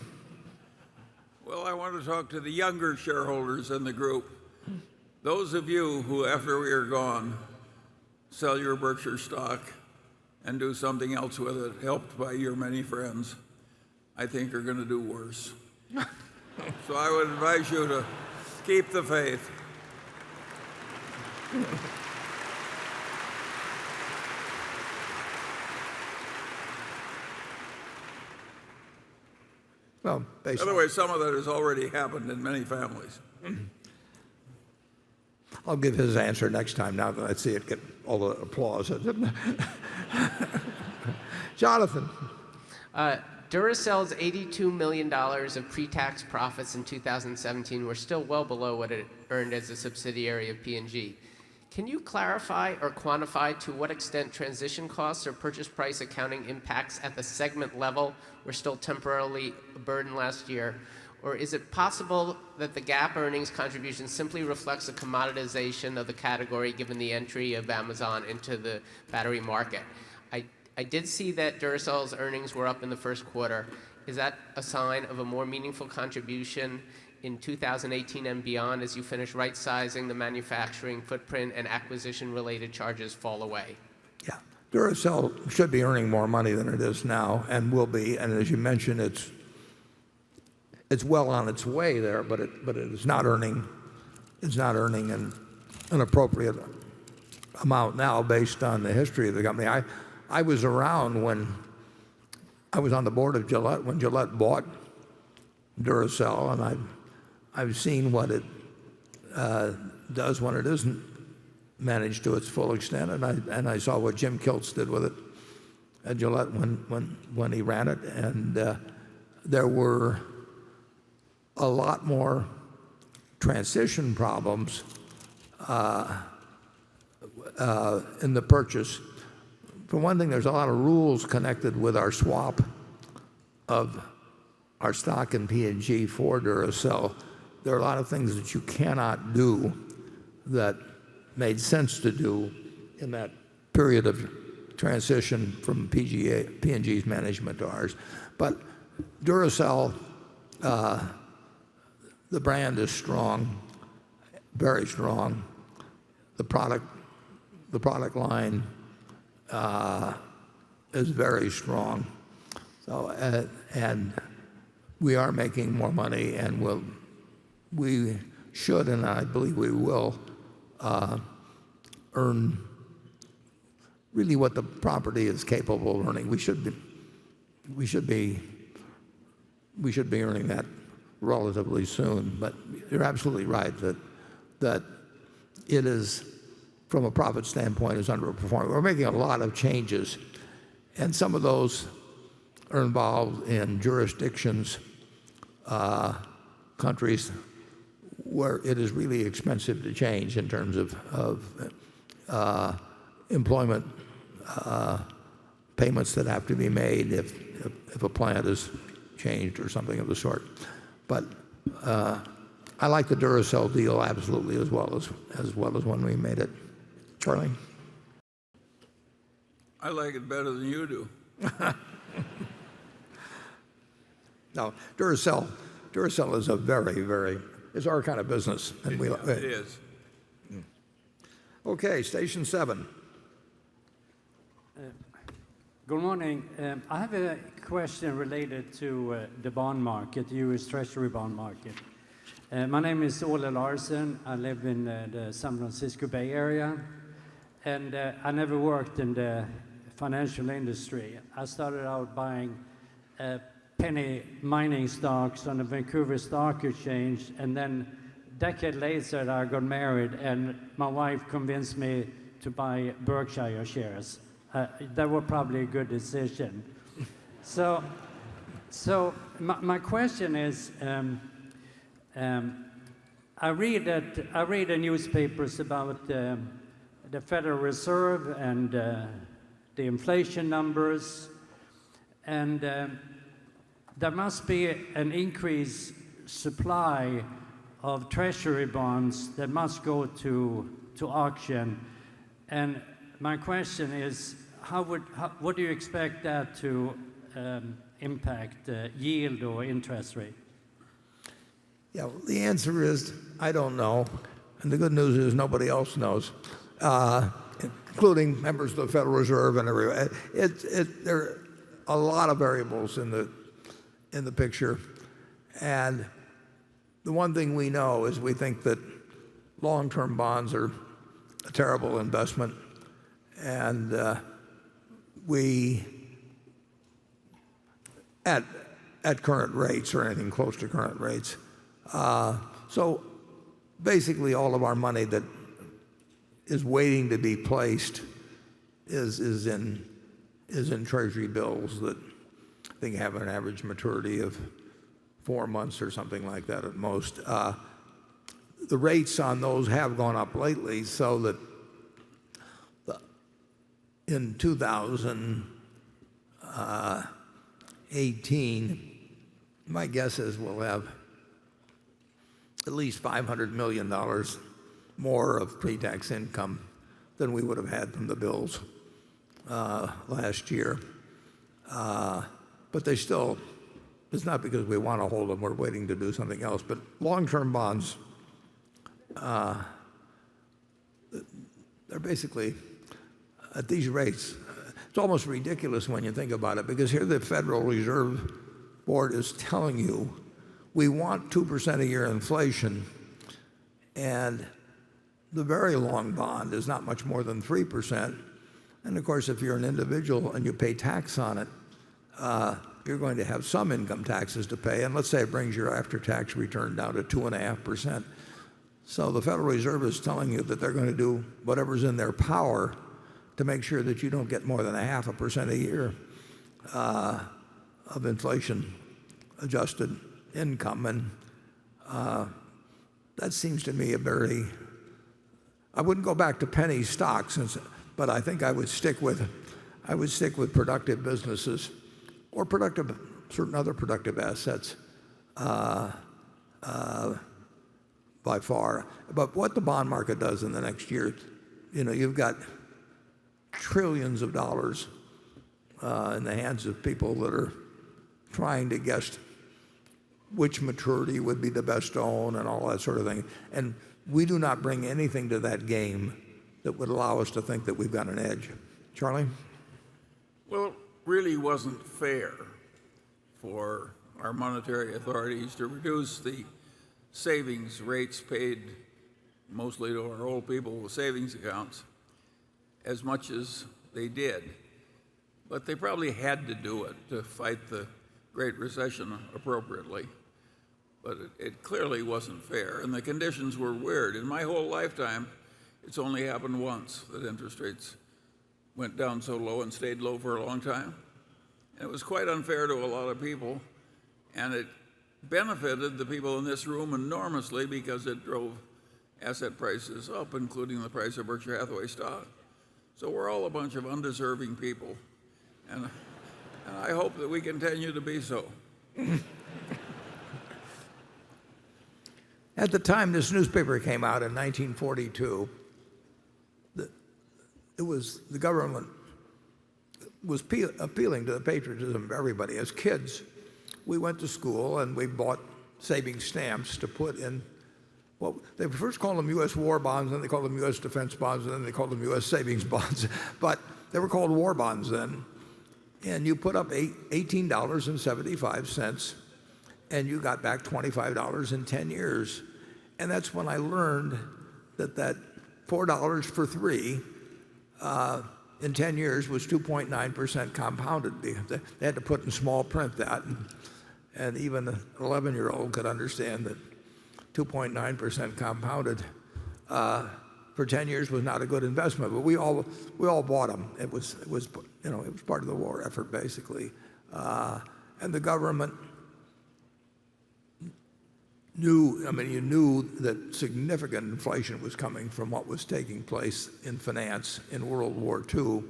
[SPEAKER 3] Well, I want to talk to the younger shareholders in the group. Those of you who, after we are gone, sell your Berkshire stock and do something else with it, helped by your many friends, I think are going to do worse. So I would advise you to keep the faith.
[SPEAKER 1] Well,
[SPEAKER 3] by the way, some of that has already happened in many families.
[SPEAKER 1] I'll give his answer next time now that I see it get all the applause. Jonathan.
[SPEAKER 4] Duracell's $82 million of pre-tax profits in 2017 were still well below what it earned as a subsidiary of P&G. Can you clarify or quantify to what extent transition costs or purchase price accounting impacts at the segment level were still temporarily a burden last year? Or is it possible that the GAAP earnings contribution simply reflects a commoditization of the category given the entry of Amazon into the battery market? I did see that Duracell's earnings were up in the first quarter. Is that a sign of a more meaningful contribution in 2018 and beyond as you finish right-sizing the manufacturing footprint and acquisition-related charges fall away?
[SPEAKER 1] Yeah. Duracell should be earning more money than it is now, and will be. And as you mentioned, it's well on its way there, but it is not earning an appropriate amount now based on the history of the company. I was around when I was on the board of Gillette when Gillette bought Duracell, and I've seen what it does when it isn't managed to its full extent, and I saw what Jim Kiltz did with it at Gillette when he ran it, and there were a lot more transition problems in the purchase. For one thing, there's a lot of rules connected with our swap of our stock in P&G for Duracell. There are a lot of things that you cannot do that made sense to do in that period of transition from P&G's management to ours. But Duracell, the brand is strong, very strong. The product line is very strong. So and we are making more money, and we should, and I believe we will, earn really what the property is capable of earning. We should be earning that relatively soon. But you're absolutely right that it is, from a profit standpoint, is underperforming. We're making a lot of changes, and some of those are involved in jurisdictions, countries where it is really expensive to change in terms of employment payments that have to be made if a plant is changed or something of the sort. But I like the Duracell deal absolutely as well as when we made it. Charlie?
[SPEAKER 3] I like it better than you do.
[SPEAKER 1] No, Duracell is a very, it's our kind of business. And
[SPEAKER 3] it is.
[SPEAKER 1] Okay, station 7.
[SPEAKER 15] Good morning. I have a question related to the bond market, the U.S. Treasury bond market. My name is Ole Larsen. I live in the San Francisco Bay Area, and I never worked in the financial industry. I started out buying penny mining stocks on the Vancouver Stock Exchange, and then a decade later I got married, and my wife convinced me to buy Berkshire shares. That was probably a good decision. So my question is, I read the newspapers about the Federal Reserve and the inflation numbers, and there must be an increased supply of treasury bonds that must go to auction. And my question is, what do you expect that to impact yield or interest rate?
[SPEAKER 1] Yeah, well, the answer is I don't know. And the good news is nobody else knows, including members of the Federal Reserve and everybody. There are a lot of variables in the picture. And the one thing we know is we think that long-term bonds are a terrible investment. And we, at current rates or anything close to current rates, so basically all of our money that is waiting to be placed is in treasury bills that I think have an average maturity of 4 months or something like that at most. The rates on those have gone up lately, so that in 2018, my guess is we'll have at least $500 million more of pre-tax income than we would have had from the bills last year. But they still, it's not because we want to hold them, we're waiting to do something else. But long-term bonds, they're basically at these rates. It's almost ridiculous when you think about it, because here the Federal Reserve Board is telling you we want 2% a year inflation, and the very long bond is not much more than 3%. And of course, if you're an individual and you pay tax on it, you're going to have some income taxes to pay, and let's say it brings your after-tax return down to 2.5%. So the Federal Reserve is telling you that they're going to do whatever's in their power to make sure that you don't get more than 0.5% a year of inflation-adjusted income. And that seems to me I wouldn't go back to penny stocks, but I think I would stick with productive businesses or certain other productive assets by far. But what the bond market does in the next year, you've got trillions of dollars in the hands of people that are trying to guess which maturity would be the best to own and all that sort of thing. And we do not bring anything to that game that would allow us to think that we've got an edge. Charlie?
[SPEAKER 3] Well, it really wasn't fair for our monetary authorities to reduce the savings rates paid mostly to our old people with savings accounts as much as they did. But they probably had to do it to fight the Great Recession appropriately. But it clearly wasn't fair, and the conditions were weird. In my whole lifetime, it's only happened once that interest rates went down so low and stayed low for a long time. And it was quite unfair to a lot of people, and it benefited the people in this room enormously because it drove asset prices up, including the price of Berkshire Hathaway stock. So we're all a bunch of undeserving people, and I hope that we continue to be so.
[SPEAKER 1] At the time this newspaper came out in 1942, the government was appealing to the patriotism of everybody. As kids, we went to school and we bought savings stamps to put in well, they first called them U.S. war bonds, then they called them U.S. defense bonds, and then they called them U.S. savings bonds. But they were called war bonds then. And you put up $18.75, and you got back $25 in 10 years. And that's when I learned that $4 for 3 in 10 years was 2.9% compounded. They had to put in small print that, and even an 11-year-old could understand that 2.9% compounded for 10 years was not a good investment. But we all bought them. It was part of the war effort basically, and the government knew. I mean, you knew that significant inflation was coming from what was taking place in finance in World War II.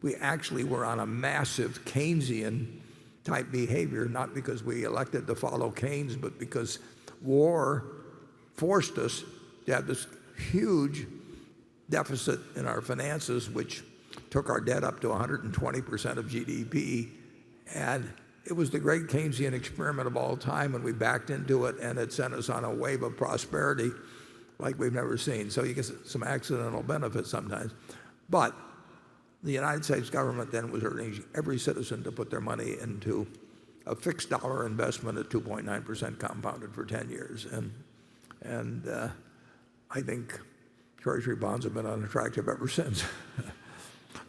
[SPEAKER 1] We actually were on a massive Keynesian type behavior, not because we elected to follow Keynes, but because war forced us to have this huge deficit in our finances, which took our debt up to 120% of GDP. And it was the great Keynesian experiment of all time, and we backed into it, and it sent us on a wave of prosperity like we've never seen. So you get some accidental benefits sometimes. But the United States government then was urging every citizen to put their money into a fixed dollar investment at 2.9% compounded for 10 years. And I think Treasury bonds have been unattractive ever since,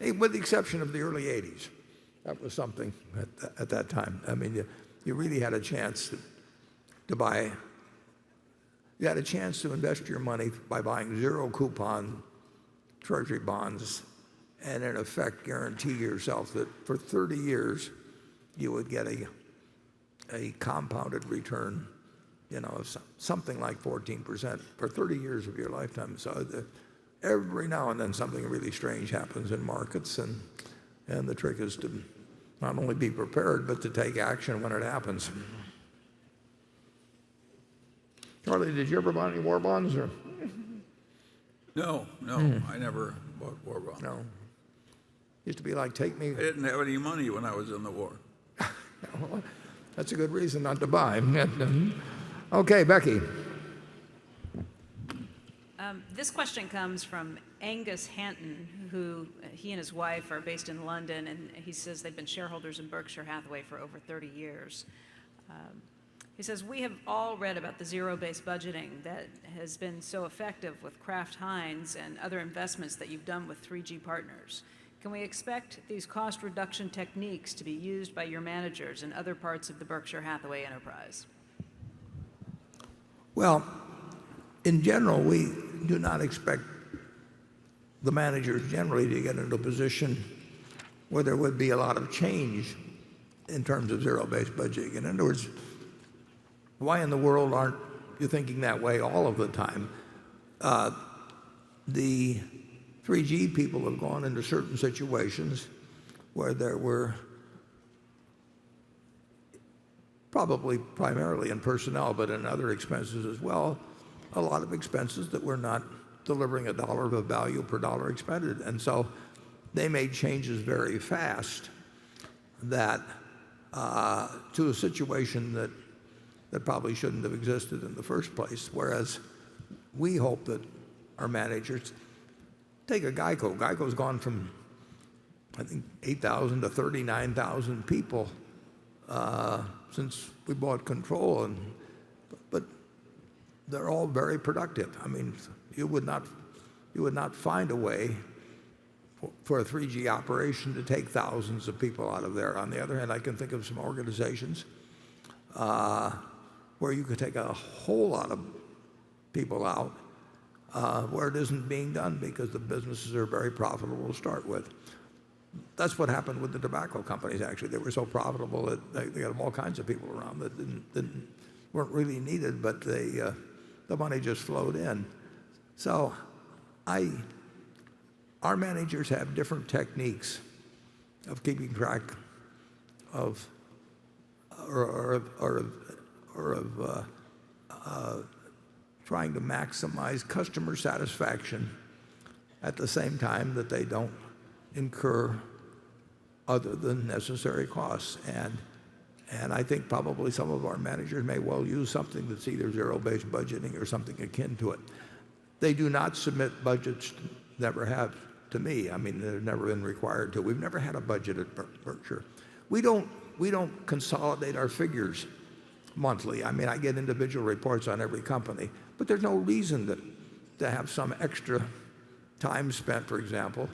[SPEAKER 1] with the exception of the early 80s. That was something at that time. I mean, you really had a chance to buy. You had a chance to invest your money by buying zero coupon Treasury bonds, and in effect guarantee yourself that for 30 years you would get a compounded return, of something like 14% for 30 years of your lifetime. So every now and then something really strange happens in markets, and the trick is to not only be prepared, but to take action when it happens. Charlie, did you ever buy any war bonds? Or?
[SPEAKER 3] No, I never bought war bonds.
[SPEAKER 1] No. Used to be like, take me.
[SPEAKER 3] I didn't have any money when I was in the war.
[SPEAKER 1] Well, that's a good reason not to buy. Okay, Becky.
[SPEAKER 6] This question comes from Angus Hanton, who he and his wife are based in London, and he says they've been shareholders in Berkshire Hathaway for over 30 years. He says, we have all read about the zero-based budgeting that has been so effective with Kraft Heinz and other investments that you've done with 3G Partners. Can we expect these cost reduction techniques to be used by your managers in other parts of the Berkshire Hathaway enterprise?
[SPEAKER 1] Well, in general, we do not expect the managers generally to get into a position where there would be a lot of change in terms of zero-based budgeting. In other words, why in the world aren't you thinking that way all of the time? The 3G people have gone into certain situations where there were probably primarily in personnel, but in other expenses as well, a lot of expenses that were not delivering $1 of value per dollar expended. And so they made changes very fast that to a situation that probably shouldn't have existed in the first place. Whereas we hope that our managers take a Geico. Geico's gone from, I think, 8,000 to 39,000 people since we bought control, but they're all very productive. I mean, you would not find a way for a 3G operation to take thousands of people out of there. On the other hand, I can think of some organizations where you could take a whole lot of people out where it isn't being done because the businesses are very profitable to start with. That's what happened with the tobacco companies, actually. They were so profitable that they got all kinds of people around that weren't really needed, but the money just flowed in. So our managers have different techniques of keeping track of or of trying to maximize customer satisfaction at the same time that they don't incur other than necessary costs. And And I think probably some of our managers may well use something that's either zero-based budgeting or something akin to it. They do not submit budgets, never have, to me. I mean, they've never been required to. We've never had a budget at Berkshire. We don't consolidate our figures monthly. I mean, I get individual reports on every company, but there's no reason to have some extra time spent, for example,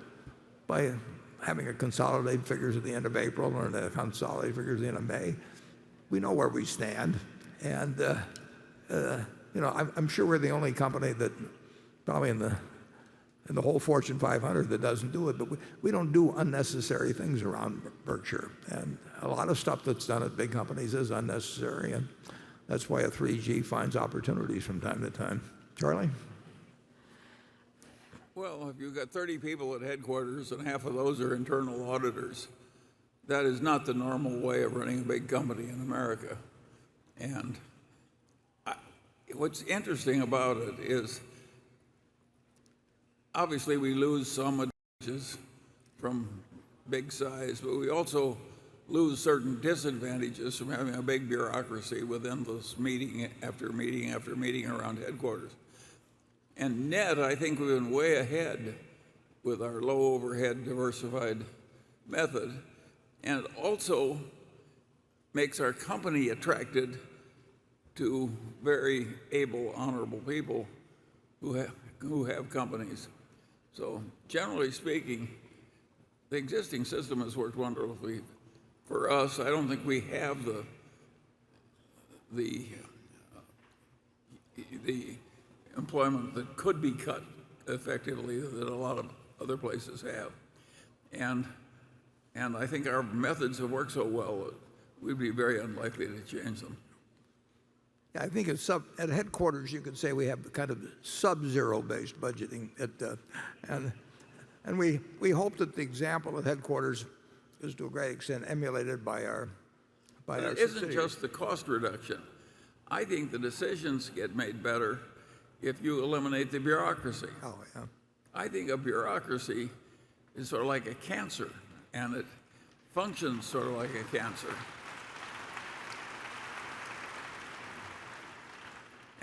[SPEAKER 1] by having a consolidated figures at the end of April or the consolidated figures at the end of May. We know where we stand, and I'm sure we're the only company that probably in the whole Fortune 500 that doesn't do it, but we don't do unnecessary things around Berkshire. And a lot of stuff that's done at big companies is unnecessary, and that's why a 3G finds opportunities from time to time. Charlie?
[SPEAKER 3] Well, if you've got 30 people at headquarters and half of those are internal auditors, that is not the normal way of running a big company in America. And what's interesting about it is obviously we lose some advantages from big size, but we also lose certain disadvantages from having a big bureaucracy with endless meeting after meeting after meeting around headquarters. And net, I think we've been way ahead with our low overhead diversified method, and it also makes our company attracted to very able, honorable people who have companies. So generally speaking, the existing system has worked wonderfully for us. I don't think we have the employment that could be cut effectively that a lot of other places have. And I think our methods have worked so well that we'd be very unlikely to change them.
[SPEAKER 1] Yeah, I think at headquarters you could say we have kind of sub-zero based budgeting, and we hope that the example at headquarters is to a great extent emulated by our
[SPEAKER 3] It isn't just the cost reduction. I think the decisions get made better if you eliminate the bureaucracy.
[SPEAKER 1] Oh, yeah.
[SPEAKER 3] I think a bureaucracy is sort of like a cancer, and it functions sort of like a cancer.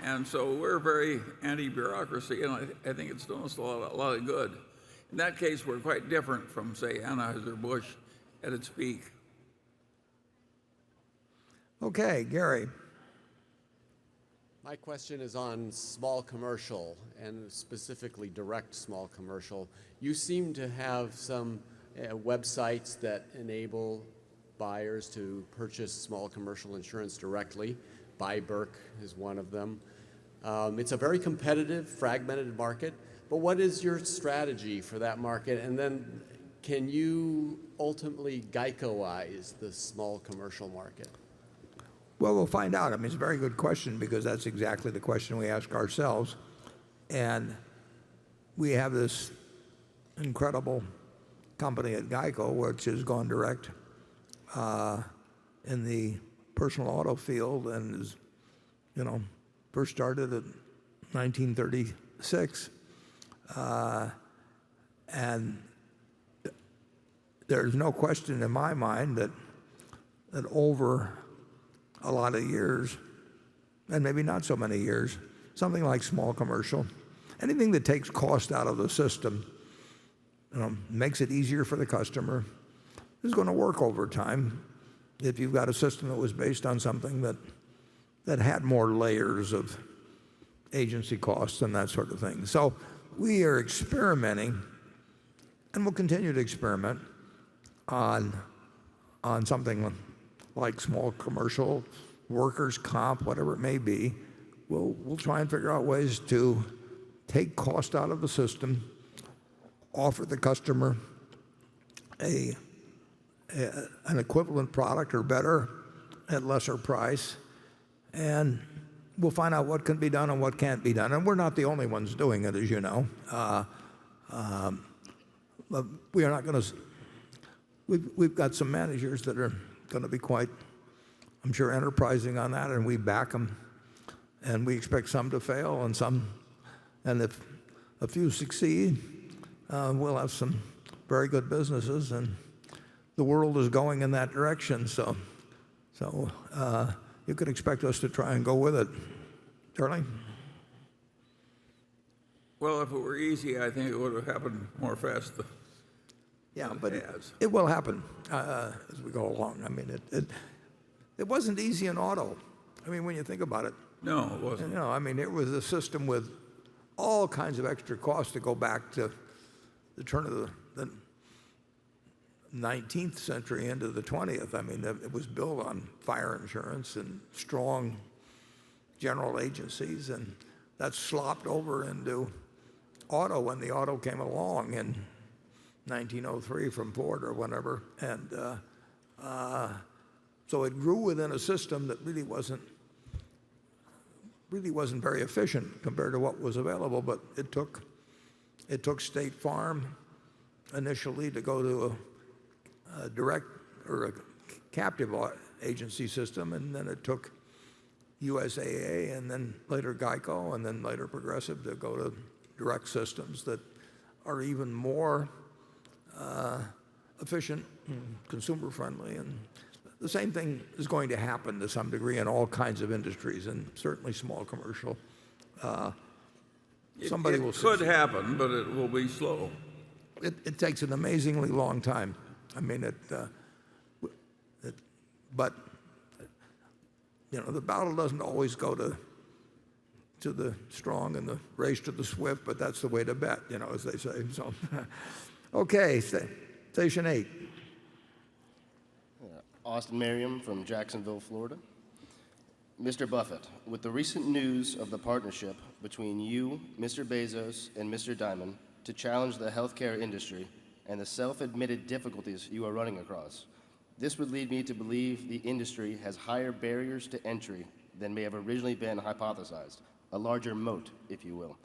[SPEAKER 3] And so we're very anti-bureaucracy, and I think it's done us a lot of good. In that case, we're quite different from, say, Anheuser-Busch at its peak.
[SPEAKER 1] Okay, Gary.
[SPEAKER 7] My question is on small commercial, and specifically direct small commercial. You seem to have some websites that enable buyers to purchase small commercial insurance directly. Burke is one of them. It's a very competitive, fragmented market, but what is your strategy for that market? And then can you ultimately Geicoize the small commercial market?
[SPEAKER 1] Well, we'll find out. I mean, it's a very good question because that's exactly the question we ask ourselves. And we have this incredible company at Geico, which has gone direct in the personal auto field and is, first started in 1936. And there's no question in my mind that over a lot of years, and maybe not so many years, something like small commercial, anything that takes cost out of the system, makes it easier for the customer, is going to work over time if you've got a system that was based on something that had more layers of agency costs and that sort of thing. So we are experimenting, and we'll continue to experiment on something like small commercial, workers' comp, whatever it may be. We'll try and figure out ways to take cost out of the system, offer the customer an equivalent product or better at lesser price, and we'll find out what can be done and what can't be done. And we're not the only ones doing it, as you know. But we are not going to. We've got some managers that are going to be quite, I'm sure, enterprising on that, and we back them. And we expect some to fail, and if a few succeed, we'll have some very good businesses, and the world is going in that direction. So So you could expect us to try and go with it. Charlie?
[SPEAKER 3] Well, if it were easy, I think it would have happened more fast.
[SPEAKER 1] Yeah, but it will happen as we go along. I mean, it wasn't easy in auto. I mean, when you think about it.
[SPEAKER 3] No, it wasn't.
[SPEAKER 1] You know, I mean, it was a system with all kinds of extra costs to go back to the turn of the 19th century into the 20th. I mean, it was built on fire insurance and strong general agencies, and that slopped over into auto when the auto came along in 1903 from Ford or whatever. And so it grew within a system that really wasn't very efficient compared to what was available, but it took State Farm initially to go to a direct or a captive agency system, and then it took USAA and then later Geico and then later Progressive to go to direct systems that are even more efficient and consumer friendly. And the same thing is going to happen to some degree in all kinds of industries, and certainly small commercial. Somebody will
[SPEAKER 3] could happen, but it will be slow.
[SPEAKER 1] It takes an amazingly long time. I mean, but you know, the battle doesn't always go to the strong and the race to the swift, but that's the way to bet, you know, as they say. So, okay, station 8.
[SPEAKER 16] Austin Merriam from Jacksonville, Florida. Mr. Buffett, with the recent news of the partnership between you, Mr. Bezos, and Mr. Diamond to challenge the healthcare industry and the self-admitted difficulties you are running across, this would lead me to believe the industry has higher barriers to entry than may have originally been hypothesized, a larger moat, if you will.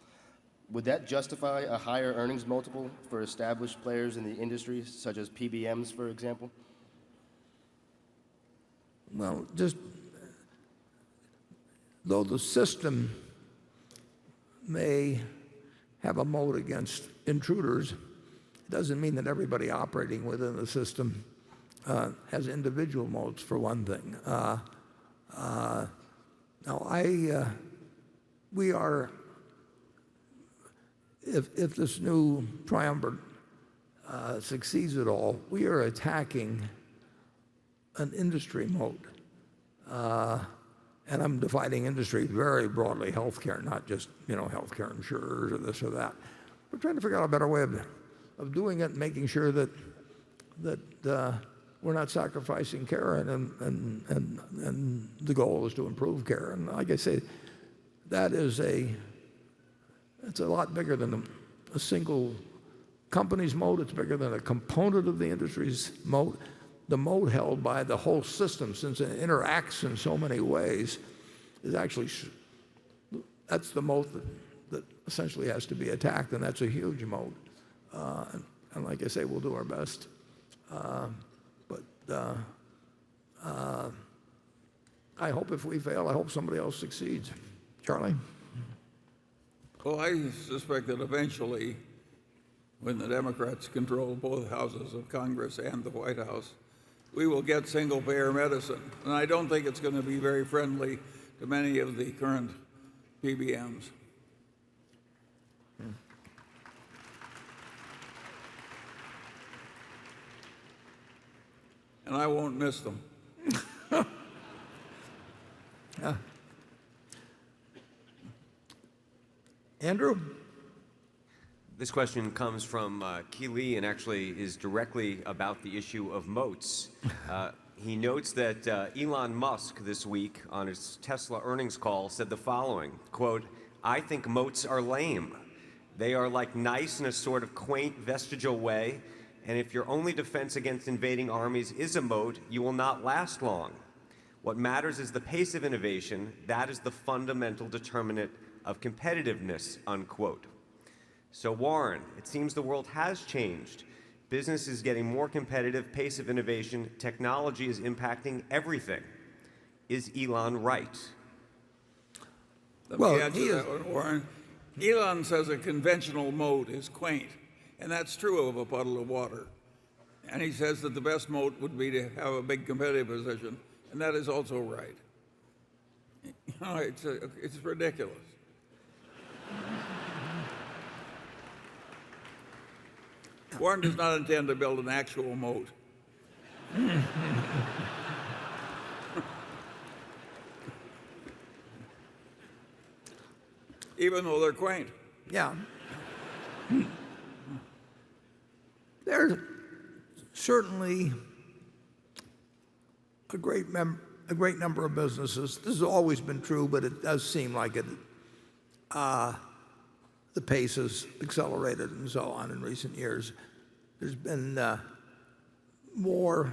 [SPEAKER 16] Would that justify a higher earnings multiple for established players in the industry, such as PBMs, for example?
[SPEAKER 1] Well, just though the system may have a moat against intruders, it doesn't mean that everybody operating within the system has individual moats, for one thing. Now, we are, if this new triumvirate succeeds at all, we are attacking an industry moat. And I'm defining industry very broadly, healthcare, not just, you know, healthcare insurers or this or that. We're trying to figure out a better way of doing it and making sure that we're not sacrificing care, and the goal is to improve care. And like I say, it's a lot bigger than a single company's moat. It's bigger than a component of the industry's moat. The moat held by the whole system, since it interacts in so many ways, is actually, that's the moat that essentially has to be attacked, and that's a huge moat. And like I say, we'll do our best. But I hope if we fail, I hope somebody else succeeds. Charlie?
[SPEAKER 3] Well, I suspect that eventually, when the Democrats control both houses of Congress and the White House, we will get single-payer medicine. And I don't think it's going to be very friendly to many of the current PBMs. And I won't miss them.
[SPEAKER 1] Andrew?
[SPEAKER 9] This question comes from Keeley and actually is directly about the issue of moats. He notes that Elon Musk this week on his Tesla earnings call said the following, quote, "I think moats are lame. They are like nice in a sort of quaint vestigial way, and if your only defense against invading armies is a moat, you will not last long. What matters is the pace of innovation. That is the fundamental determinant of competitiveness," unquote. So Warren, it seems the world has changed. Business is getting more competitive, pace of innovation, technology is impacting everything. Is Elon right?
[SPEAKER 3] Let me answer that one, Warren. Elon says a conventional moat is quaint, and that's true of a puddle of water. And he says that the best moat would be to have a big competitive position, and that is also right. It's ridiculous. Warren does not intend to build an actual moat. Even though they're quaint.
[SPEAKER 1] Yeah. There's certainly a great number of businesses. This has always been true, but it does seem like it. The pace has accelerated and so on in recent years. There's been more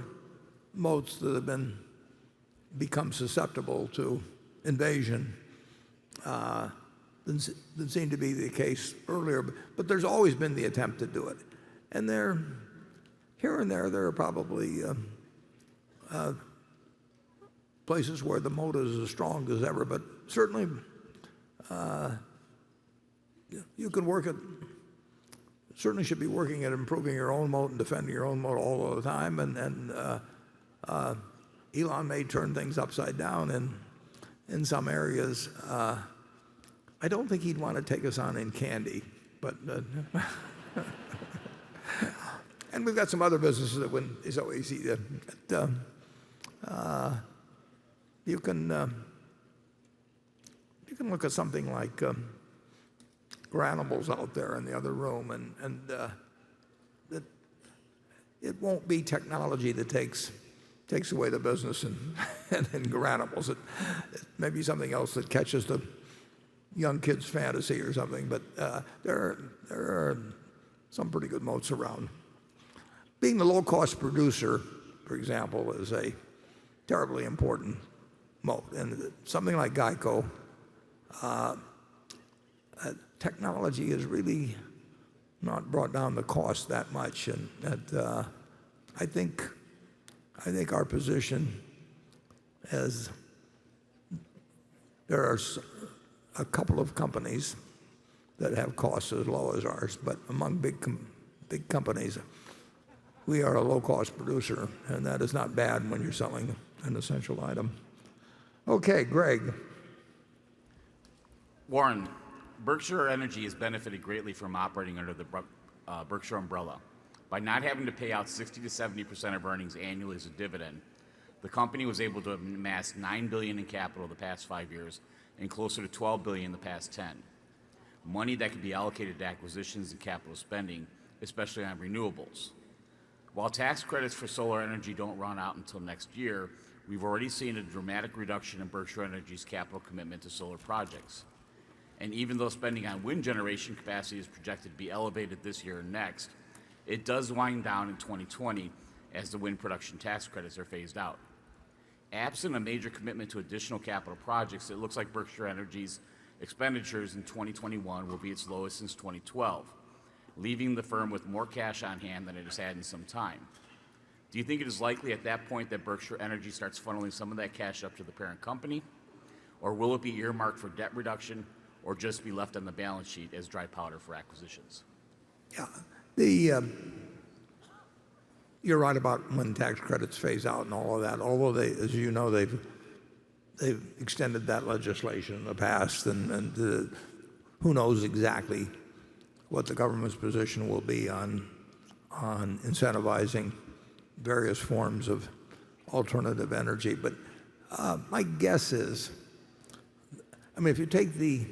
[SPEAKER 1] moats that have become susceptible to invasion than seemed to be the case earlier. But there's always been the attempt to do it. And here and there are probably places where the moat is as strong as ever. But certainly you can certainly should be working at improving your own moat and defending your own moat all the time. And Elon may turn things upside down in some areas. I don't think he'd want to take us on in candy, but and we've got some other businesses that wouldn't is so easy to you can look at something like Granimals out there in the other room, and it won't be technology that takes away the business in Granimals. It may be something else that catches the young kid's fantasy or something, but there are some pretty good moats around. Being the low-cost producer, for example, is a terribly important moat. And something like Geico, technology has really not brought down the cost that much, and that I think our position as there are a couple of companies that have costs as low as ours, but among big companies, we are a low-cost producer, and that is not bad when you're selling an essential item. Okay, Greg.
[SPEAKER 10] Warren, Berkshire Energy has benefited greatly from operating under the Berkshire umbrella. By not having to pay out 60 to 70% of earnings annually as a dividend, the company was able to amass $9 billion in capital the past 5 years and closer to $12 billion in the past 10. Money that could be allocated to acquisitions and capital spending, especially on renewables. While tax credits for solar energy don't run out until next year, we've already seen a dramatic reduction in Berkshire Energy's capital commitment to solar projects. And even though spending on wind generation capacity is projected to be elevated this year and next, it does wind down in 2020 as the wind production tax credits are phased out. Absent a major commitment to additional capital projects, it looks like Berkshire Energy's expenditures in 2021 will be its lowest since 2012, leaving the firm with more cash on hand than it has had in some time. Do you think it is likely at that point that Berkshire Energy starts funneling some of that cash up to the parent company? Or will it be earmarked for debt reduction or just be left on the balance sheet as dry powder for acquisitions?
[SPEAKER 1] Yeah, you're right about when tax credits phase out and all of that, although as you know, they've extended that legislation in the past, and who knows exactly what the government's position will be on incentivizing various forms of alternative energy. But my guess is, if you take the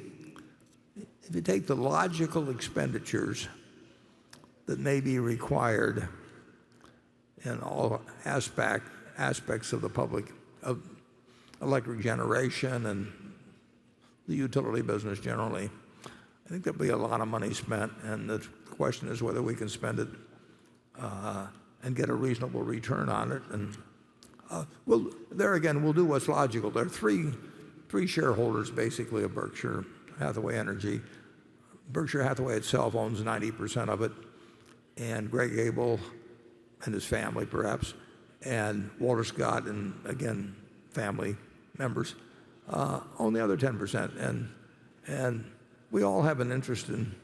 [SPEAKER 1] logical expenditures that may be required in all aspects of the public, of electric generation and the utility business generally, I think there'll be a lot of money spent, and the question is whether we can spend it and get a reasonable return on it. And there again, we'll do what's logical. There are three shareholders basically of Berkshire Hathaway Energy. Berkshire Hathaway itself owns 90% of it, and Greg Abel and his family perhaps, and Walter Scott and again family members own the other 10%. And we all have an interest in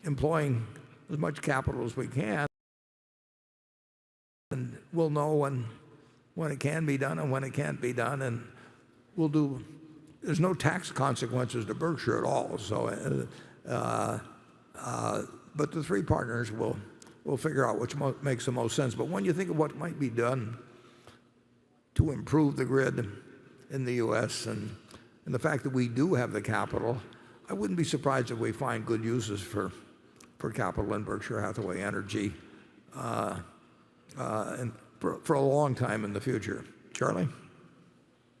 [SPEAKER 1] employing as much capital as we can, and we'll know when it can be done and when it can't be done, and there's no tax consequences to Berkshire at all. So, but the three partners will figure out which makes the most sense. But when you think of what might be done to improve the grid in the U.S. and the fact that we do have the capital, I wouldn't be surprised if we find good uses for capital in Berkshire Hathaway Energy and for a long time in the future. Charlie?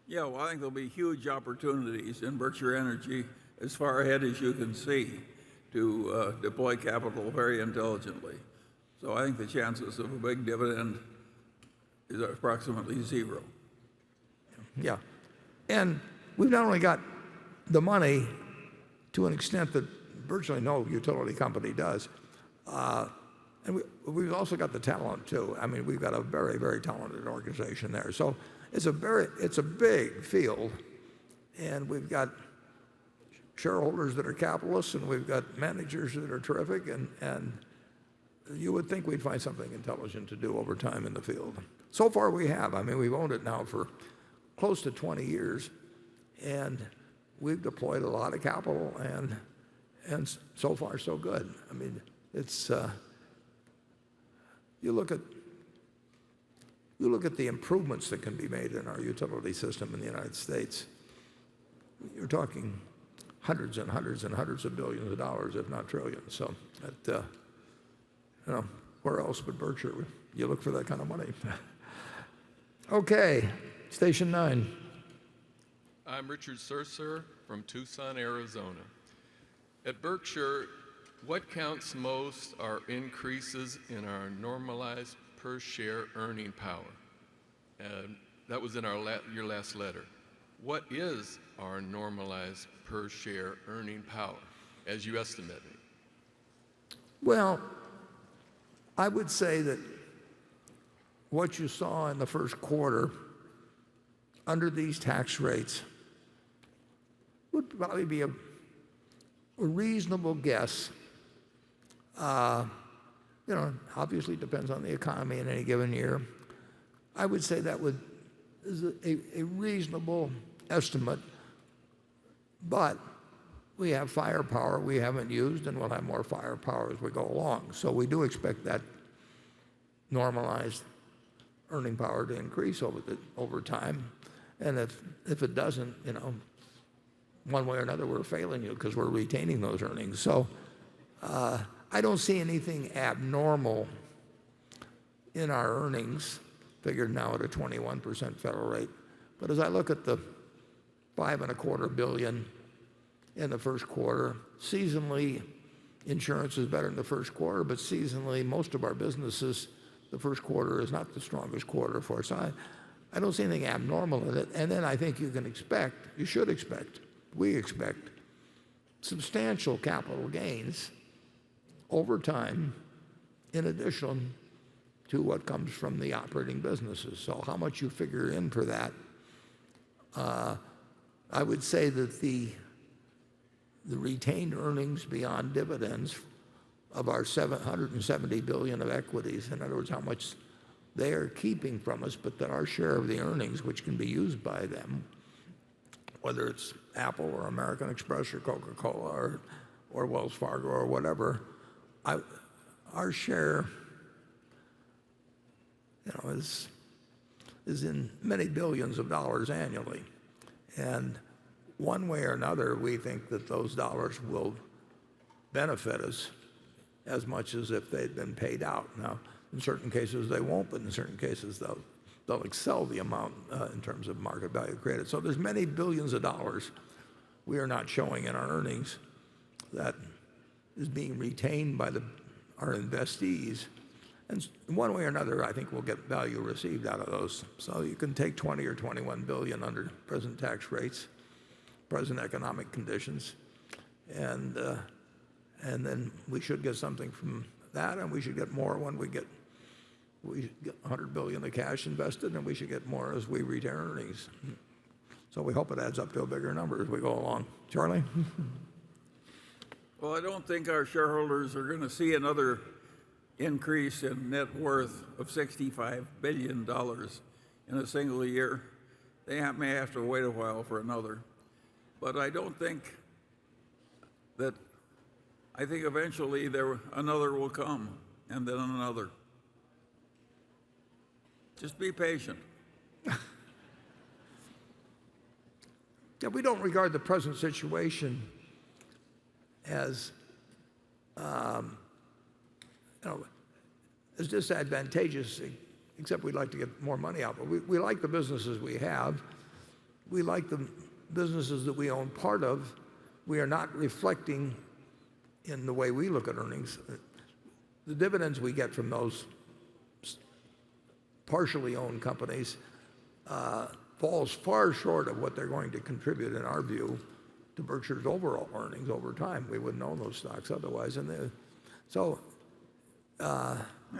[SPEAKER 3] Yeah, well, I think there'll be huge opportunities in Berkshire Energy as far ahead as you can see to deploy capital very intelligently. So I think the chances of a big dividend is approximately zero.
[SPEAKER 1] Yeah. And we've not only got the money to an extent that virtually no utility company does, and we've also got the talent too. I mean, we've got a very, very talented organization there. So it's a big field, and we've got shareholders that are capitalists, and we've got managers that are terrific, and you would think we'd find something intelligent to do over time in the field. So far we have. I mean, we've owned it now for close to 20 years, and we've deployed a lot of capital, and so far so good. I mean, it's you look at the improvements that can be made in our utility system in the United States. You're talking hundreds and hundreds and hundreds of billions of dollars, if not trillions. So, where else but Berkshire you look for that kind of money? Okay, station 9.
[SPEAKER 17] I'm Richard Surser from Tucson, Arizona. At Berkshire, what counts most are increases in our normalized per share earning power. That was in your last letter. What is our normalized per share earning power as you estimate it?
[SPEAKER 1] Well, I would say that what you saw in the first quarter under these tax rates would probably be a reasonable guess. Obviously it depends on the economy in any given year. I would say that is a reasonable estimate, but we have firepower we haven't used, and we'll have more firepower as we go along. So we do expect that normalized earning power to increase over time. And if it doesn't, one way or another, we're failing you because we're retaining those earnings. So I don't see anything abnormal in our earnings, figured now at a 21% federal rate. But as I look at the $5.25 billion in the first quarter, seasonally, insurance is better in the first quarter, but seasonally, most of our businesses, the first quarter is not the strongest quarter for us. I don't see anything abnormal in it. And then I think you should expect, we expect substantial capital gains over time in addition to what comes from the operating businesses. So how much you figure in for that, I would say that the retained earnings beyond dividends of our $770 billion of equities, in other words, how much they are keeping from us, but that our share of the earnings, which can be used by them, whether it's Apple or American Express or Coca-Cola or Wells Fargo or whatever, our share is in many billions of dollars annually. And one way or another, we think that those dollars will benefit us as much as if they'd been paid out. Now, in certain cases they won't, but in certain cases they'll excel the amount in terms of market value created. So there's many billions of dollars we are not showing in our earnings that is being retained by our investees. And one way or another, I think we'll get value received out of those. So you can take 20 or 21 billion under present tax rates, present economic conditions, and then we should get something from that, and we should get more when we get 100 billion of cash invested, and we should get more as we retain earnings. So we hope it adds up to a bigger number as we go along. Charlie?
[SPEAKER 3] Well, I don't think our shareholders are going to see another increase in net worth of $65 billion in a single year, they may have to wait a while for another. But I don't think that, I think eventually another will come, and then another. Just be patient.
[SPEAKER 1] Yeah, we don't regard the present situation as as disadvantageous, except we'd like to get more money out. But we like the businesses we have. We like the businesses that we own part of. We are not reflecting in the way we look at earnings. The dividends we get from those partially owned companies falls far short of what they're going to contribute, in our view, to Berkshire's overall earnings over time. We wouldn't own those stocks otherwise. And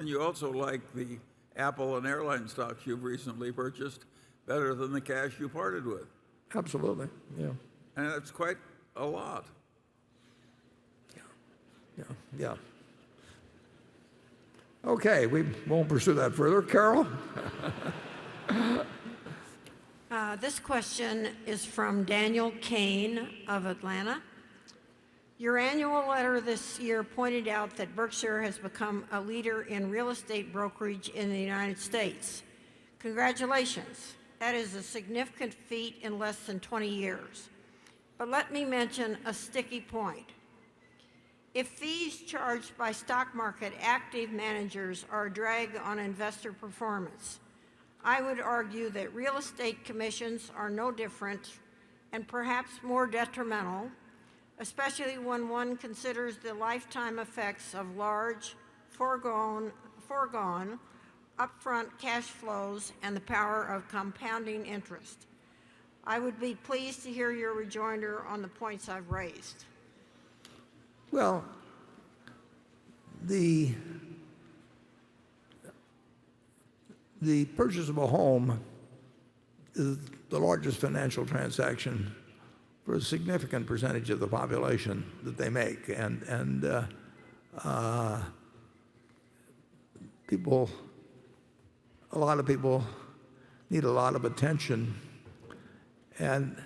[SPEAKER 3] you also like the Apple and airline stocks you've recently purchased better than the cash you parted with.
[SPEAKER 1] Absolutely, yeah.
[SPEAKER 3] And that's quite a lot.
[SPEAKER 1] Yeah. Okay, we won't pursue that further. Carol?
[SPEAKER 2] This question is from Daniel Kane of Atlanta. Your annual letter this year pointed out that Berkshire has become a leader in real estate brokerage in the United States. Congratulations. That is a significant feat in less than 20 years. But let me mention a sticky point. If fees charged by stock market active managers are a drag on investor performance, I would argue that real estate commissions are no different and perhaps more detrimental, especially when one considers the lifetime effects of large, foregone upfront cash flows and the power of compounding interest. I would be pleased to hear your rejoinder on the points I've raised.
[SPEAKER 1] Well, the purchase of a home is the largest financial transaction for a significant percentage of the population that they make, and a lot of people need a lot of attention, and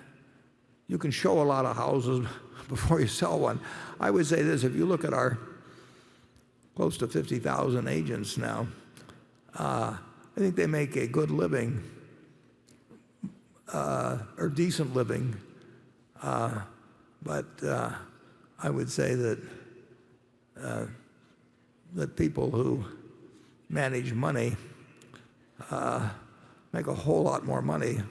[SPEAKER 1] you can show a lot of houses before you sell one. I would say this: if you look at our close to 50,000 agents now, I think they make a good living or decent living. But I would say that people who manage money make a whole lot more money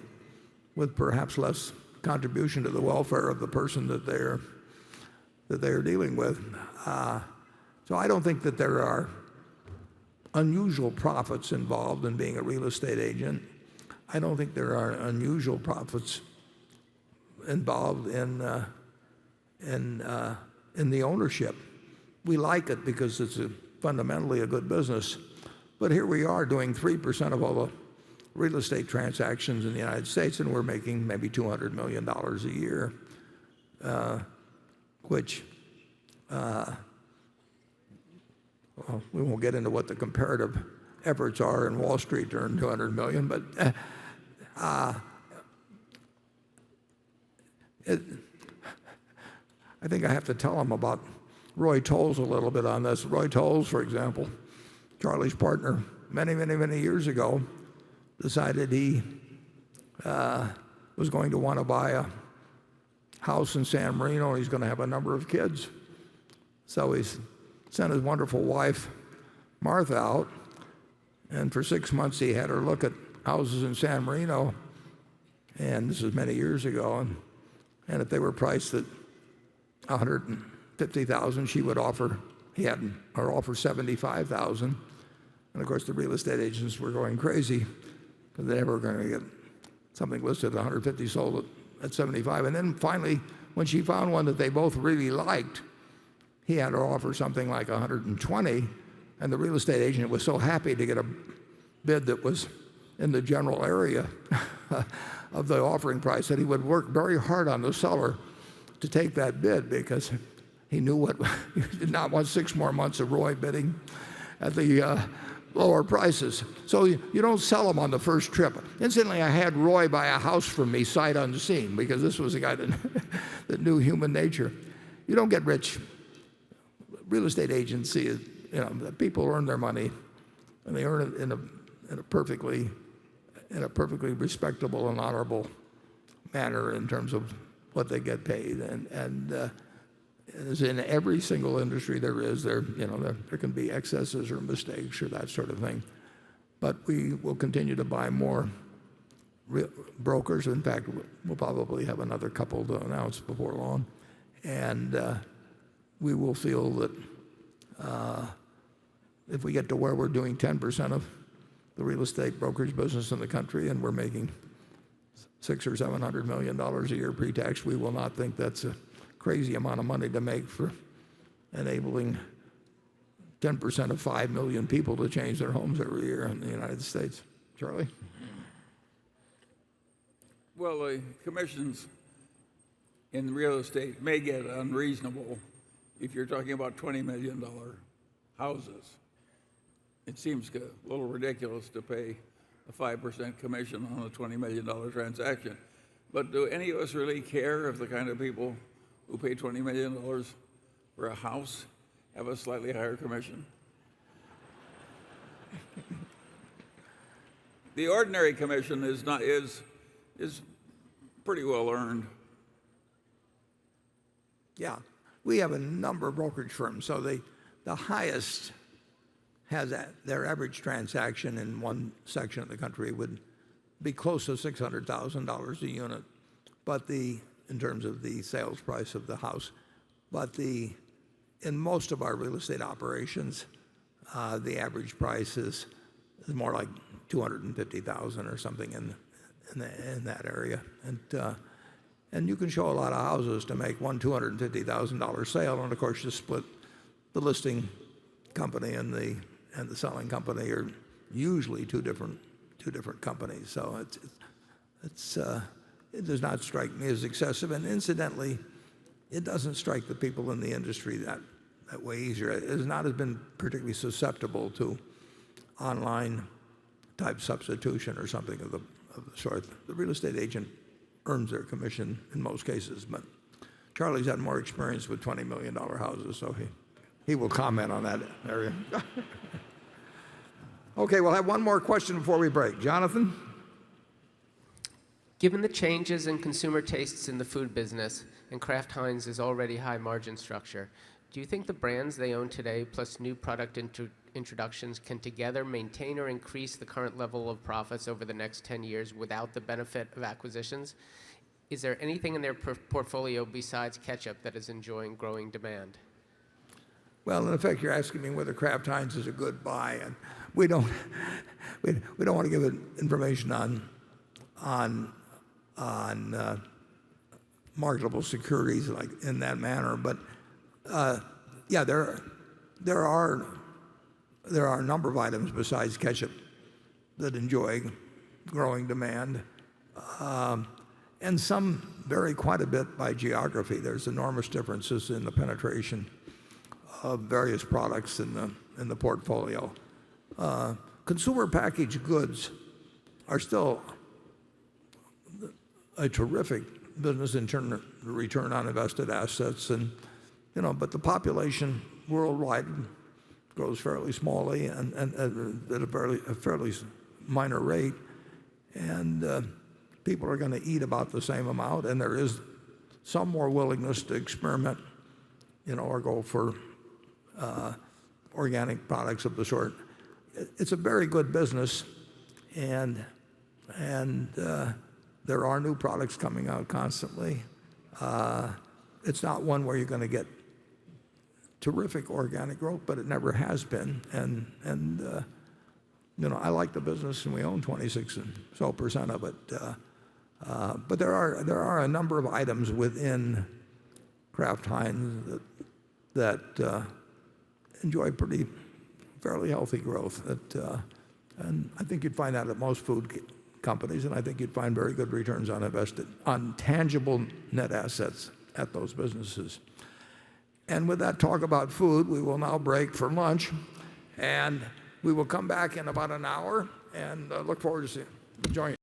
[SPEAKER 1] with perhaps less contribution to the welfare of the person that they're dealing with. So I don't think that there are unusual profits involved in being a real estate agent. I don't think there are unusual profits involved in the ownership. We like it because it's fundamentally a good business. But here we are doing 3% of all the real estate transactions in the United States, and we're making maybe $200 million a year, which well, we won't get into what the comparative efforts are in Wall Street to earn $200 million, but I think I have to tell them about Roy Tolles a little bit on this. Roy Tolles, for example, Charlie's partner, many years ago, decided he was going to want to buy a house in San Marino, and he's going to have a number of kids. So he sent his wonderful wife, Martha, out, and for 6 months he had her look at houses in San Marino, and this is many years ago, and if they were priced at $150,000, he had her offer $75,000, and of course the real estate agents were going crazy because they never were going to get something listed at $150 sold at $75. And then finally, when she found one that they both really liked, he had her offer something like $120, and the real estate agent was so happy to get a bid that was in the general area of the offering price that he would work very hard on the seller to take that bid, because he knew he did not want 6 more months of Roy bidding at the lower prices. So you don't sell them on the first trip. Incidentally, I had Roy buy a house from me sight unseen because this was a guy that knew human nature. You don't get rich. Real estate agency is, people earn their money, and they earn it in a perfectly respectable and honorable manner in terms of what they get paid. And as in every single industry there is, there can be excesses or mistakes or that sort of thing. But we will continue to buy more brokers. In fact, we'll probably have another couple to announce before long. And we will feel that if we get to where we're doing 10% of the real estate brokerage business in the country and we're making $600 or $700 million a year pre-tax, we will not think that's a crazy amount of money to make for enabling 10% of 5 million people to change their homes every year in the United States. Charlie?
[SPEAKER 3] Well, the commissions in real estate may get unreasonable if you're talking about $20 million houses. It seems a little ridiculous to pay a 5% commission on a $20 million transaction. But do any of us really care if the kind of people who pay $20 million for a house have a slightly higher commission? The ordinary commission is pretty well earned.
[SPEAKER 1] Yeah, we have a number of brokerage firms. So the highest has their average transaction in one section of the country would be close to $600,000 a unit, but in terms of the sales price of the house. But in most of our real estate operations, the average price is more like $250,000 or something in that area. And you can show a lot of houses to make one $250,000 sale, and of course you split the listing company and the selling company are usually two different companies. So it does not strike me as excessive, and incidentally, it doesn't strike the people in the industry that way easier. It has not been particularly susceptible to online type substitution or something of the sort. The real estate agent earns their commission in most cases, but Charlie's had more experience with $20 million houses, so he will comment on that area. Okay, we'll have one more question before we break. Jonathan?
[SPEAKER 4] Given the changes in consumer tastes in the food business and Kraft Heinz's already high margin structure, do you think the brands they own today plus new product introductions can together maintain or increase the current level of profits over the next 10 years without the benefit of acquisitions? Is there anything in their portfolio besides ketchup that is enjoying growing demand?
[SPEAKER 1] Well, in effect, you're asking me whether Kraft Heinz is a good buy, and we don't want to give information on marketable securities like in that manner. But yeah, there are a number of items besides ketchup that enjoy growing demand, and some vary quite a bit by geography. There's enormous differences in the penetration of various products in the portfolio. Consumer packaged goods are still a terrific business in terms of return on invested assets, but the population worldwide grows fairly smallly and at a fairly minor rate, and people are going to eat about the same amount, and there is some more willingness to experiment, or go for organic products of the sort. It's a very good business, and there are new products coming out constantly. It's not one where you're going to get terrific organic growth, but it never has been. And I like the business, and we own 26% of it. But there are a number of items within Kraft Heinz that enjoy fairly healthy growth. And I think you'd find that at most food companies, and I think you'd find very good returns on tangible net assets at those businesses. And with that talk about food, we will now break for lunch. And We will come back in about an hour and look forward to joining you.